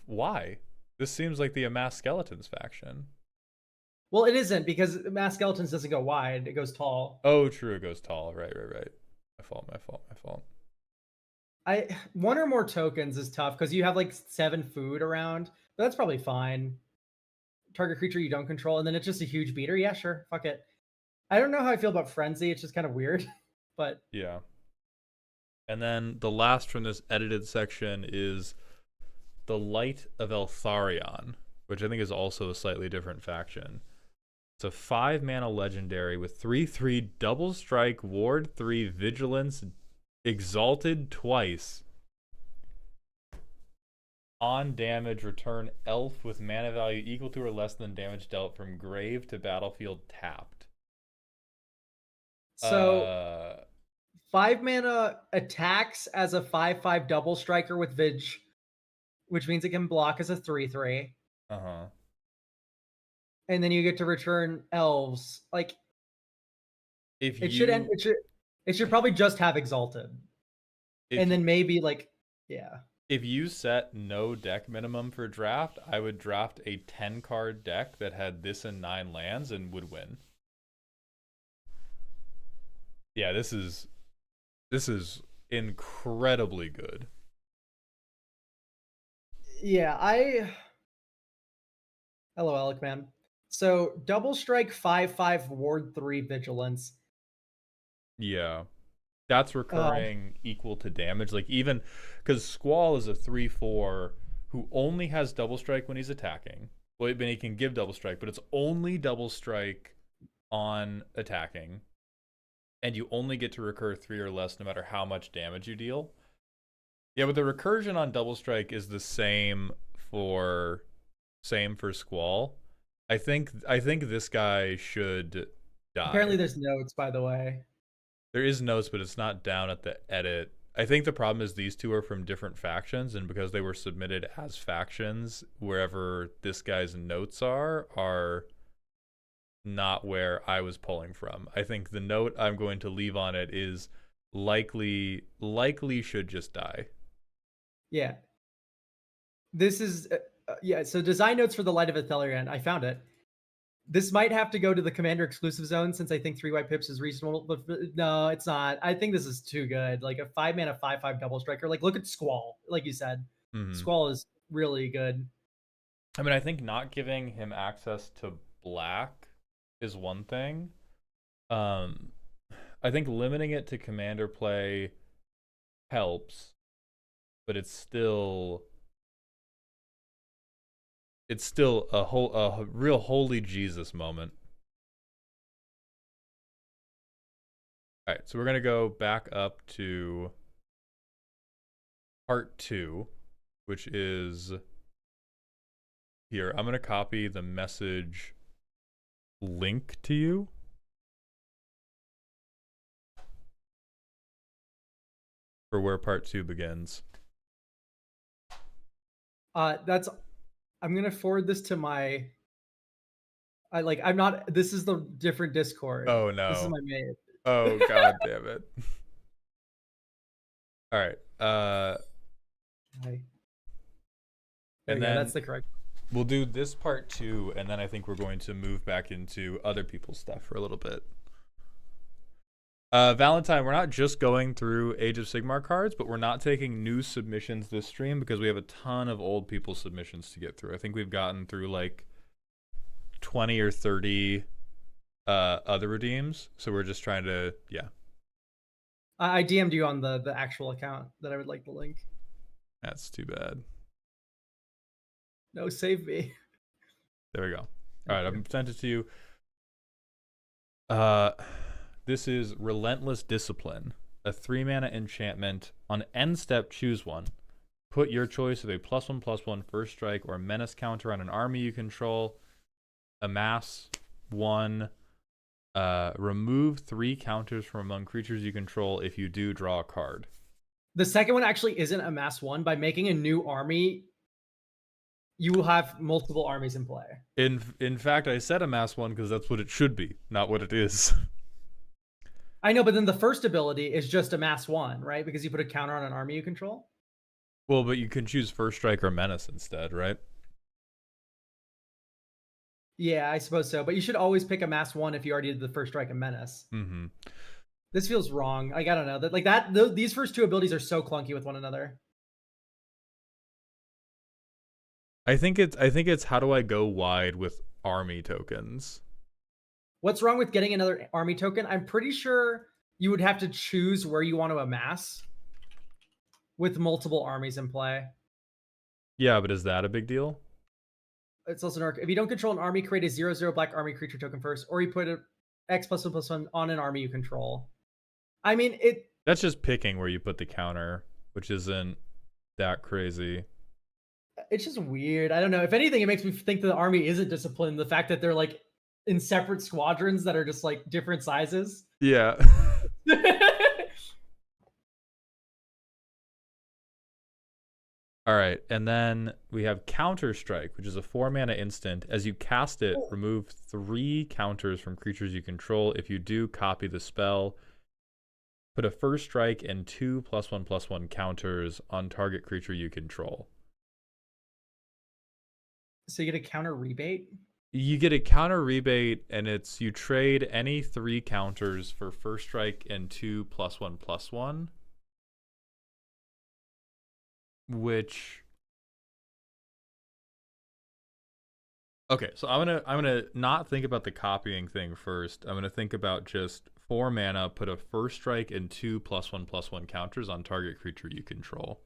Why? This seems like the Amass Skeletons faction. Well, it isn't, because Mass Skeletons doesn't go wide, it goes tall. Oh, true, it goes tall. Right. My fault. 1 or more tokens is tough because you have like 7 food around, but that's probably fine. Target creature you don't control, and then it's just a huge beater. Yeah, sure, fuck it. I don't know how I feel about Frenzy. It's just kind of weird, but yeah. And then the last from this edited section is the Light of Eltharion, which I think is also a slightly different faction. It's a 5 mana legendary with 3/3 double strike, ward 3, vigilance, exalted twice. On damage, return elf with mana value equal to or less than damage dealt from grave to battlefield tapped. So 5 mana attacks as a 5/5 double striker with Vig, which means it can block as a 3/3. Uh-huh. And then you get to return elves. Like, If it you should end. It should probably just have exalted, and then maybe like, yeah. If you set no deck minimum for draft, I would draft a 10-card deck that had this and 9 lands and would win. Yeah, this is incredibly good. Yeah, hello, Alec, man. So double strike 5/5 ward 3 vigilance. Yeah. That's recurring equal to damage. Like, even because Squall is a 3/4 who only has double strike when he's attacking. Well, I mean, he can give double strike, but it's only double strike on attacking. And you only get to recur 3 or less no matter how much damage you deal. Yeah, but the recursion on double strike is the same for Squall. I think this guy should die. Apparently there's notes, by the way. There is notes, but it's not down at the edit. I think the problem is these two are from different factions, and because they were submitted as factions, wherever this guy's notes are not where I was pulling from. I think the note I'm going to leave on it is likely should just die. Yeah. This is yeah, so design notes for the Light of Eltharion. I found it. This might have to go to the Commander exclusive zone since I think 3 white pips is reasonable, but no, it's not. I think this is too good. Like a 5 mana 5/5 double striker. Like, look at Squall, like you said. Mm-hmm. Squall is really good. I mean, I think not giving him access to black is one thing. I think limiting it to commander play helps, but it's still a real holy Jesus moment. All right, so we're gonna go back up to part 2, which is here. I'm gonna copy the message link to you. For where part 2 begins. I'm gonna forward this to my. I'm not. This is the different Discord. Oh This is no. my main. Oh god damn it. All right. Hi. And then that's the correct. we'll do this part 2, and then I think we're going to move back into other people's stuff for a little bit. Valentine, we're not just going through Age of Sigmar cards, but we're not taking new submissions this stream because we have a ton of old people's submissions to get through. I think we've gotten through like 20 or 30 other redeems, so we're just trying to, yeah. I DM'd you on the actual account that I would like the link. That's too bad. No, save me. There we go. All right, I've sent it to you. This is Relentless Discipline, a 3-mana enchantment. On end step, choose one. Put your choice of a +1/+1 first strike or menace counter on an army you control. Amass 1. Remove 3 counters from among creatures you control if you do draw a card. The second one actually isn't amass 1. By making a new army, you will have multiple armies in play. In fact, I said amass 1 because that's what it should be, not what it is. I know, but then the first ability is just amass 1, right? Because you put a counter on an army you control. Well, but you can choose first strike or menace instead, right? Yeah, I suppose so. But you should always pick amass 1 if you already did the first strike and menace. Mm-hmm. This feels wrong. I don't know. These first two abilities are so clunky with one another. I think it's how do I go wide with army tokens? What's wrong with getting another army token? I'm pretty sure you would have to choose where you want to amass with multiple armies in play. Yeah, but is that a big deal? It's also an arc. If you don't control an army, create a 0/0 black army creature token first, or you put a X+1/+1 on an army you control. I mean, that's just picking where you put the counter, which isn't that crazy. It's just weird. I don't know. If anything, it makes me think that the army isn't disciplined. The fact that they're like in separate squadrons that are just like different sizes. Yeah. All right, and then we have Counter Strike, which is a 4-mana instant. As you cast it, remove 3 counters from creatures you control. If you do, copy the spell. Put a first strike and 2 +1/+1 counters on target creature you control. So you get a counter rebate? You get a counter rebate, and it's you trade any 3 counters for first strike and 2 +1/+1. Which, okay, so I'm gonna not think about the copying thing first. I'm gonna think about just 4 mana, put a first strike and 2 +1/+1 counters on target creature you control.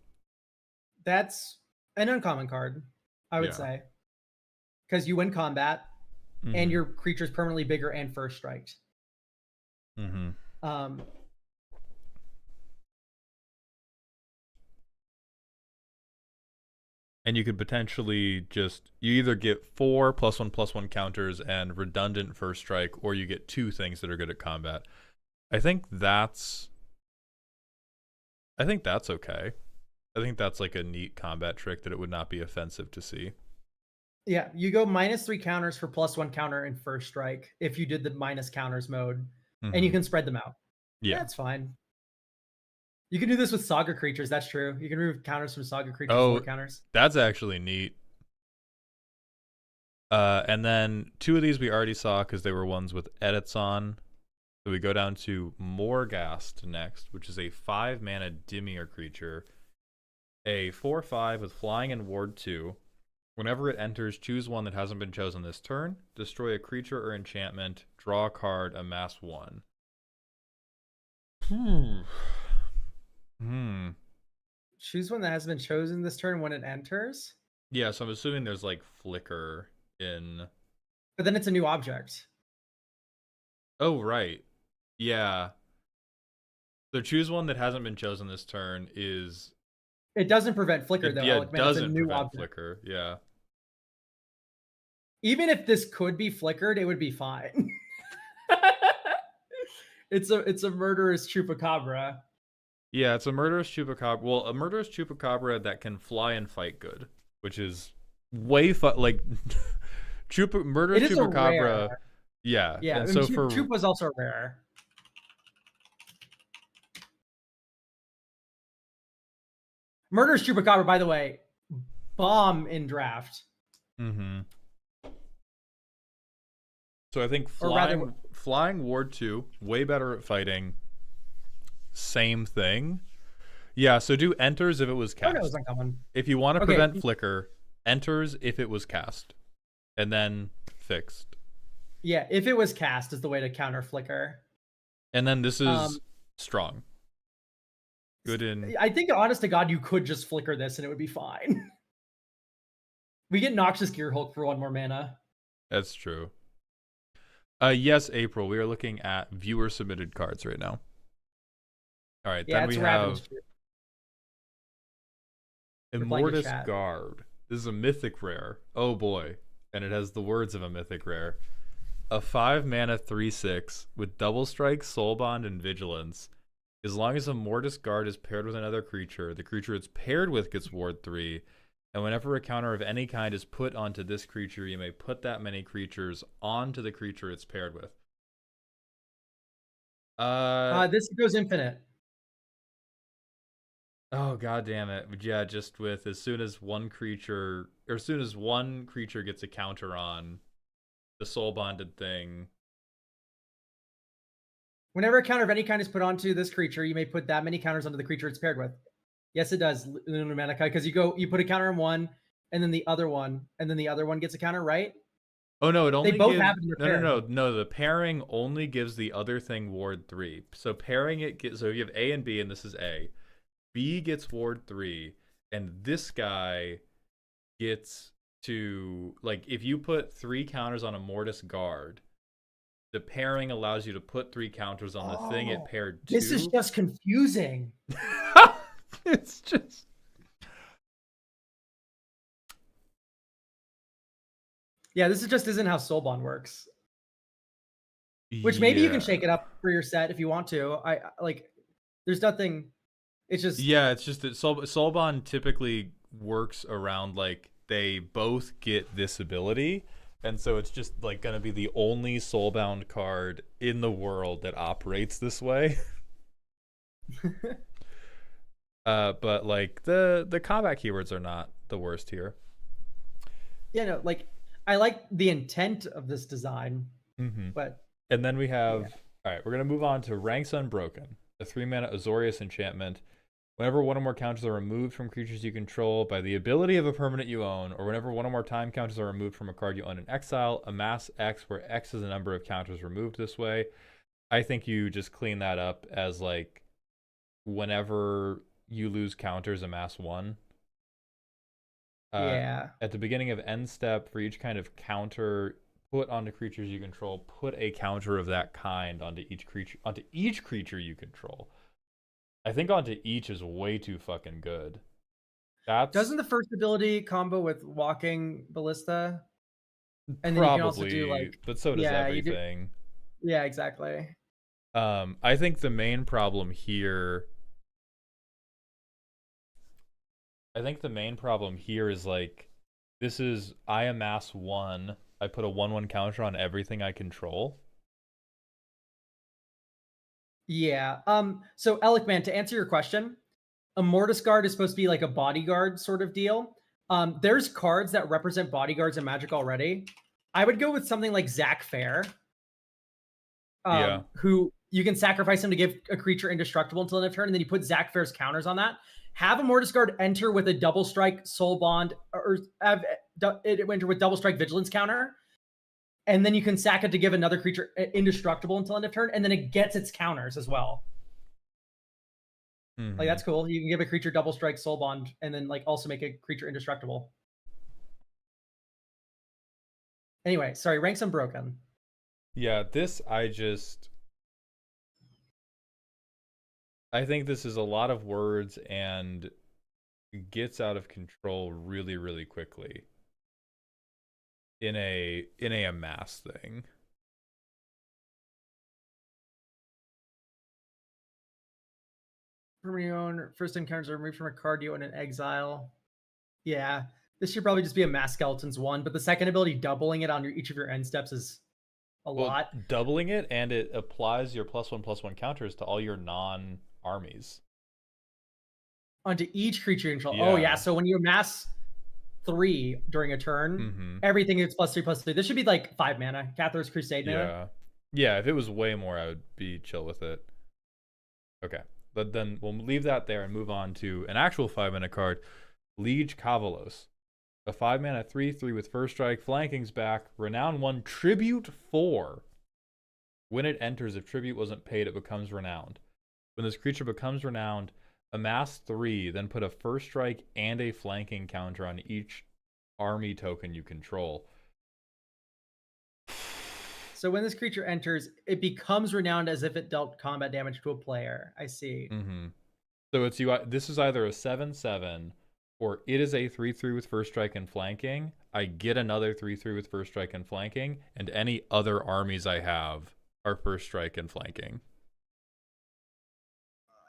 That's an uncommon card, I would say, because you win combat, and your creature's permanently bigger and first striked. And you could potentially just, you either get 4 +1/+1 counters and redundant first strike, or you get 2 things that are good at combat. I think that's okay. I think that's like a neat combat trick that it would not be offensive to see. Yeah, you go -3 counters for +1 counter in first strike if you did the minus counters mode, and you can spread them out. Yeah, that's fine. You can do this with Saga creatures. That's true. You can remove counters from Saga creatures. Oh, 4 counters. That's actually neat. And then 2 of these we already saw because they were ones with edits on. So we go down to Morghast next, which is a 5-mana Dimir creature. A 4/5 with flying and ward 2. Whenever it enters, choose one that hasn't been chosen this turn. Destroy a creature or enchantment. Draw a card. Amass 1. Choose one that has been chosen this turn when it enters. Yeah, so I'm assuming there's like flicker in. But then it's a new object. Oh, right. Yeah. So choose one that hasn't been chosen this turn is. It doesn't prevent flicker, though. Yeah, Alec, it man, it's a doesn't new prevent object. flicker. Yeah. Even if this could be flickered, it would be fine. It's a murderous chupacabra. Yeah, it's a murderous chupacabra. Well, a murderous chupacabra that can fly and fight good, which is way like murderous chupacabra. Yeah, Yeah, and I so mean, for Chupa's also rare. Murderous chupacabra, by the way, bomb in draft. Mm-hmm. So I think flying Ward 2, way better at fighting. Same thing. Yeah, so do enters if it was cast. Oh, no, it's not coming. If you want to prevent flicker, enters if it was cast. And then fixed. Yeah, if it was cast is the way to counter flicker. And then this is strong. Good in. I think, honest to God, you could just flicker this and it would be fine. We get Noxious Gear Hulk for 1 more mana. That's true. Yes, April. We are looking at viewer submitted cards right now. All right, Yeah, then we have Immortus Guard. This is a mythic rare. Oh boy. And it has the words of a mythic rare. A 5-mana 3/6 with double strike, soulbond, and vigilance. As long as Immortus Guard is paired with another creature, the creature it's paired with gets ward 3. And whenever a counter of any kind is put onto this creature, you may put that many creatures onto the creature it's paired with. This goes infinite. Oh, god damn it. Yeah, just with as soon as one creature gets a counter on the soul bonded thing. Whenever a counter of any kind is put onto this creature, you may put that many counters onto the creature it's paired with. Yes, it does, Lunar because you put a counter on one, and then the other one, and then the other one gets a counter, right? Oh no, it only they both gives, have it in no. The pairing only gives the other thing ward 3. So pairing it gets, so you have A and B, and this is A. B gets ward 3, and this guy gets to, like, if you put 3 counters on Immortus Guard, the pairing allows you to put 3 counters on the thing it paired to. This is just confusing. It's just. Yeah, this just isn't how Soulbond works. Which maybe you can shake it up for your set if you want to. I like. There's nothing. It's just. Yeah, it's just that Soulbond typically works around, like, they both get this ability, and so it's just like gonna be the only Soulbound card in the world that operates this way. But like the combat keywords are not the worst here. Yeah, no, like I like the intent of this design, but. And then we have, all right, we're gonna move on to Ranks Unbroken, a 3-mana Azorius enchantment. Whenever one or more counters are removed from creatures you control by the ability of a permanent you own, or whenever one or more time counters are removed from a card you own in exile, amass X, where X is the number of counters removed this way. I think you just clean that up as, like, whenever you lose counters, amass 1. Yeah. At the beginning of end step, for each kind of counter put onto creatures you control, put a counter of that kind onto each creature you control. I think onto each is way too fucking good. Doesn't the first ability combo with Walking Ballista? And then you can also do, like, but so does everything. Yeah, exactly. I think the main problem here is, like, this is, I amass 1, I put a 1/1 counter on everything I control. Yeah. So Elikman, to answer your question, Immortus Guard is supposed to be like a bodyguard sort of deal. There's cards that represent bodyguards in Magic already. I would go with something like Zach Fair. Who you can sacrifice him to give a creature indestructible until end of turn, and then you put Zach Fair's counters on that. Have a Mortis Guard enter with a double strike soul bond, or have it enter with double strike vigilance counter, and then you can sack it to give another creature indestructible until end of turn, and then it gets its counters as well. Like that's cool. You can give a creature double strike soul bond, and then like also make a creature indestructible. Anyway, sorry, ranks unbroken. Yeah, this I think this is a lot of words and gets out of control really, really quickly in a amass thing. From your own first encounters are removed from a card you own in exile. Yeah, this should probably just be a mass skeletons one, but the second ability doubling it on each of your end steps is a lot. Doubling it, and it applies your +1/+1 counters to all your non-armies. Onto each creature you control. Yeah. Oh yeah, so when you amass 3 during a turn, everything is +3/+3. This should be like 5 mana. Cathar's Crusade now. Yeah, if it was way more, I would be chill with it. Okay, but then we'll leave that there and move on to an actual 5-mana card, Liege Kavalos. A 5-mana 3/3 with first strike, flanking's back, renown 1, tribute 4. When it enters, if tribute wasn't paid, it becomes renowned. When this creature becomes renowned, amass 3, then put a first strike and a flanking counter on each army token you control. So when this creature enters, it becomes renowned as if it dealt combat damage to a player. I see. So it's this is either a 7/7, or it is a 3/3 with first strike and flanking. I get another 3/3 with first strike and flanking, and any other armies I have are first strike and flanking.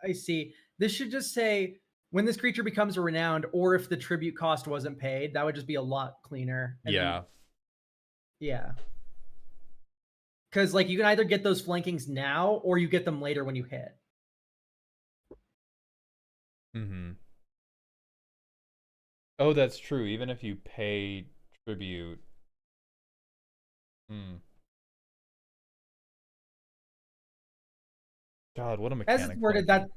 I see. This should just say when this creature becomes a renowned, or if the tribute cost wasn't paid. That would just be a lot cleaner. And yeah. Yeah. Because like you can either get those flankings now, or you get them later when you hit. Oh, that's true. Even if you pay tribute. God, what a mechanic. As it's worded, that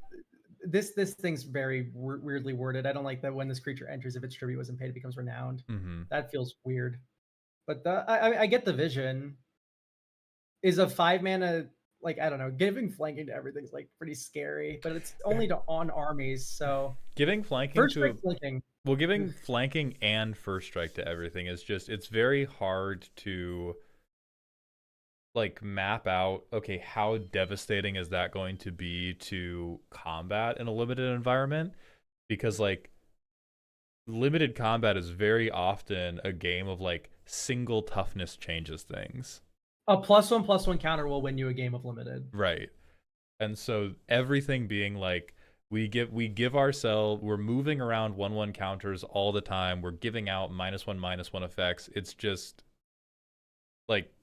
this thing's very weirdly worded. I don't like that when this creature enters, if its tribute wasn't paid, it becomes renowned. That feels weird. But I get the vision. Is a 5-mana, like, I don't know, giving flanking to everything's like pretty scary, but it's only to on armies, so giving flanking first strike flanking. Well, giving flanking and first strike to everything is just, it's very hard to like map out, okay, how devastating is that going to be to combat in a limited environment? Because like limited combat is very often a game of like single toughness changes things. A +1/+1 counter will win you a game of limited. Right. And so everything being like, we give ourselves, we're moving around 1/1 counters all the time. We're giving out -1/-1 effects. It's just like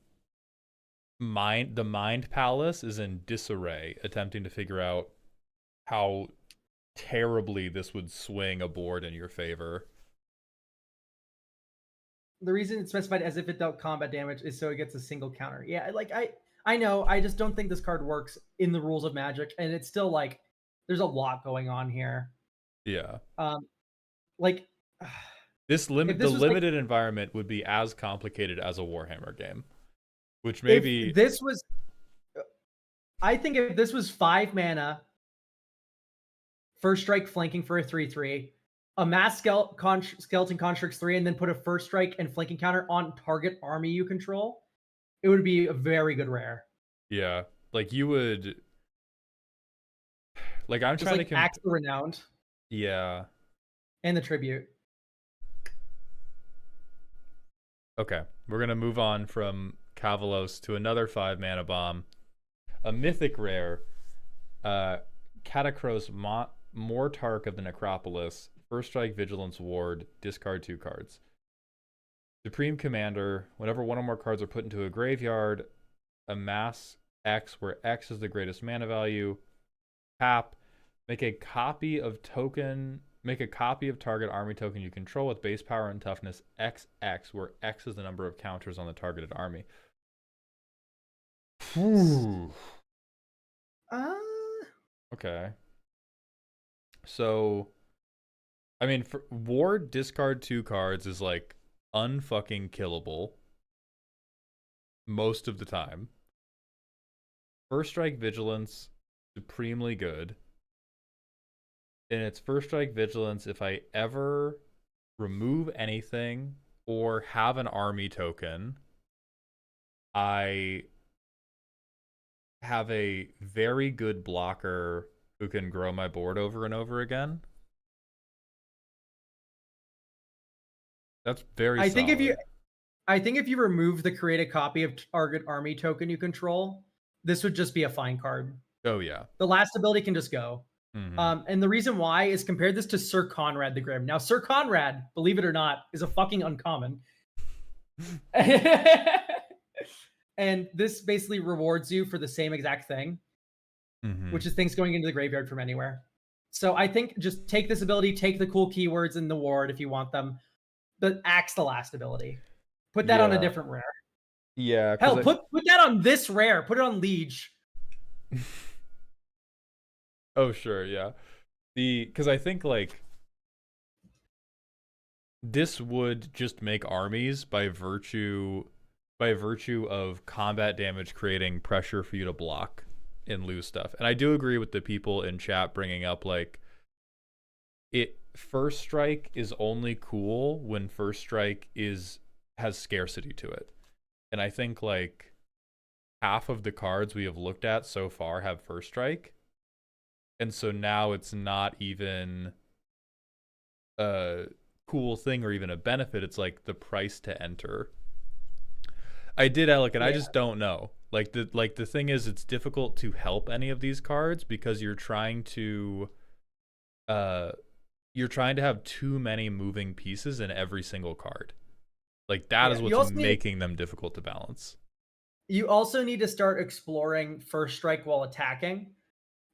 the mind palace is in disarray, attempting to figure out how terribly this would swing a board in your favor. The reason it's specified as if it dealt combat damage is so it gets a single counter. Yeah, like I know, I just don't think this card works in the rules of Magic, and it's still like there's a lot going on here. Yeah. Like the limited environment would be as complicated as a Warhammer game, which maybe this was. I think if this was 5 mana, first strike flanking for a 3/3. A mass skeleton constructs 3, and then put a first strike and flanking counter on target army you control, it would be a very good rare. Yeah, like you would. Like I'm trying to axe the renowned. Yeah. And the tribute. Okay, we're gonna move on from Kavalos to another 5-mana bomb, a mythic rare, Catacros Mortarch of the Necropolis. First strike, vigilance, ward, discard 2 cards. Supreme Commander, whenever one or more cards are put into a graveyard, amass X, where X is the greatest mana value. Tap, make a copy of target army token you control with base power and toughness XX, where X is the number of counters on the targeted army. Okay. So, I mean, for ward discard 2 cards is like unfucking killable most of the time. First strike vigilance, supremely good. And it's first strike vigilance if I ever remove anything or have an army token, I have a very good blocker who can grow my board over and over again. That's very I think solid. if you remove the create a copy of target army token you control, this would just be a fine card. Oh yeah. The last ability can just go. Mm-hmm. And the reason why is compare this to Sir Conrad the Grim. Now, Sir Conrad, believe it or not, is a fucking uncommon. And this basically rewards you for the same exact thing, which is things going into the graveyard from anywhere. So I think just take this ability, take the cool keywords in the ward if you want them, but axe the last ability. Put that on a different rare. Yeah. Hell, put that on this rare. Put it on Liege. Oh sure, yeah. Because I think like this would just make armies by virtue of combat damage creating pressure for you to block and lose stuff. And I do agree with the people in chat bringing up like first strike is only cool when first strike has scarcity to it. And I think like half of the cards we have looked at so far have first strike. And so now it's not even a cool thing or even a benefit. It's like the price to enter. I did, Alec, and I just don't know. Like the thing is, it's difficult to help any of these cards because you're trying to have too many moving pieces in every single card. Like that is what's making them difficult to balance. You also need to start exploring first strike while attacking.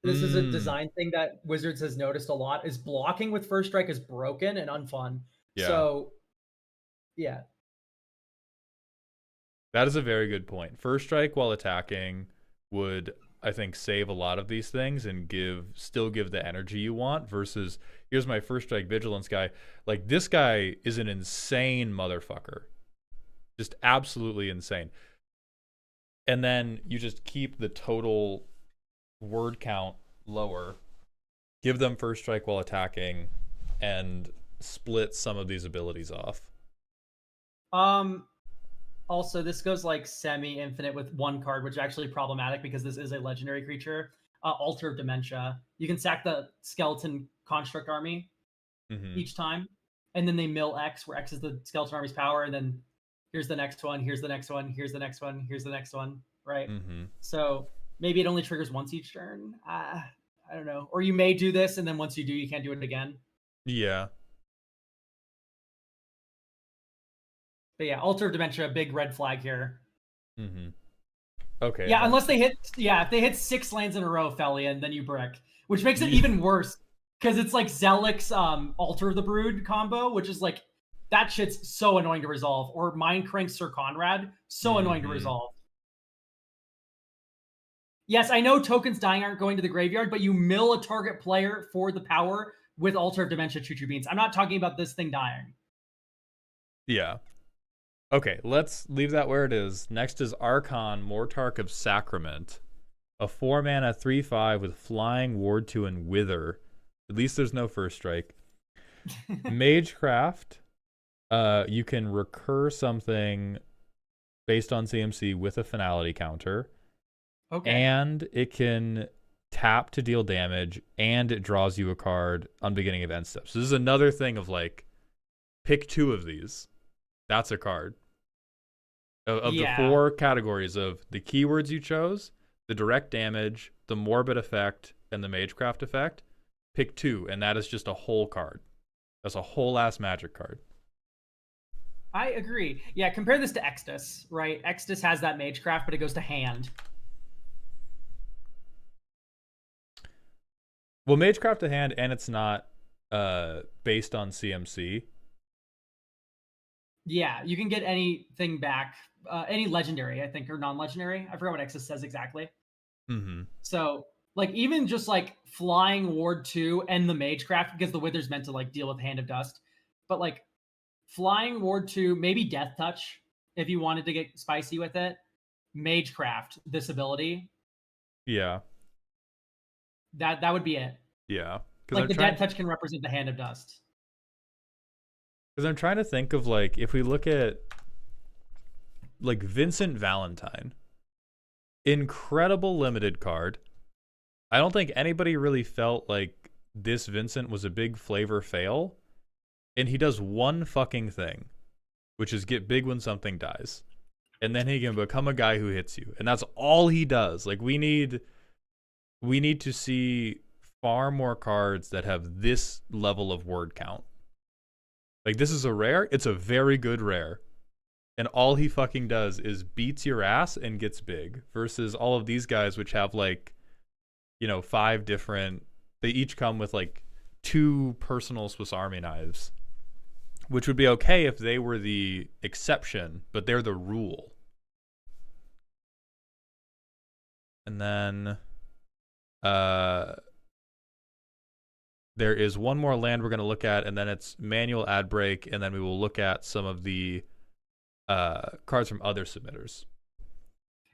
This is a design thing that Wizards has noticed a lot, is blocking with first strike is broken and unfun. Yeah. So, yeah. That is a very good point. First strike while attacking would, I think, save a lot of these things and still give the energy you want versus here's my first strike vigilance guy. Like this guy is an insane motherfucker. Just absolutely insane. And then you just keep the total word count lower, give them first strike while attacking, and split some of these abilities off. Also, this goes like semi-infinite with one card, which is actually problematic because this is a legendary creature. Altar of Dementia. You can sack the skeleton construct army each time, and then they mill X, where X is the skeleton army's power, and then here's the next one, here's the next one, here's the next one, here's the next one, right? So maybe it only triggers once each turn. I don't know. Or you may do this, and then once you do, you can't do it again. Yeah. But yeah, Altar of Dementia, big red flag here. Okay. Yeah, unless they hit, if they hit 6 lands in a row, Felian, then you brick, which makes it even worse because it's like Zelix, Altar of the Brood combo, which is like that shit's so annoying to resolve. Or Mind Crank Sir Conrad, so annoying to resolve. Yes, I know tokens dying aren't going to the graveyard, but you mill a target player for the power with Altar of Dementia Choo Choo Beans. I'm not talking about this thing dying. Yeah. Okay, let's leave that where it is. Next is Archon, Mortarch of Sacrament. A 4-mana 3/5 with Flying, Ward 2, and Wither. At least there's no first strike. Magecraft. You can recur something based on CMC with a finality counter. Okay. And it can tap to deal damage, and it draws you a card on beginning of end steps. So this is another thing of like, pick 2 of these. That's a card. Of the 4 categories of the keywords you chose, the direct damage, the morbid effect, and the Magecraft effect, pick 2, and that is just a whole card. That's a whole ass magic card. I agree. Yeah, compare this to Extus, right? Extus has that Magecraft, but it goes to hand. Well, Magecraft to hand, and it's not based on CMC. Yeah, you can get anything back, any legendary, I think, or non-legendary. I forgot what Extus says exactly. So Like even just like flying ward 2 and the magecraft, because the wither's meant to like deal with Hand of Dust. But like flying ward 2, maybe death touch if you wanted to get spicy with it. Magecraft, this ability. Yeah. That would be it. Yeah. Like the death touch can represent the Hand of Dust. Because I'm trying to think of like if we look at like Vincent Valentine, incredible limited card. I don't think anybody really felt like this Vincent was a big flavor fail. And he does one fucking thing, which is get big when something dies. And then he can become a guy who hits you. And that's all he does. Like we need to see far more cards that have this level of word count. Like this is a rare, it's a very good rare. And all he fucking does is beats your ass and gets big versus all of these guys which have like, you know, 5 different, they each come with like 2 personal Swiss Army knives, which would be okay if they were the exception, but they're the rule. And then there is one more land we're going to look at, and then it's manual ad break, and then we will look at some of the cards from other submitters.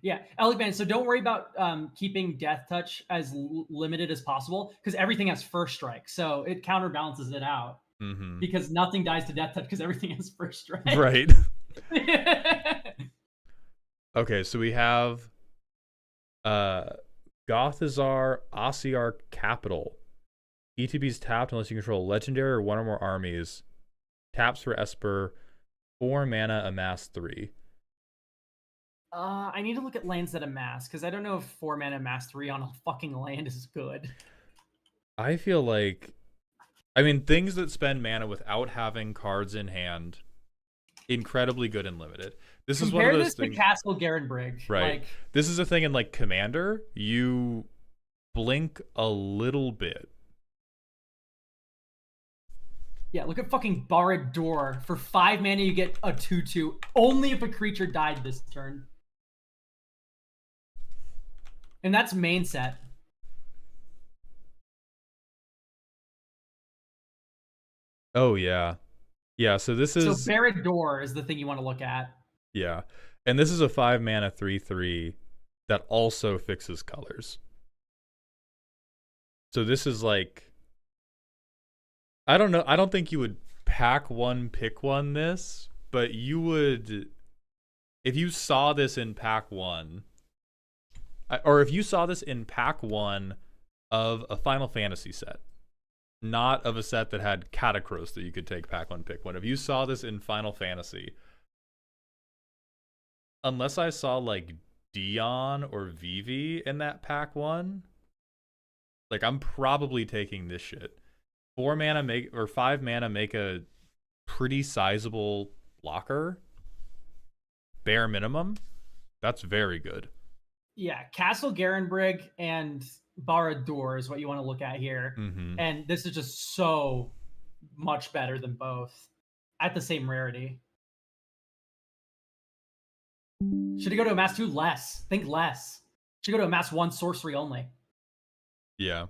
Yeah, Elegant. So don't worry about keeping Death Touch as limited as possible because everything has first strike, so it counterbalances it out. Mm-hmm. Because nothing dies to Death Touch because everything has first strike. Right. Okay, so we have Gothazar Ossiarch Capital. ETB's tapped unless you control a legendary or one or more armies. Taps for Esper, 4 mana, amass 3. I need to look at lands that amass because I don't know if 4 mana amass 3 on a fucking land is good. I feel like, I mean, things that spend mana without having cards in hand, incredibly good and limited. This is one of those things. Compare this to Castle Garenbrig. Right. Like, this is a thing in like Commander. You blink a little bit. Yeah, look at fucking Barad-dûr. For 5 mana, you get a 2/2 only if a creature died this turn. And that's main set. Oh, yeah. Yeah, so this is... So Barad-dûr is the thing you want to look at. Yeah. And this is a 5 mana 3/3 that also fixes colors. So this is like... I don't know. I don't think you would pack one, pick one this, but you would... If you saw this in pack 1... Or if you saw this in pack 1 of a Final Fantasy set, not of a set that had Catacross that you could take pack 1, pick 1. If you saw this in Final Fantasy, unless I saw like Dion or Vivi in that pack 1, like I'm probably taking this shit. 4 mana make, or 5 mana make a pretty sizable blocker, bare minimum. That's very good. Yeah, Castle Garenbrig and Barad-dûr is what you want to look at here. Mm-hmm. And this is just so much better than both at the same rarity. Should it go to amass 2? Less. Think less. Should go to amass 1 sorcery only. Yeah.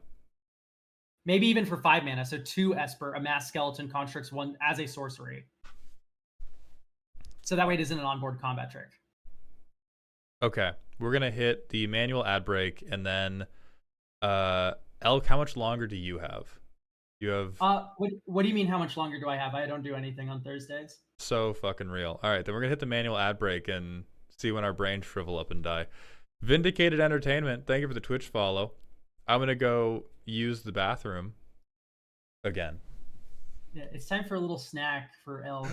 Maybe even for 5 mana. So 2 Esper, amass skeleton, constructs 1 as a sorcery. So that way it isn't an onboard combat trick. Okay. We're going to hit the manual ad break, and then Elk, how much longer do you have? You have... What do you mean how much longer do I have? I don't do anything on Thursdays. So fucking real. All right, then we're going to hit the manual ad break and see when our brains shrivel up and die. Vindicated Entertainment, thank you for the Twitch follow. I'm going to go use the bathroom again. Yeah, it's time for a little snack for Elk.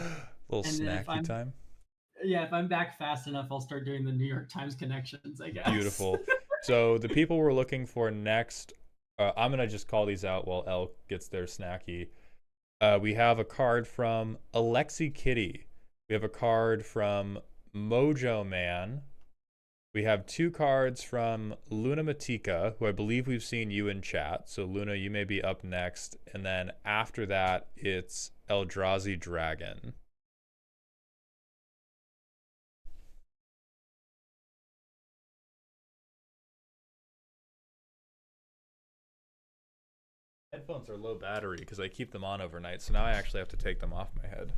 A little snacky time. Yeah, if I'm back fast enough, I'll start doing the New York Times connections, I guess. Beautiful. So the people we're looking for next, I'm going to just call these out while Elk gets their snacky. We have a card from Alexi Kitty. We have a card from Mojo Man. We have 2 cards from Luna Matika, who I believe we've seen you in chat. So Luna, you may be up next. And then after that, it's Eldrazi Dragon. Headphones are low battery because I keep them on overnight, so now I actually have to take them off my head.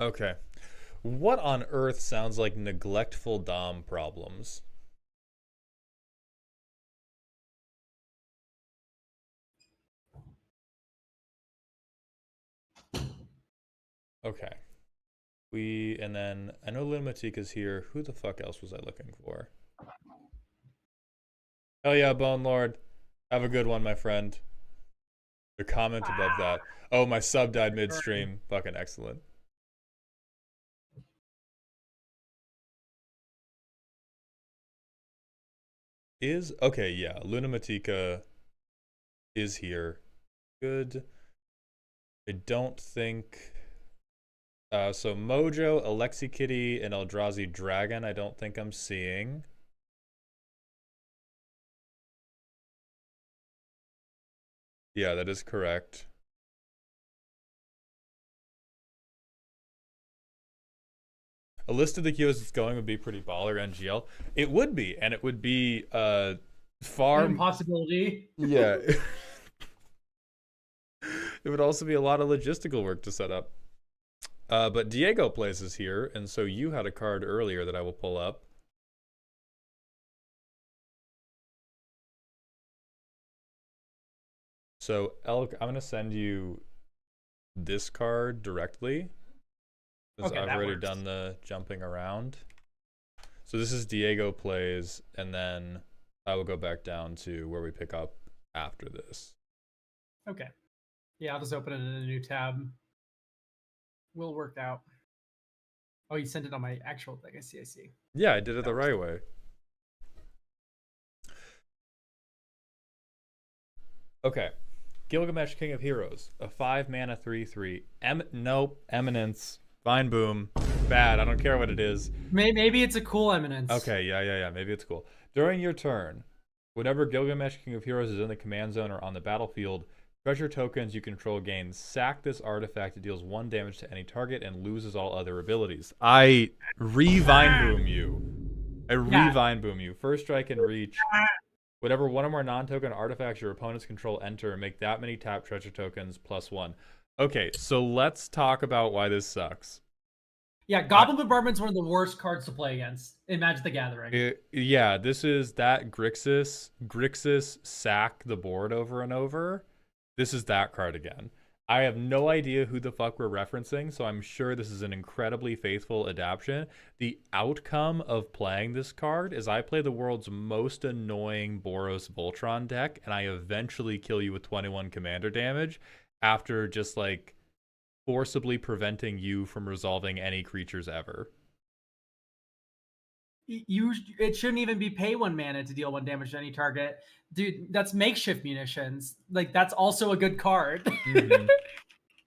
Okay. What on earth sounds like neglectful Dom problems? Okay. And then I know Lunatic's here. Who the fuck else was I looking for? Hell yeah, Bone Lord. Have a good one, my friend. The comment above that. Oh, my sub died midstream. Fucking excellent. Okay, yeah. Lunatica is here. Good. I don't think so Mojo, Alexi Kitty, and Eldrazi Dragon, I don't think I'm seeing. Yeah, that is correct. A list of the heroes that's going would be pretty baller NGL. It would be, and it would be far impossibility. Yeah. It would also be a lot of logistical work to set up. But Diego plays is here, and so you had a card earlier that I will pull up. So, Elk, I'm going to send you this card directly, since Okay, I've that already works. done the jumping around. So this is Diego plays, and then I will go back down to where we pick up after this. Okay. Yeah, I'll just open it in a new tab. Will work out. Oh, you sent it on my actual thing. I see. Yeah, I did it the right way. Okay. Gilgamesh, King of Heroes. A 5-mana 3/3. Nope. Eminence. Fine boom. Bad. I don't care what it is. Maybe it's a cool eminence. Okay, yeah. Maybe it's cool. During your turn, whenever Gilgamesh, King of Heroes is in the command zone or on the battlefield, treasure tokens you control gain. Sack this artifact. It deals 1 damage to any target and loses all other abilities. I re-vine boom you. Re-vine boom you. First strike and reach. Whatever one or more non-token artifacts your opponents control enter, and make that many tap treasure tokens +1. Okay, so let's talk about why this sucks. Yeah, Goblin Bombardment's one of the worst cards to play against in Magic the Gathering. Yeah, this is that Grixis sack the board over and over. This is that card again. I have no idea who the fuck we're referencing, so I'm sure this is an incredibly faithful adaptation. The outcome of playing this card is I play the world's most annoying Boros Voltron deck, and I eventually kill you with 21 commander damage after just like forcibly preventing you from resolving any creatures ever. It shouldn't even be pay 1 mana to deal 1 damage to any target. Dude, that's makeshift munitions. Like, that's also a good card. Mm-hmm.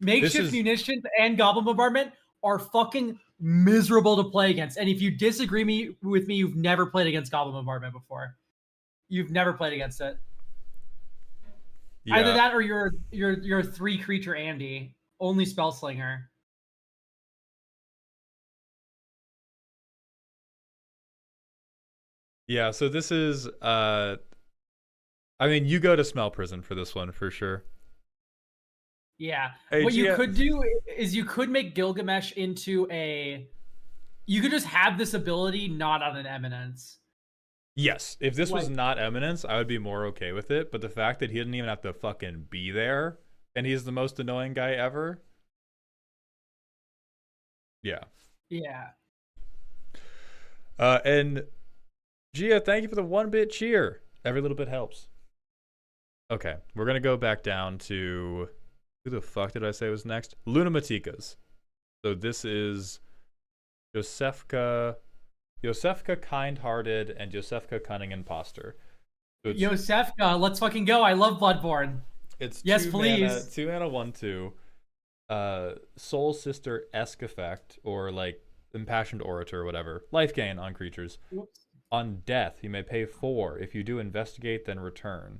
Makeshift munitions and Goblin Bombardment are fucking miserable to play against. And if you disagree with me, you've never played against Goblin Bombardment before. You've never played against it. Yeah. Either that or you're 3 creature Andy, only Spellslinger. Yeah, so this is I mean, you go to Smell Prison for this one for sure. Yeah. Hey, what you could do is you could make Gilgamesh into a... You could just have this ability not on an Eminence. Yes. If this was not Eminence, I would be more okay with it. But the fact that he didn't even have to fucking be there, and he's the most annoying guy ever. Yeah. Yeah. And Gia, thank you for the 1-bit cheer. Every little bit helps. Okay, we're going to go back down to... Who the fuck did I say was next? Lunamatikas. So this is Josefka Kind-Hearted and Josefka Cunning Imposter. So Josefka, let's fucking go. I love Bloodborne. It's yes, please. 2 mana, 1/2. Soul Sister-esque effect, or like Impassioned Orator or whatever. Life gain on creatures. Oops. On death, you may pay 4. If you do investigate, then return.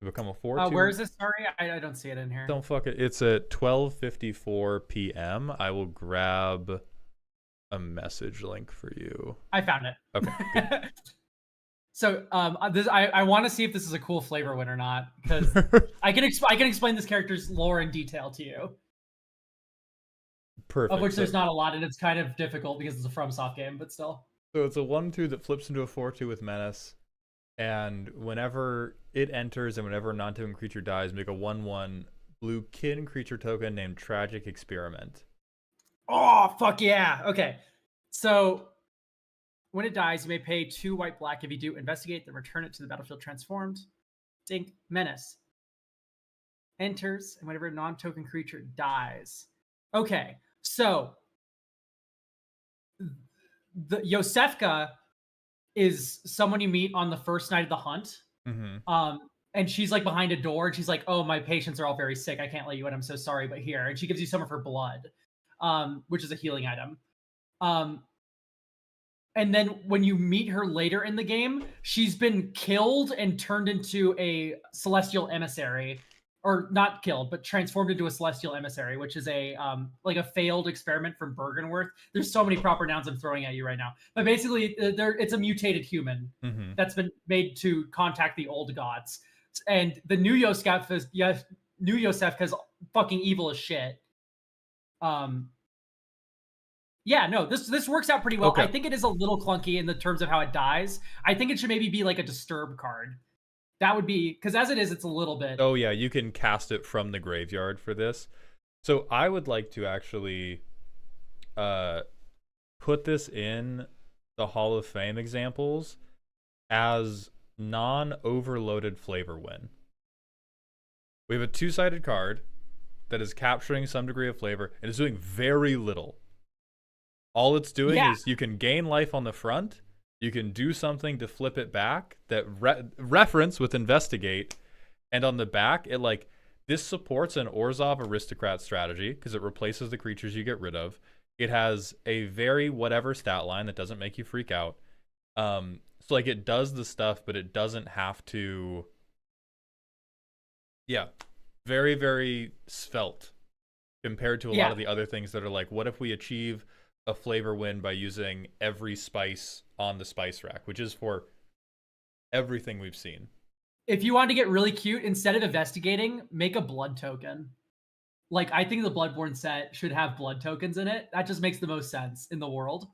You become a 4/2. Where is this? Sorry, I don't see it in here. Don't fuck it. It's at 12:54 p.m. I will grab a message link for you. I found it. Okay. Good. So I want to see if this is a cool flavor win or not, because I can explain this character's lore in detail to you. Perfect. Of which there's not a lot, and it's kind of difficult because it's a FromSoft game, but still. So it's a 1/2 that flips into a 4/2 with Menace, and whenever it enters and whenever a non-token creature dies, make a 1/1 blue kin creature token named Tragic Experiment. Oh, fuck yeah. Okay. So when it dies, you may pay 2 white/black. If you do investigate, then return it to the battlefield transformed. Dink. Menace. Enters, and whenever a non-token creature dies. Okay. So the Josefka is someone you meet on the first night of the hunt. Mm-hmm. And she's like behind a door, and she's like, "Oh, my patients are all very sick. I can't let you in. I'm so sorry, but here." And she gives you some of her blood, which is a healing item. And then when you meet her later in the game, she's been killed and turned into a celestial emissary, or not killed, but transformed into a celestial emissary, which is a like a failed experiment from Bergenworth. There's so many proper nouns I'm throwing at you right now, but basically, it's a mutated human that's been made to contact the old gods, and the new Josefka is fucking evil as shit. Yeah, no, this works out pretty well. Okay. I think it is a little clunky in the terms of how it dies. I think it should maybe be like a disturb card. That would be, because as it is, it's a little bit. Oh yeah, you can cast it from the graveyard for this. So I would like to actually put this in the Hall of Fame examples as non-overloaded flavor win. We have a 2-sided card that is capturing some degree of flavor and is doing very little. All it's doing is you can gain life on the front, you can do something to flip it back that reference with investigate, and on the back, it like, this supports an Orzhov aristocrat strategy because it replaces the creatures you get rid of. It has a very whatever stat line that doesn't make you freak out. So like it does the stuff, but it doesn't have to. Yeah, very, very svelte compared to a lot of the other things that are like, what if we achieve a flavor win by using every spice on the spice rack, which is for everything we've seen. If you want to get really cute, instead of investigating, make a blood token. Like, I think the Bloodborne set should have blood tokens in it. That just makes the most sense in the world.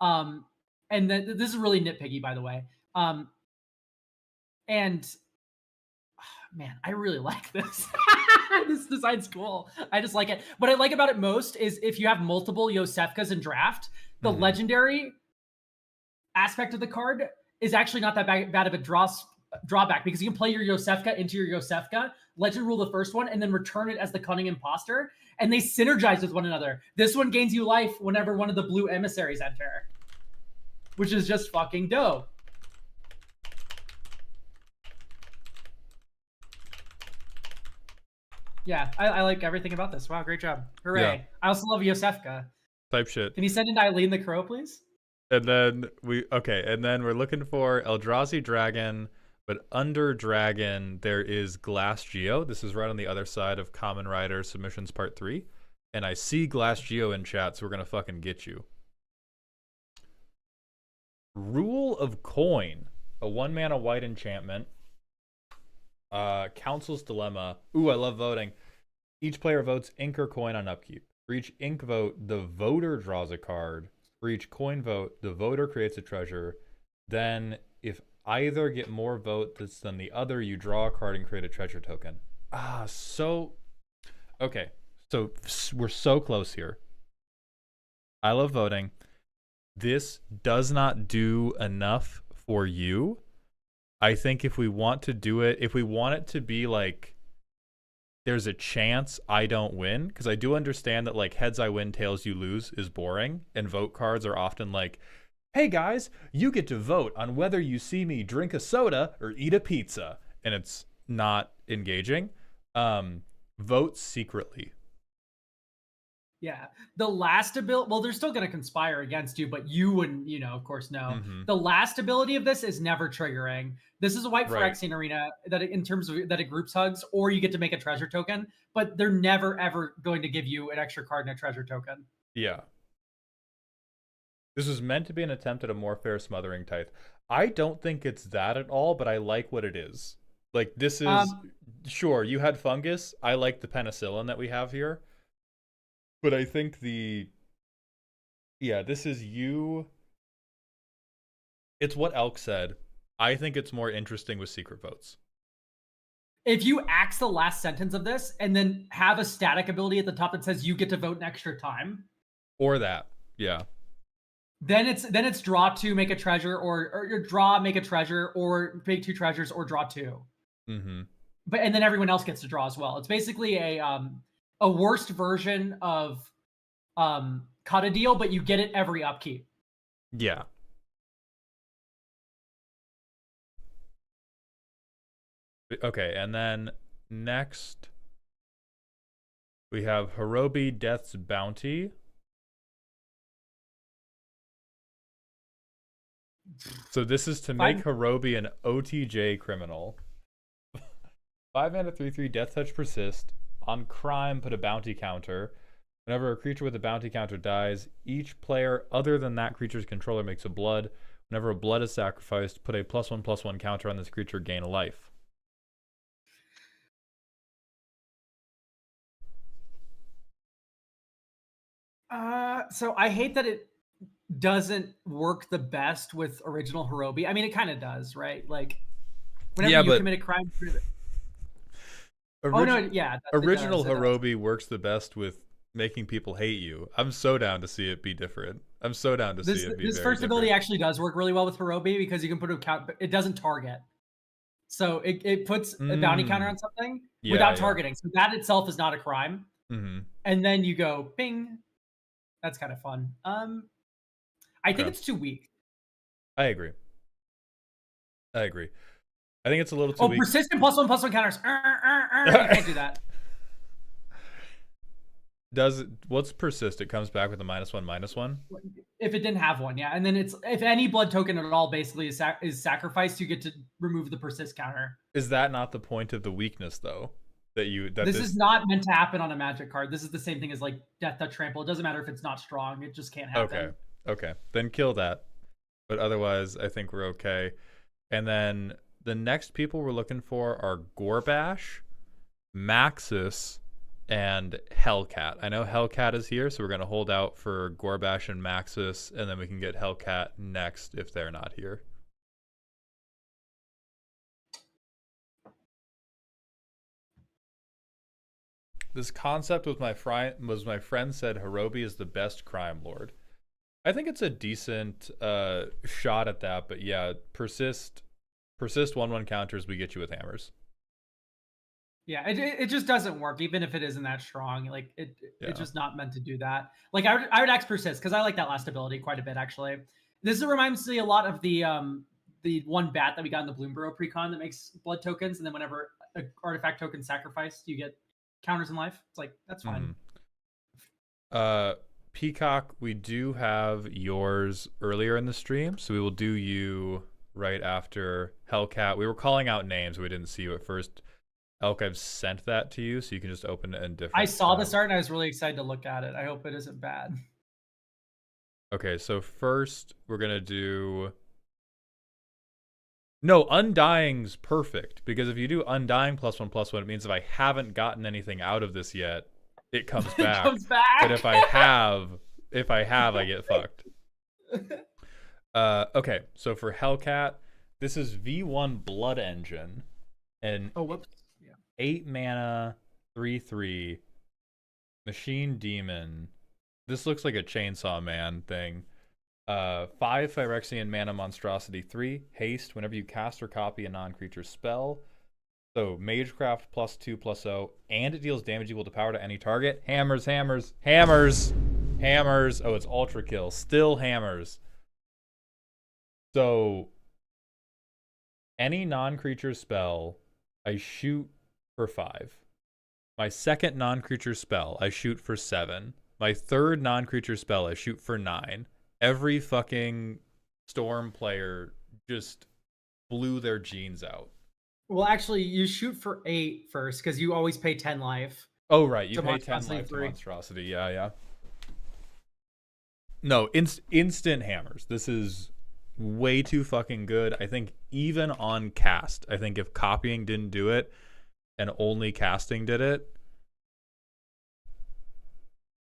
Um, and this is really nitpicky, by the way. And man, I really like this. This design's cool. I just like it. What I like about it most is if you have multiple Yosefkas in draft, the legendary aspect of the card is actually not that bad of a drawback because you can play your Yosefka into your Yosefka, legend rule the first one, and then return it as the cunning imposter, and they synergize with one another. This one gains you life whenever one of the blue emissaries enter, which is just fucking dope. Yeah, I like everything about this. Wow, great job. Hooray. Yeah. I also love Yosefka. Type shit. Can you send in Eileen the Crow, please? And then we're looking for Eldrazi Dragon, but under Dragon there is Glass Geo. This is right on the other side of Common Rider Submissions Part 3. And I see Glass Geo in chat, so we're gonna fucking get you. Rule of Coin, a 1-mana white enchantment. Council's Dilemma. Ooh, I love voting. Each player votes ink or coin on upkeep. For each ink vote, the voter draws a card. For each coin vote, the voter creates a treasure. Then, if either get more votes than the other, you draw a card and create a treasure token. Okay. So, we're so close here. I love voting. This does not do enough for you. I think if we want to do it, if we want it to be like there's a chance I don't win, because I do understand that like heads I win, tails you lose is boring, and vote cards are often like, hey guys, you get to vote on whether you see me drink a soda or eat a pizza, and it's not engaging. Vote secretly. Yeah. The last ability, well, they're still going to conspire against you, but you wouldn't, of course, know. The last ability of this is never triggering. This is a white Phyrexian arena that in terms of that it groups hugs, or you get to make a treasure token, but they're never, ever going to give you an extra card and a treasure token. Yeah. This was meant to be an attempt at a more fair smothering tithe. I don't think it's that at all, but I like what it is. Like, this is, sure, you had fungus. I like the penicillin that we have here. But I think this is you. It's what Elk said. I think it's more interesting with secret votes. If you axe the last sentence of this and then have a static ability at the top that says you get to vote an extra time. Or that, yeah. Then it's draw 2, make a treasure, or draw, make a treasure, or make 2 treasures, or draw 2. And then everyone else gets to draw as well. It's basically a worst version of cut a deal, but you get it every upkeep. Yeah. Okay, and then next we have Hirobi Death's Bounty. So this is to make Hirobi an OTJ criminal. 5 mana 3/3 Death Touch persist. On crime, put a bounty counter. Whenever a creature with a bounty counter dies, each player other than that creature's controller makes a blood. Whenever a blood is sacrificed, put a +1/+1 counter on this creature, gain a life. So I hate that it doesn't work the best with original Hirobi. I mean, it kind of does, right? Like, whenever you commit a crime through original Hirobi works the best with making people hate you. I'm so down to see it be different. I'm so down to see it be this first ability actually does work really well with Hirobi because you can put a count, but it doesn't target. So it puts a bounty counter on something without targeting. So that itself is not a crime. And then you go ping. That's kind of fun. I think it's too weak. I agree. I think it's a little too weak. Persistent +1/+1 counters. You can't do that. What's persist? It comes back with a -1/-1. If it didn't have one, yeah. And then it's if any blood token at all basically is sacrificed, you get to remove the persist counter. Is that not the point of the weakness though? This is not meant to happen on a magic card. This is the same thing as like Death Touch Trample. It doesn't matter if it's not strong. It just can't happen. Okay. Then kill that. But otherwise, I think we're okay. And then the next people we're looking for are Gorbash, Maxis, and Hellcat. I know Hellcat is here, so we're gonna hold out for Gorbash and Maxis, and then we can get Hellcat next if they're not here. This concept was my friend said Hirobi is the best crime lord. I think it's a decent shot at that, but yeah, persist 1/1 counters, we get you with hammers. Yeah, it just doesn't work, even if it isn't that strong. Like it's just not meant to do that. Like I would axe persist because I like that last ability quite a bit actually. This reminds me a lot of the one bat that we got in the Bloomborough precon that makes blood tokens, and then whenever an artifact token sacrificed, you get counters in life. It's like that's fine. Peacock, we do have yours earlier in the stream, so we will do you right after Hellcat. We were calling out names, we didn't see you at first. Elk, I've sent that to you, so you can just open it in different. I saw this art and I was really excited to look at it. I hope it isn't bad. Okay, so first we're gonna do. No, Undying's perfect, because if you do Undying +1/+1, it means if I haven't gotten anything out of this yet, it comes back. It comes back. But if I have, I get fucked. Okay, so for Hellcat, this is V1 Blood Engine, and 8 mana, 3/3, Machine Demon. This looks like a Chainsaw Man thing. 5 Phyrexian mana monstrosity, 3 haste whenever you cast or copy a non-creature spell. So Magecraft +2/+0, and it deals damage equal to power to any target. Hammers, hammers, hammers, hammers. Oh, it's ultra kill. Still hammers. So any non-creature spell, I shoot for 5. My second non-creature spell, I shoot for 7. My third non-creature spell, I shoot for 9. Every fucking Storm player just blew their jeans out. Well, actually, you shoot for 8 first because you always pay 10 life. Oh, right. You pay 10 life to monstrosity. Yeah, yeah. No, instant hammers. This is way too fucking good. I think even on cast, I think if copying didn't do it and only casting did it.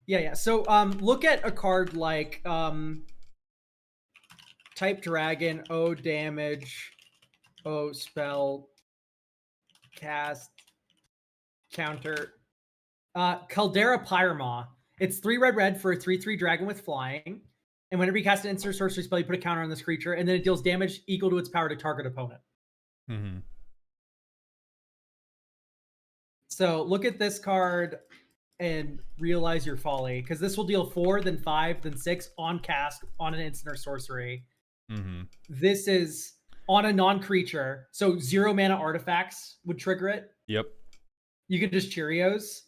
Yeah. So look at a card like Type Dragon, O damage, O spell, cast, counter. Caldera Pyramaw. It's 3 red for a 3/3 dragon with flying. And whenever you cast an instant sorcery spell, you put a counter on this creature, and then it deals damage equal to its power to target opponent. Mm-hmm. So look at this card and realize your folly, because this will deal 4, then 5, then 6 on cast on an instant or sorcery. Mm-hmm. This is on a non-creature, so 0 mana artifacts would trigger it. Yep. You could just Cheerios.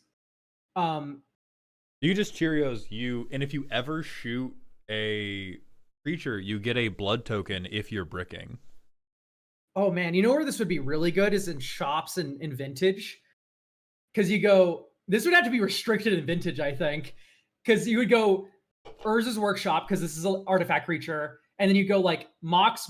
You just Cheerios you, and if you ever shoot a creature, you get a blood token if you're bricking. Oh man, you know where this would be really good is in shops and in vintage. Because you go, this would have to be restricted in vintage, I think. Because you would go Urza's Workshop, because this is an artifact creature, and then you go like Mox,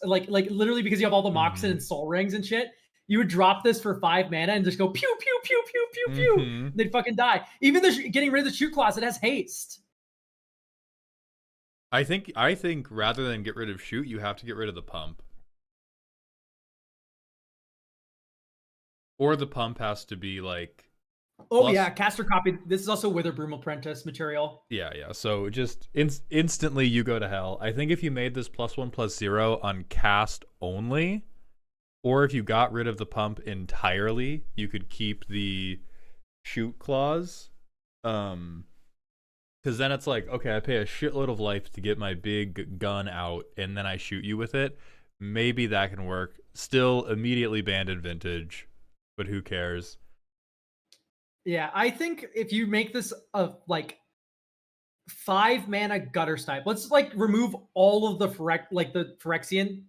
like literally because you have all the Moxen and Soul Rings and shit. You would drop this for 5 mana and just go pew pew pew pew pew pew. They'd fucking die. Even getting rid of the shoot clause, it has haste. I think rather than get rid of shoot, you have to get rid of the pump. Or the pump has to be like. Oh yeah, caster copy. This is also Witherbroom Apprentice material. Yeah. So just instantly you go to hell. I think if you made this +1/+0 on cast only, or if you got rid of the pump entirely, you could keep the shoot clause. Because then it's like, okay, I pay a shitload of life to get my big gun out, and then I shoot you with it. Maybe that can work. Still immediately banned in vintage, but who cares? Yeah, I think if you make this a like 5 mana gutter snipe, let's like remove all of the Phyrexian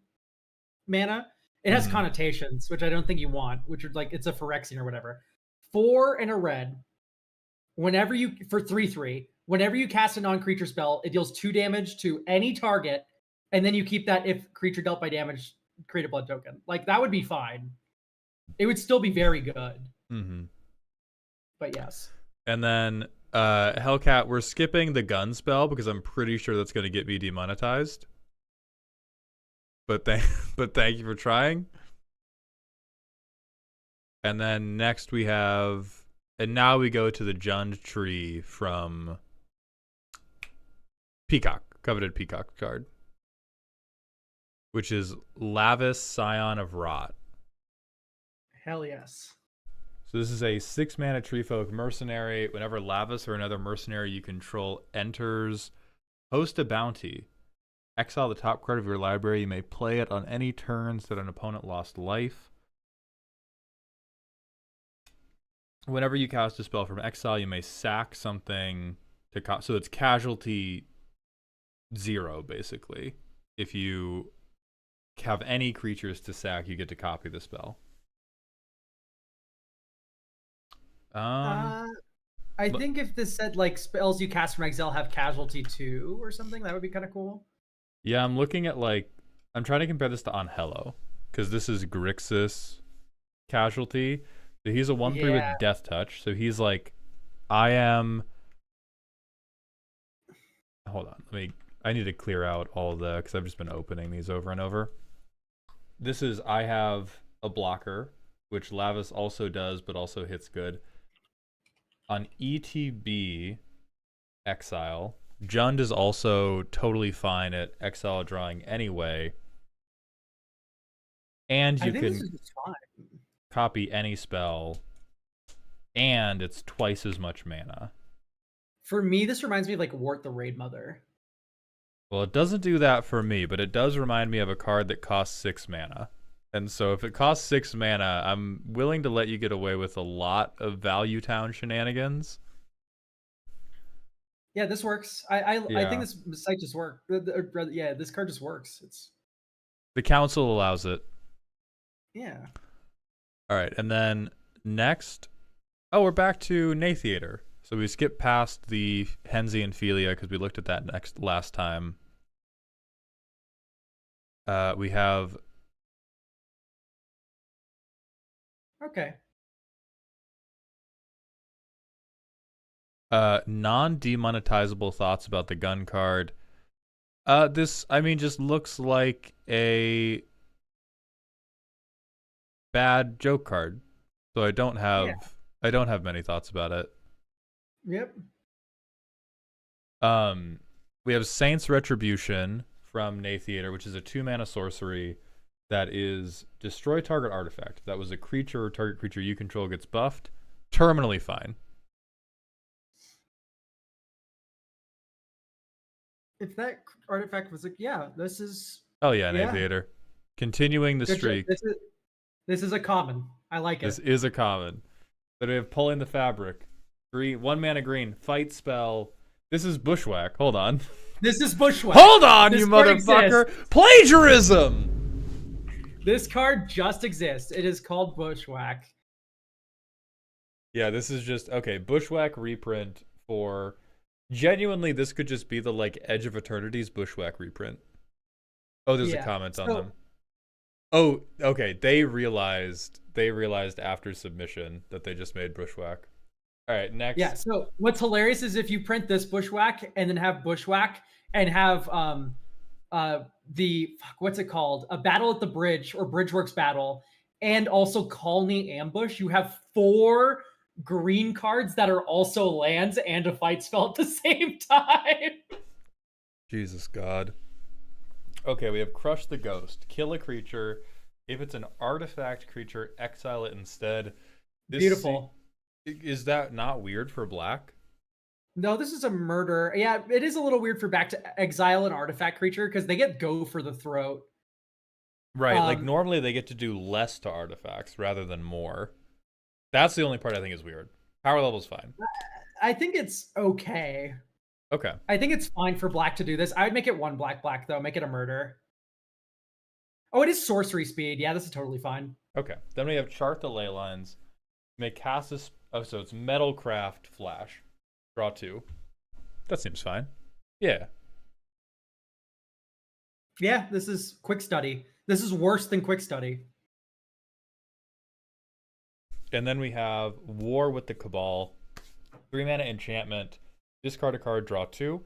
mana. It has connotations, which I don't think you want, which are like it's a Phyrexian or whatever. 4 and a red. Whenever you for 3/3, whenever you cast a non-creature spell, it deals 2 damage to any target, and then you keep that if creature dealt by damage, create a blood token. Like that would be fine. It would still be very good. Mm-hmm. but yes. And then Hellcat, we're skipping the gun spell because I'm pretty sure that's going to get me demonetized. But thank you for trying. And then next we have, and now we go to the Jund tree from Peacock, coveted Peacock card, which is Lavis, Scion of Rot. Hell yes. So this is a 6-mana tree folk mercenary. Whenever Lavis or another mercenary you control enters, host a bounty. Exile the top card of your library. You may play it on any turns that an opponent lost life. Whenever you cast a spell from exile, you may sack something to so it's casualty 0 basically. If you have any creatures to sack, you get to copy the spell. I think if this said like spells you cast from exile have casualty 2 or something, that would be kind of cool. Yeah, I'm looking at I'm trying to compare this to Anhelo because this is Grixis casualty. So he's a 1/3 with Death Touch. So he's like, I am. Hold on, I need to clear out all the because I've just been opening these over and over. This is I have a blocker, which Lavis also does, but also hits good. On ETB exile, Jund is also totally fine at exile drawing anyway. And you can copy any spell, and it's twice as much mana. For me, this reminds me of like Wart the Raid Mother. Well, it doesn't do that for me, but it does remind me of a card that costs 6 mana. And so if it costs 6 mana, I'm willing to let you get away with a lot of Value Town shenanigans. Yeah, this works. I think this site just works. Yeah, this card just works. The council allows it. Yeah. All right, and then next, we're back to Nathiator. So we skipped past the Henzi and Philia because we looked at that last time. We have. Okay. Non-demonetizable thoughts about the gun card. This, just looks like a bad joke card. So I don't have many thoughts about it. Yep. We have Saint's Retribution from Nathiator, which is a 2-mana sorcery that is destroy target artifact. If that was a creature or target creature you control gets buffed. Terminally fine. If that artifact was like, this is. Oh yeah, Nathiator. Continuing the streak. This is a common. I like it. This is a common. Then we have Pulling the Fabric. 1 mana green. Fight spell. This is Bushwhack. Hold on. This is Bushwhack. Hold on, you motherfucker. Exists. Plagiarism! This card just exists. It is called Bushwhack. Yeah, this is just... Okay, Bushwhack reprint for... Genuinely, this could just be the, Edge of Eternity's Bushwhack reprint. Oh, there's a comment on them. Oh, okay. They realized after submission that they just made Bushwhack. All right, next. Yeah, so what's hilarious is if you print this Bushwhack and then have Bushwhack and have what's it called? A Battle at the Bridge or Bridgeworks Battle, and also Colony Ambush, you have 4 green cards that are also lands and a fight spell at the same time. Jesus God. Okay, we have Crush the Ghost. Kill a creature. If it's an artifact creature, exile it instead. Beautiful. Is that not weird for black? No, this is a murder. Yeah, it is a little weird for back to exile an artifact creature because they get go for the throat. Right, normally they get to do less to artifacts rather than more. That's the only part I think is weird. Power level's fine. I think it's okay. Okay. I think it's fine for black to do this. I would make it 1 black though. Make it a murder. Oh, it is sorcery speed. Yeah, this is totally fine. Okay. Then we have Chart the Ley Lines. Make cast this. Oh, so it's Metalcraft Flash. Draw 2. That seems fine. Yeah. Yeah, this is Quick Study. This is worse than Quick Study. And then we have War with the Cabal. 3 mana enchantment. Discard a card, draw 2.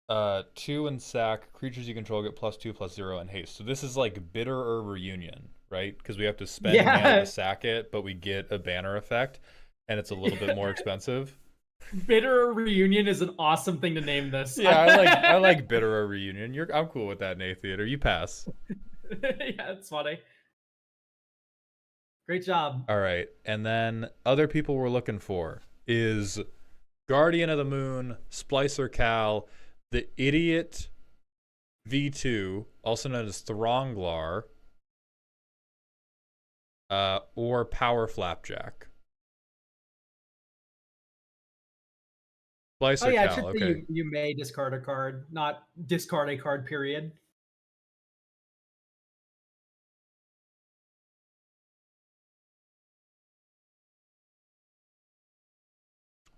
2 and sack. Creatures you control get +2/+0 and haste. So this is like Bitterer Reunion, right? Because we have to spend mana to sack it, but we get a banner effect, and it's a little bit more expensive. Bitter Reunion is an awesome thing to name this. Yeah, I like Bitterer Reunion. I'm cool with that, Nate Theater. You pass. Yeah, it's funny. Great job. All right, and then other people we're looking for is Guardian of the Moon, Splicer Cal, the Idiot V2, also known as Thronglar, or Power Flapjack. Splicer It Cal, should say okay. you may discard a card, not discard a card, period.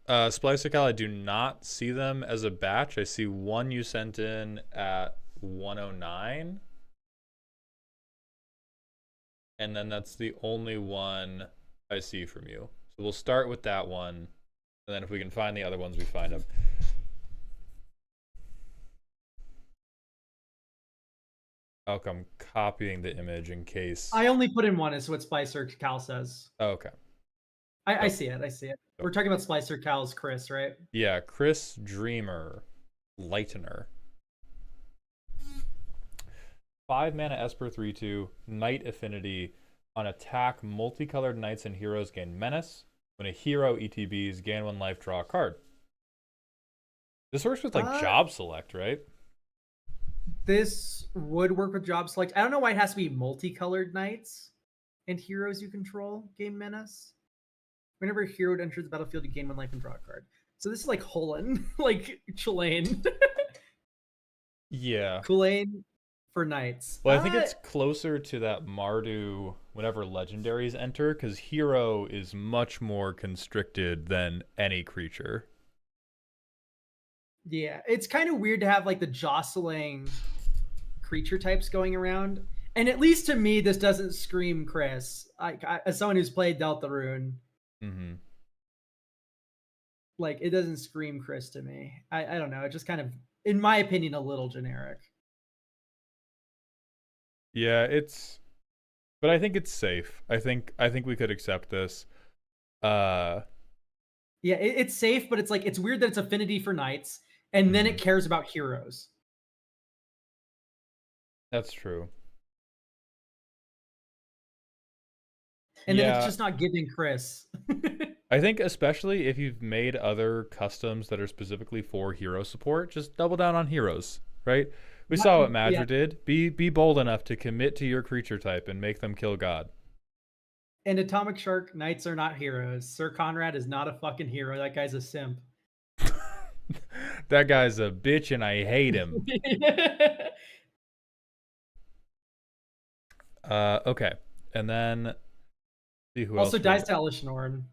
Splicer Cal, I do not see them as a batch. I see one you sent in at 109. And then that's the only one I see from you. So we'll start with that one. And then if we can find the other ones, we find them. I'm copying the image in case. I only put in one, is what Splicer Cal says. Oh, okay. I see it. I see it. We're talking about Splicer Cal's Chris, right? Yeah, Chris Dreamer, Lightener. 5 mana Esper 3/2, Knight Affinity. On attack, multicolored knights and heroes gain menace. When a hero ETBs, gain 1 life, draw a card. This works with like job select, right? This would work with job select. I don't know why it has to be multicolored knights and heroes you control gain menace. Whenever a hero enters the battlefield, you gain 1 life and draw a card. So this is like Holland, like Chillane. Yeah. Chillane for knights. Well, I think it's closer to that Mardu whenever legendaries enter, because hero is much more constricted than any creature. Yeah, it's kind of weird to have like the jostling creature types going around. And at least to me, this doesn't scream Chris. As someone who's played Deltarune, like it doesn't scream Chris to me. I don't know. It just kind of, in my opinion, a little generic. Yeah, but I think it's safe. I think we could accept this. Yeah, it's safe, but it's like it's weird that it's affinity for knights, and then it cares about heroes. That's true. And then it's just not giving Chris. I think especially if you've made other customs that are specifically for hero support, just double down on heroes, right? We saw what Madra did. Be bold enough to commit to your creature type and make them kill God. And Atomic Shark, knights are not heroes. Sir Conrad is not a fucking hero. That guy's a simp. That guy's a bitch and I hate him. Okay. And then see who else. Also dies to Elishnorn.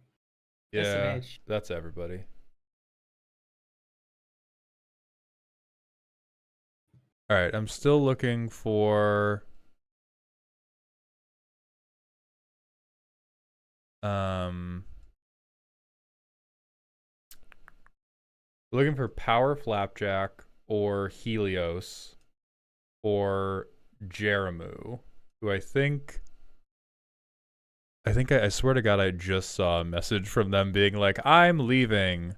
Yeah, SMH. that's everybody. All right, I'm still looking for looking for Power Flapjack or Helios or Jeramu, who I swear to God I just saw a message from them being like, I'm leaving.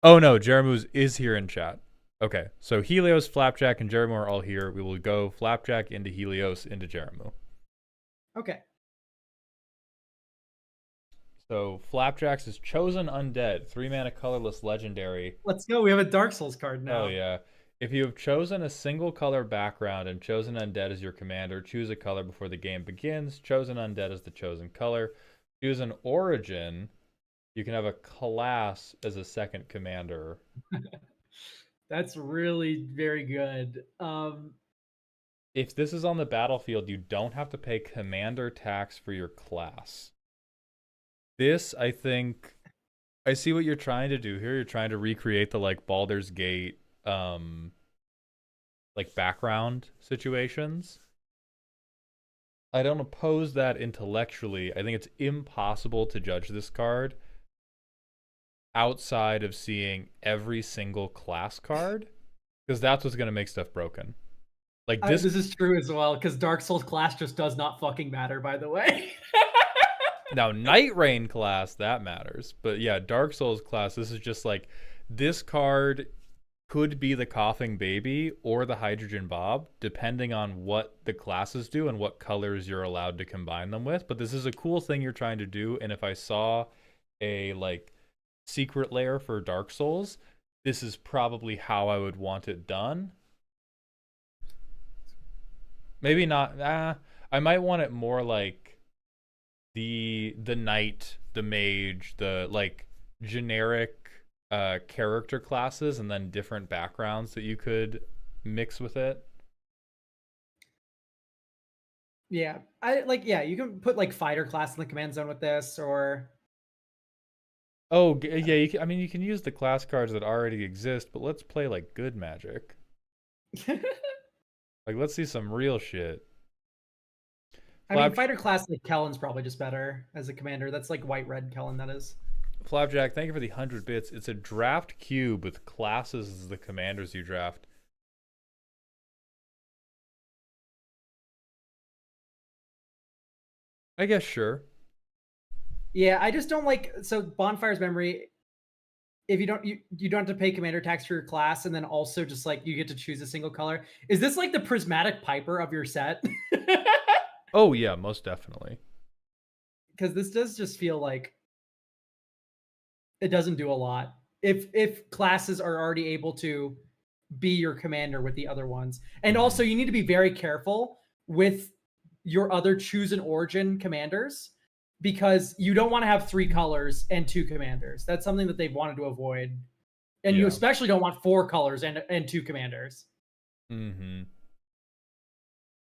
Oh no, Jeramu is here in chat. Okay, so Helios, Flapjack, and Jeramu are all here. We will go Flapjack into Helios into Jeramu. Okay. So Flapjack's is Chosen Undead, 3 mana colorless legendary. Let's go. We have a Dark Souls card now. Oh yeah. If you have chosen a single color background and Chosen Undead as your commander, choose a color before the game begins. Chosen Undead is the chosen color. Choose an origin. You can have a class as a second commander. That's really very good. If this is on the battlefield, you don't have to pay commander tax for your class. This, I think, I see what you're trying to do here. You're trying to recreate the like Baldur's Gate like background situations. I don't oppose that intellectually. I think it's impossible to judge this card outside of seeing every single class card, because that's what's going to make stuff broken. Like this. This is true as well, because Dark Souls class just does not fucking matter, by the way. Now, Night Rain class, that matters. But yeah, Dark Souls class, this is just like, this card could be the Coughing Baby or the Hydrogen Bob, depending on what the classes do and what colors you're allowed to combine them with. But this is a cool thing you're trying to do, and if I saw a, like, secret lair for Dark Souls, this is probably how I would want it done. Maybe not. I might want it more like the knight, the mage, the like generic character classes, and then different backgrounds that you could mix with it. Yeah, yeah, you can put like fighter class in the command zone with this, or Oh yeah, I mean you can use the class cards that already exist, but let's play like good Magic. Like let's see some real shit. I mean, fighter class like Kellen's probably just better as a commander. That's like white red Kellen, that is. Flapjack, thank you for the 100 bits. It's a draft cube with classes as the commanders you draft. I guess sure. Yeah, I just don't like, so Bonfire's Memory, if you don't have to pay commander tax for your class, and then also just like you get to choose a single color. Is this like the prismatic piper of your set? Oh yeah, most definitely. Because this does just feel like it doesn't do a lot. If classes are already able to be your commander with the other ones. And also you need to be very careful with your other choose an origin commanders, because you don't want to have 3 colors and 2 commanders. That's something that they've wanted to avoid. And you especially don't want 4 colors and 2 commanders. Mm-hmm.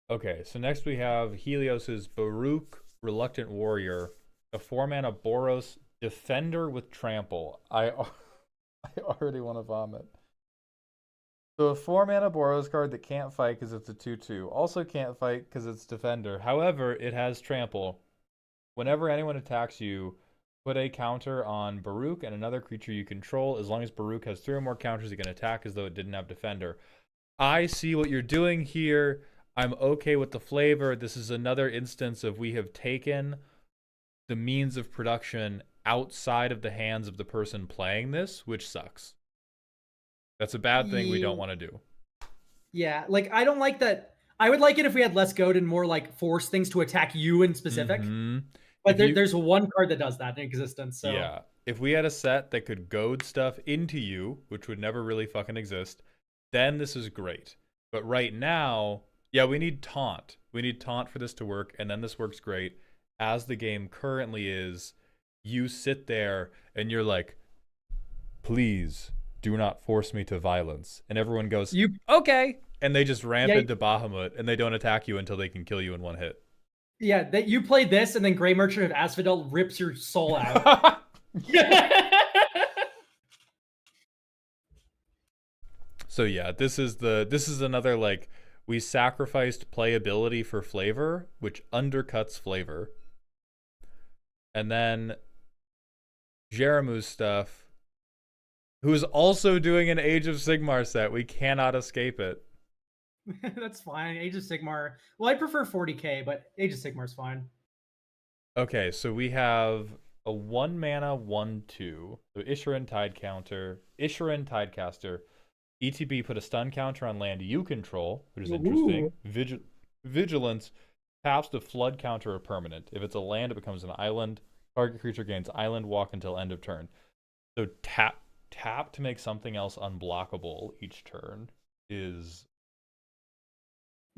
Okay, so next we have Helios's Baruch, Reluctant Warrior, a 4-mana Boros Defender with Trample. I already want to vomit. So a 4-mana Boros card that can't fight because it's a 2/2. Also can't fight because it's Defender. However, it has Trample. Whenever anyone attacks you, put a counter on Baruch and another creature you control. As long as Baruch has 3 or more counters, it can attack as though it didn't have Defender. I see what you're doing here. I'm okay with the flavor. This is another instance of we have taken the means of production outside of the hands of the person playing this, which sucks. That's a bad thing we don't want to do. Yeah, like I don't like that. I would like it if we had less goad and more like force things to attack you in specific. But there's one card that does that in existence. So yeah, if we had a set that could goad stuff into you, which would never really fucking exist, then this is great. But right now, yeah, we need taunt. We need taunt for this to work, and then this works great. As the game currently is, you sit there and you're like, please do not force me to violence. And everyone goes, okay. And they just ramp into Bahamut, and they don't attack you until they can kill you in 1 hit. Yeah, that you play this, and then Grey Merchant of Asphodel rips your soul out. So yeah, this is another like, we sacrificed playability for flavor, which undercuts flavor. And then Jeramu's stuff, who's also doing an Age of Sigmar set. We cannot escape it. That's fine. Age of Sigmar. Well, I prefer 40k, but Age of Sigmar's fine. Okay, so we have a 1-mana 1/2. So Isharan Tidecaster. ETB, put a stun counter on land you control, which is interesting. Vigilance taps the flood counter a permanent. If it's a land, it becomes an island. Target creature gains island walk until end of turn. So tap to make something else unblockable each turn is...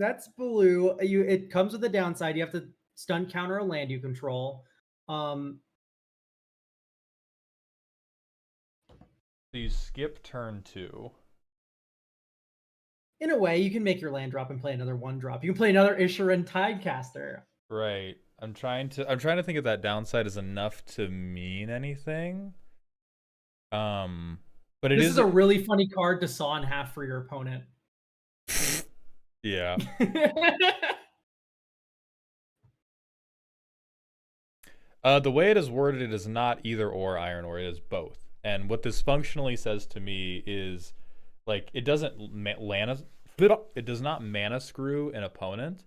That's blue. It comes with a downside. You have to stun counter a land you control. So you skip turn 2. In a way, you can make your land drop and play another 1-drop. You can play another Isharan Tidecaster. Right. I'm trying to think if that downside is enough to mean anything. But this is a really funny card to saw in half for your opponent. Yeah. The way it is worded, it is not either or iron ore. It is both. And what this functionally says to me is, like, it doesn't it does not mana screw an opponent,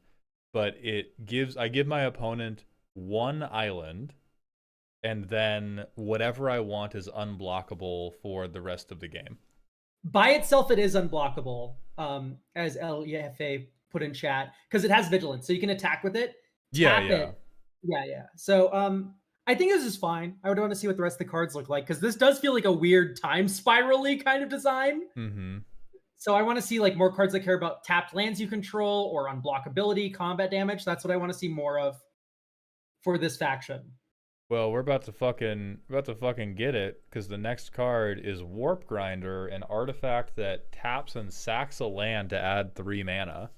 but I give my opponent one island, and then whatever I want is unblockable for the rest of the game. By itself, it is unblockable, as LEFA put in chat, because it has vigilance, so you can attack with it. Tap it. Yeah. So I think this is fine. I would want to see what the rest of the cards look like, because this does feel like a weird time spiral-y kind of design. Mm-hmm. So I want to see like more cards that care about tapped lands you control or unblockability, combat damage. That's what I want to see more of for this faction. Well, we're about to fucking get it, because the next card is Warp Grinder, an artifact that taps and sacks a land to add 3 mana.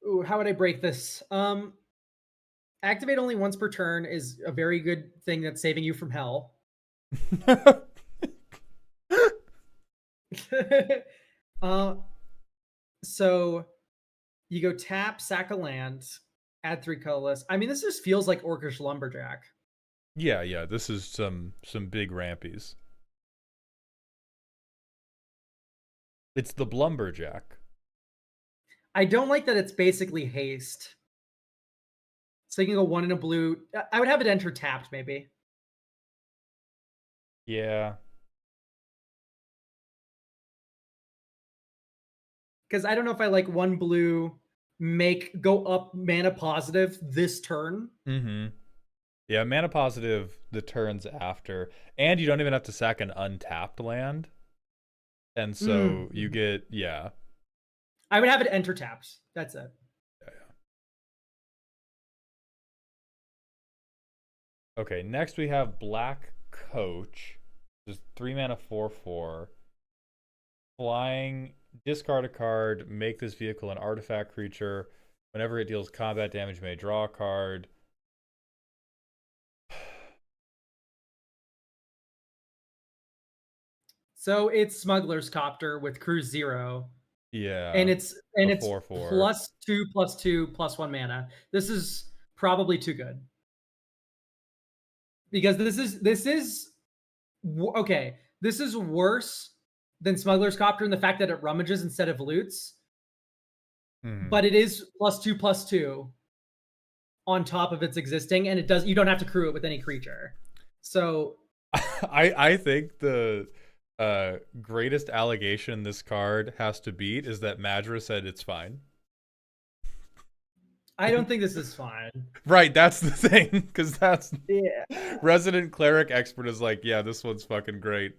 Ooh, how would I break this? Activate only once per turn is a very good thing that's saving you from hell. So you go tap, sack a land, add 3 colorless. I mean, this just feels like Orcish Lumberjack. Yeah. This is some big rampies. It's the Blumberjack. I don't like that it's basically haste. So you can go 1 in a blue. I would have it enter tapped, maybe. Yeah. Because I don't know if I like 1 blue, go up mana positive this turn. Mm-hmm. Yeah, mana positive the turns after. And you don't even have to sack an untapped land. And so you get, yeah. I would have it enter tapped. That's it. Yeah. Okay, next we have Black Coach. Just 3 mana 4/4. Flying, discard a card, make this vehicle an artifact creature. Whenever it deals combat damage, you may draw a card. So it's Smuggler's Copter with Cruise 0. Yeah. And it's 4/4. +2/+2/+1 mana. This is probably too good. Because this is okay. This is worse than Smuggler's Copter in the fact that it rummages instead of loots. But it is +2/+2 on top of its existing, and you don't have to crew it with any creature. So I think the greatest allegation this card has to beat is that Madra said it's fine. I don't think this is fine. Right, that's the thing, because that's resident cleric expert is like, yeah, this one's fucking great.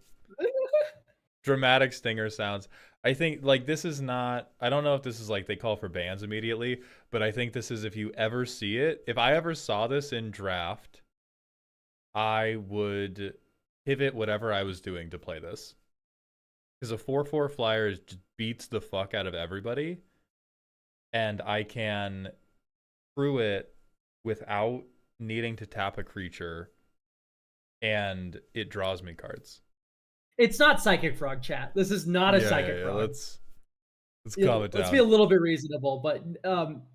Dramatic stinger sounds. I think like this is not, I don't know if this is like they call for bans immediately, but I think this is, if you ever see it, if I ever saw this in draft, I would pivot whatever I was doing to play this. Because a 4/4 flyer just beats the fuck out of everybody, and I can crew it without needing to tap a creature, and it draws me cards. It's not Psychic Frog, chat. This is not a Psychic Frog. Let's calm it down. Let's be a little bit reasonable. But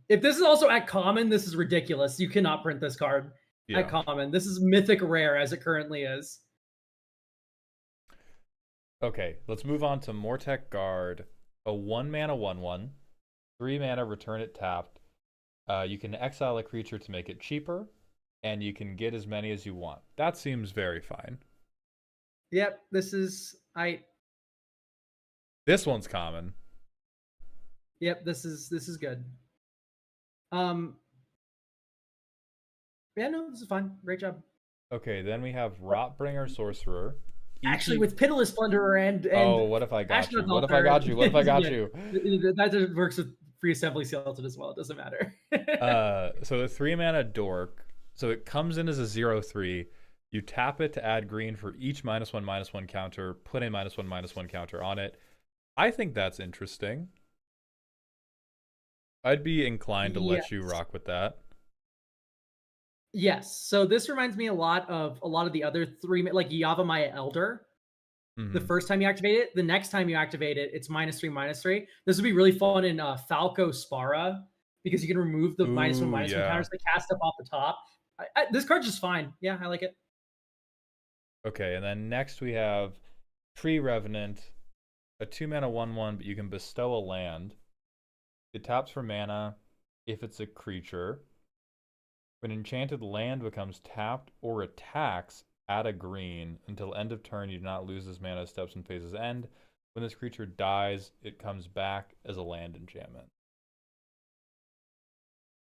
if this is also at common, this is ridiculous. You cannot print this card at common. This is mythic rare as it currently is. Okay, let's move on to Mortek Guard. A 1 mana 1/1. 3 mana, return it tapped. You can exile a creature to make it cheaper, and you can get as many as you want. That seems very fine. Yep, this one's common. Yep, this is good. Yeah, no, this is fine. Great job. Okay, then we have Rotbringer Sorcerer. Actually, with Pitiless Plunderer and oh, what if I got you? What if I got you? What if I got you? That works with Free Assembly Skeleton as well. It doesn't matter. So the 3 mana dork. So it comes in as a 0/3. You tap it to add green for each -1/-1 counter. Put a -1/-1 counter on it. I think that's interesting. I'd be inclined to let you rock with that. Yes. So this reminds me a lot of the other 3, like Yavimaya Elder. The first time you activate it, the next time you activate it, it's -3/-3. This would be really fun in Falco Spara, because you can remove the -1/-1 Yeah. counters that cast up off the top. This card's just fine. Yeah, I like it. Okay, and then next we have Tree Revenant, a 2-mana 1/1, but you can bestow a land. It taps for mana if it's a creature. When enchanted land becomes tapped or attacks, add a green. Until end of turn, you do not lose this mana steps and phases end. When this creature dies, it comes back as a land enchantment.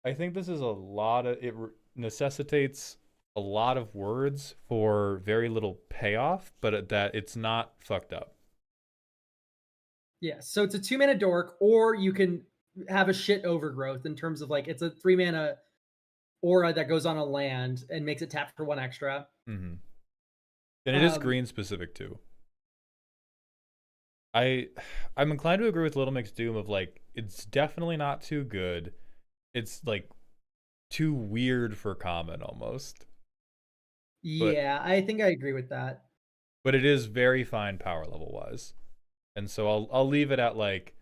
I think this is a lot of it necessitates a lot of words for very little payoff, but that it's not fucked up. Yeah, so it's a 2-mana dork, or you can have a shit overgrowth in terms of like it's a 3-mana aura that goes on a land and makes it tap for 1 extra. Mm-hmm. And it is Um, green specific too. I'm inclined to agree with Little Mix Doom of like it's definitely not too good. It's like too weird for common almost. But yeah, I think I agree with that. it is very fine power level wise. And so I'll leave it at like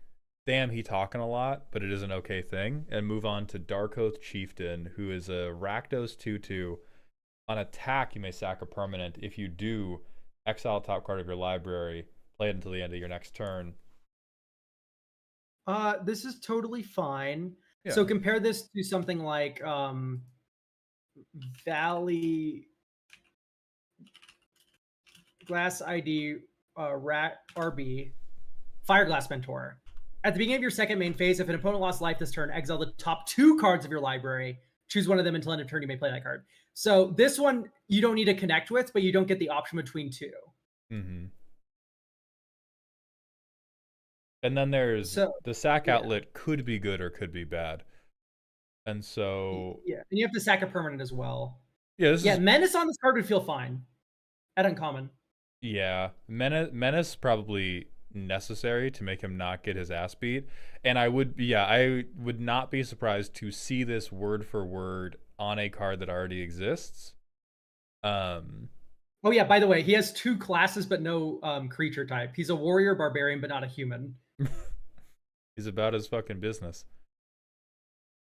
damn, he talking a lot, but it is an okay thing, and move on to Dark Oath Chieftain, who is a Rakdos 2/2. On attack, you may sack a permanent. If you do, exile top card of your library, play it until the end of your next turn. This is totally fine. Yeah. So compare this to something like Valley Glass ID Rat RB Fireglass Mentor. At the beginning of your second main phase, if an opponent lost life this turn, exile the top 2 cards of your library. Choose one of them until end of turn. You may play that card. So this one you don't need to connect with, but you don't get the option between 2. Mm-hmm. And then there's the sack outlet could be good or could be bad. And so yeah, and you have to sack a permanent as well. Yeah, Menace on this card would feel fine at uncommon. Yeah, Menace probably necessary to make him not get his ass beat. And I would not be surprised to see this word for word on a card that already exists. Oh yeah, by the way, he has 2 classes but no creature type. He's a warrior barbarian but not a human. He's about his fucking business.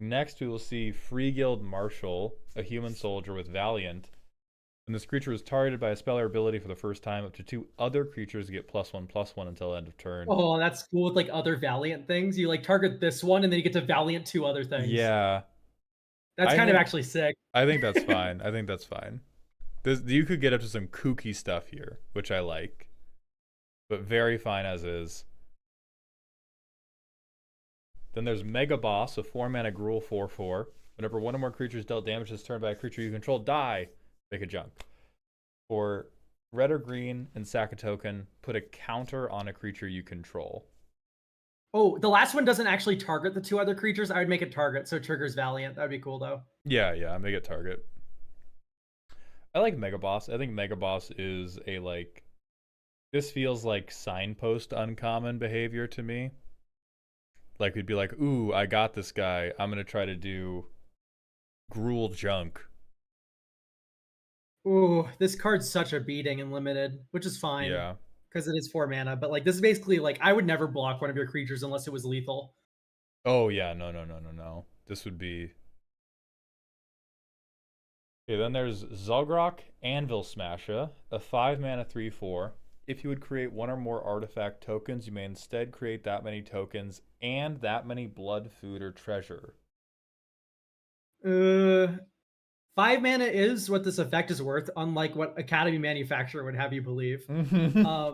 Next we will see Free Guild Marshal, a human soldier with Valiant. When this creature is targeted by a spell or ability for the first time, up to 2 other creatures get +1/+1 until end of turn. Oh, that's cool with like other Valiant things. You like target this one and then you get to Valiant 2 other things. Yeah. That's kind of actually sick. I think that's fine. I think that's fine. You could get up to some kooky stuff here, which I like. But very fine as is. Then there's Mega Boss, a 4-mana Gruul 4/4. Whenever one or more creatures dealt damage this turn by a creature you control die, make a junk. For red or green and sack a token, put a counter on a creature you control. Oh, the last one doesn't actually target the 2 other creatures. I would make it target, so it triggers Valiant. That'd be cool though. Yeah, make it target. I like Mega Boss. I think Mega Boss is a like this feels like signpost uncommon behavior to me. Like we'd be like, ooh, I got this guy. I'm gonna try to do Gruul junk. Ooh, this card's such a beating in limited, which is fine. Yeah. Because it is 4 mana, but like this is basically like I would never block one of your creatures unless it was lethal. Oh yeah, no. This would be. Okay, then there's Zogrok Anvil Smasher, a 5-mana 3/4. If you would create one or more artifact tokens, you may instead create that many tokens and that many blood, food, or treasure. 5 mana is what this effect is worth, unlike what Academy Manufacturer would have you believe. I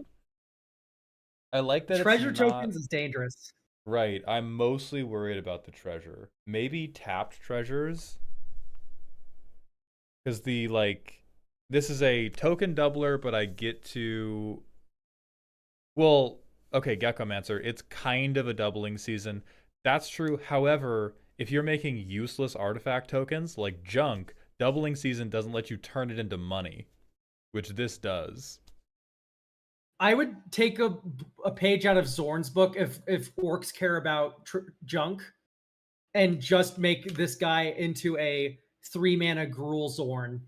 like that treasure tokens is dangerous. Right. I'm mostly worried about the treasure. Maybe tapped treasures. Because this is a token doubler, but I get to. Well, okay, Geckomancer, it's kind of a doubling season. That's true. However, if you're making useless artifact tokens like junk, doubling season doesn't let you turn it into money, which this does. I would take a page out of Zorn's book if orcs care about junk, and just make this guy into a 3-mana Gruul Zorn.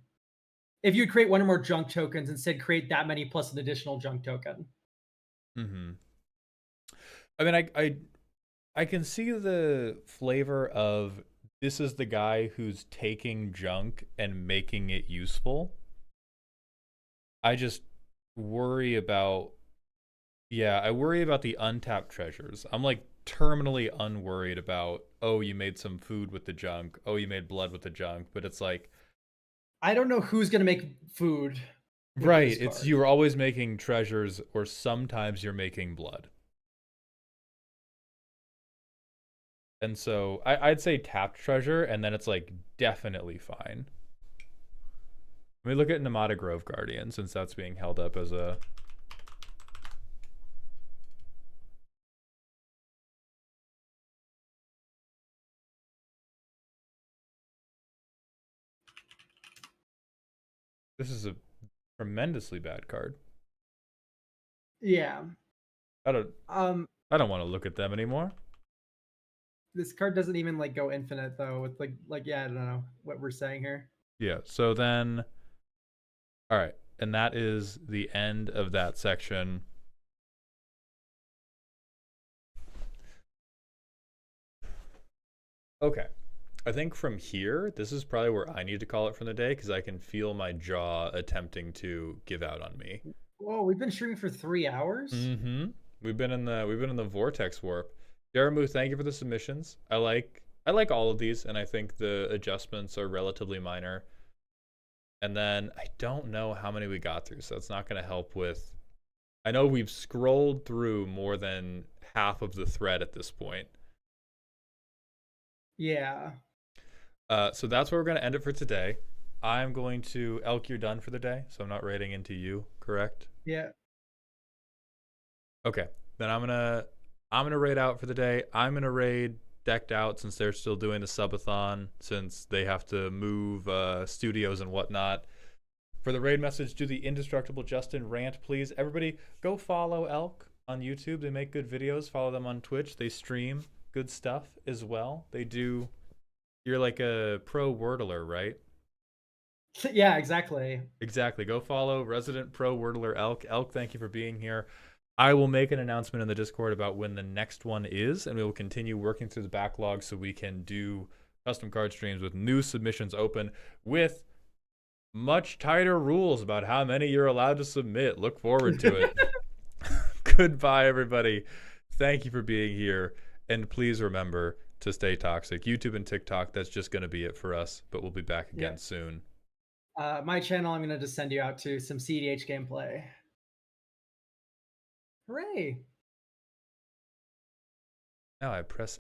If you create one or more junk tokens, instead create that many plus an additional junk token. Mm-hmm. I mean, I can see the flavor of this is the guy who's taking junk and making it useful. I just worry about, yeah, I worry about the untapped treasures. I'm like terminally unworried about, oh, you made some food with the junk. Oh, you made blood with the junk. But it's like, I don't know who's gonna make food with right, this it's card. you're always making treasures or sometimes you're making blood. And so I'd say tapped treasure, and then it's like definitely fine. Let me look at Namada Grove Guardian since that's being held up as a. This is a tremendously bad card. Yeah. I don't. Um, I don't want to look at them anymore. this card doesn't even like go infinite though. With like yeah, I don't know what we're saying here. Yeah. So then, all right, and that is the end of that section. Okay. I think from here, this is probably where I need to call it from the day because I can feel my jaw attempting to give out on me. Whoa, we've been streaming for 3 hours. Mm-hmm. We've been in the vortex warp. Jaramu, thank you for the submissions. I like all of these, and I think the adjustments are relatively minor. And then I don't know how many we got through, so it's not going to help with. I know we've scrolled through more than half of the thread at this point. Yeah. So that's where we're going to end it for today. I'm going to Elk. You're done for the day, so I'm not raiding into you, correct? Yeah. Okay, then I'm gonna raid out for the day. I'm gonna raid decked out since they're still doing the subathon since they have to move studios and whatnot. For the raid message, do the indestructible Justin rant, please. Everybody, go follow Elk on YouTube. They make good videos. Follow them on Twitch. They stream good stuff as well. They do. You're like a pro wordler, right? Yeah, exactly. Exactly. Go follow resident pro wordler Elk. Elk, thank you for being here. I will make an announcement in the Discord about when the next one is, and we will continue working through the backlog so we can do custom card streams with new submissions open with much tighter rules about how many you're allowed to submit. Look forward to it. Goodbye, everybody. Thank you for being here. And please remember to stay toxic. YouTube and TikTok, that's just going to be it for us, but we'll be back again soon. My channel, I'm gonna just send you out to some CDH gameplay. Hooray! Now I press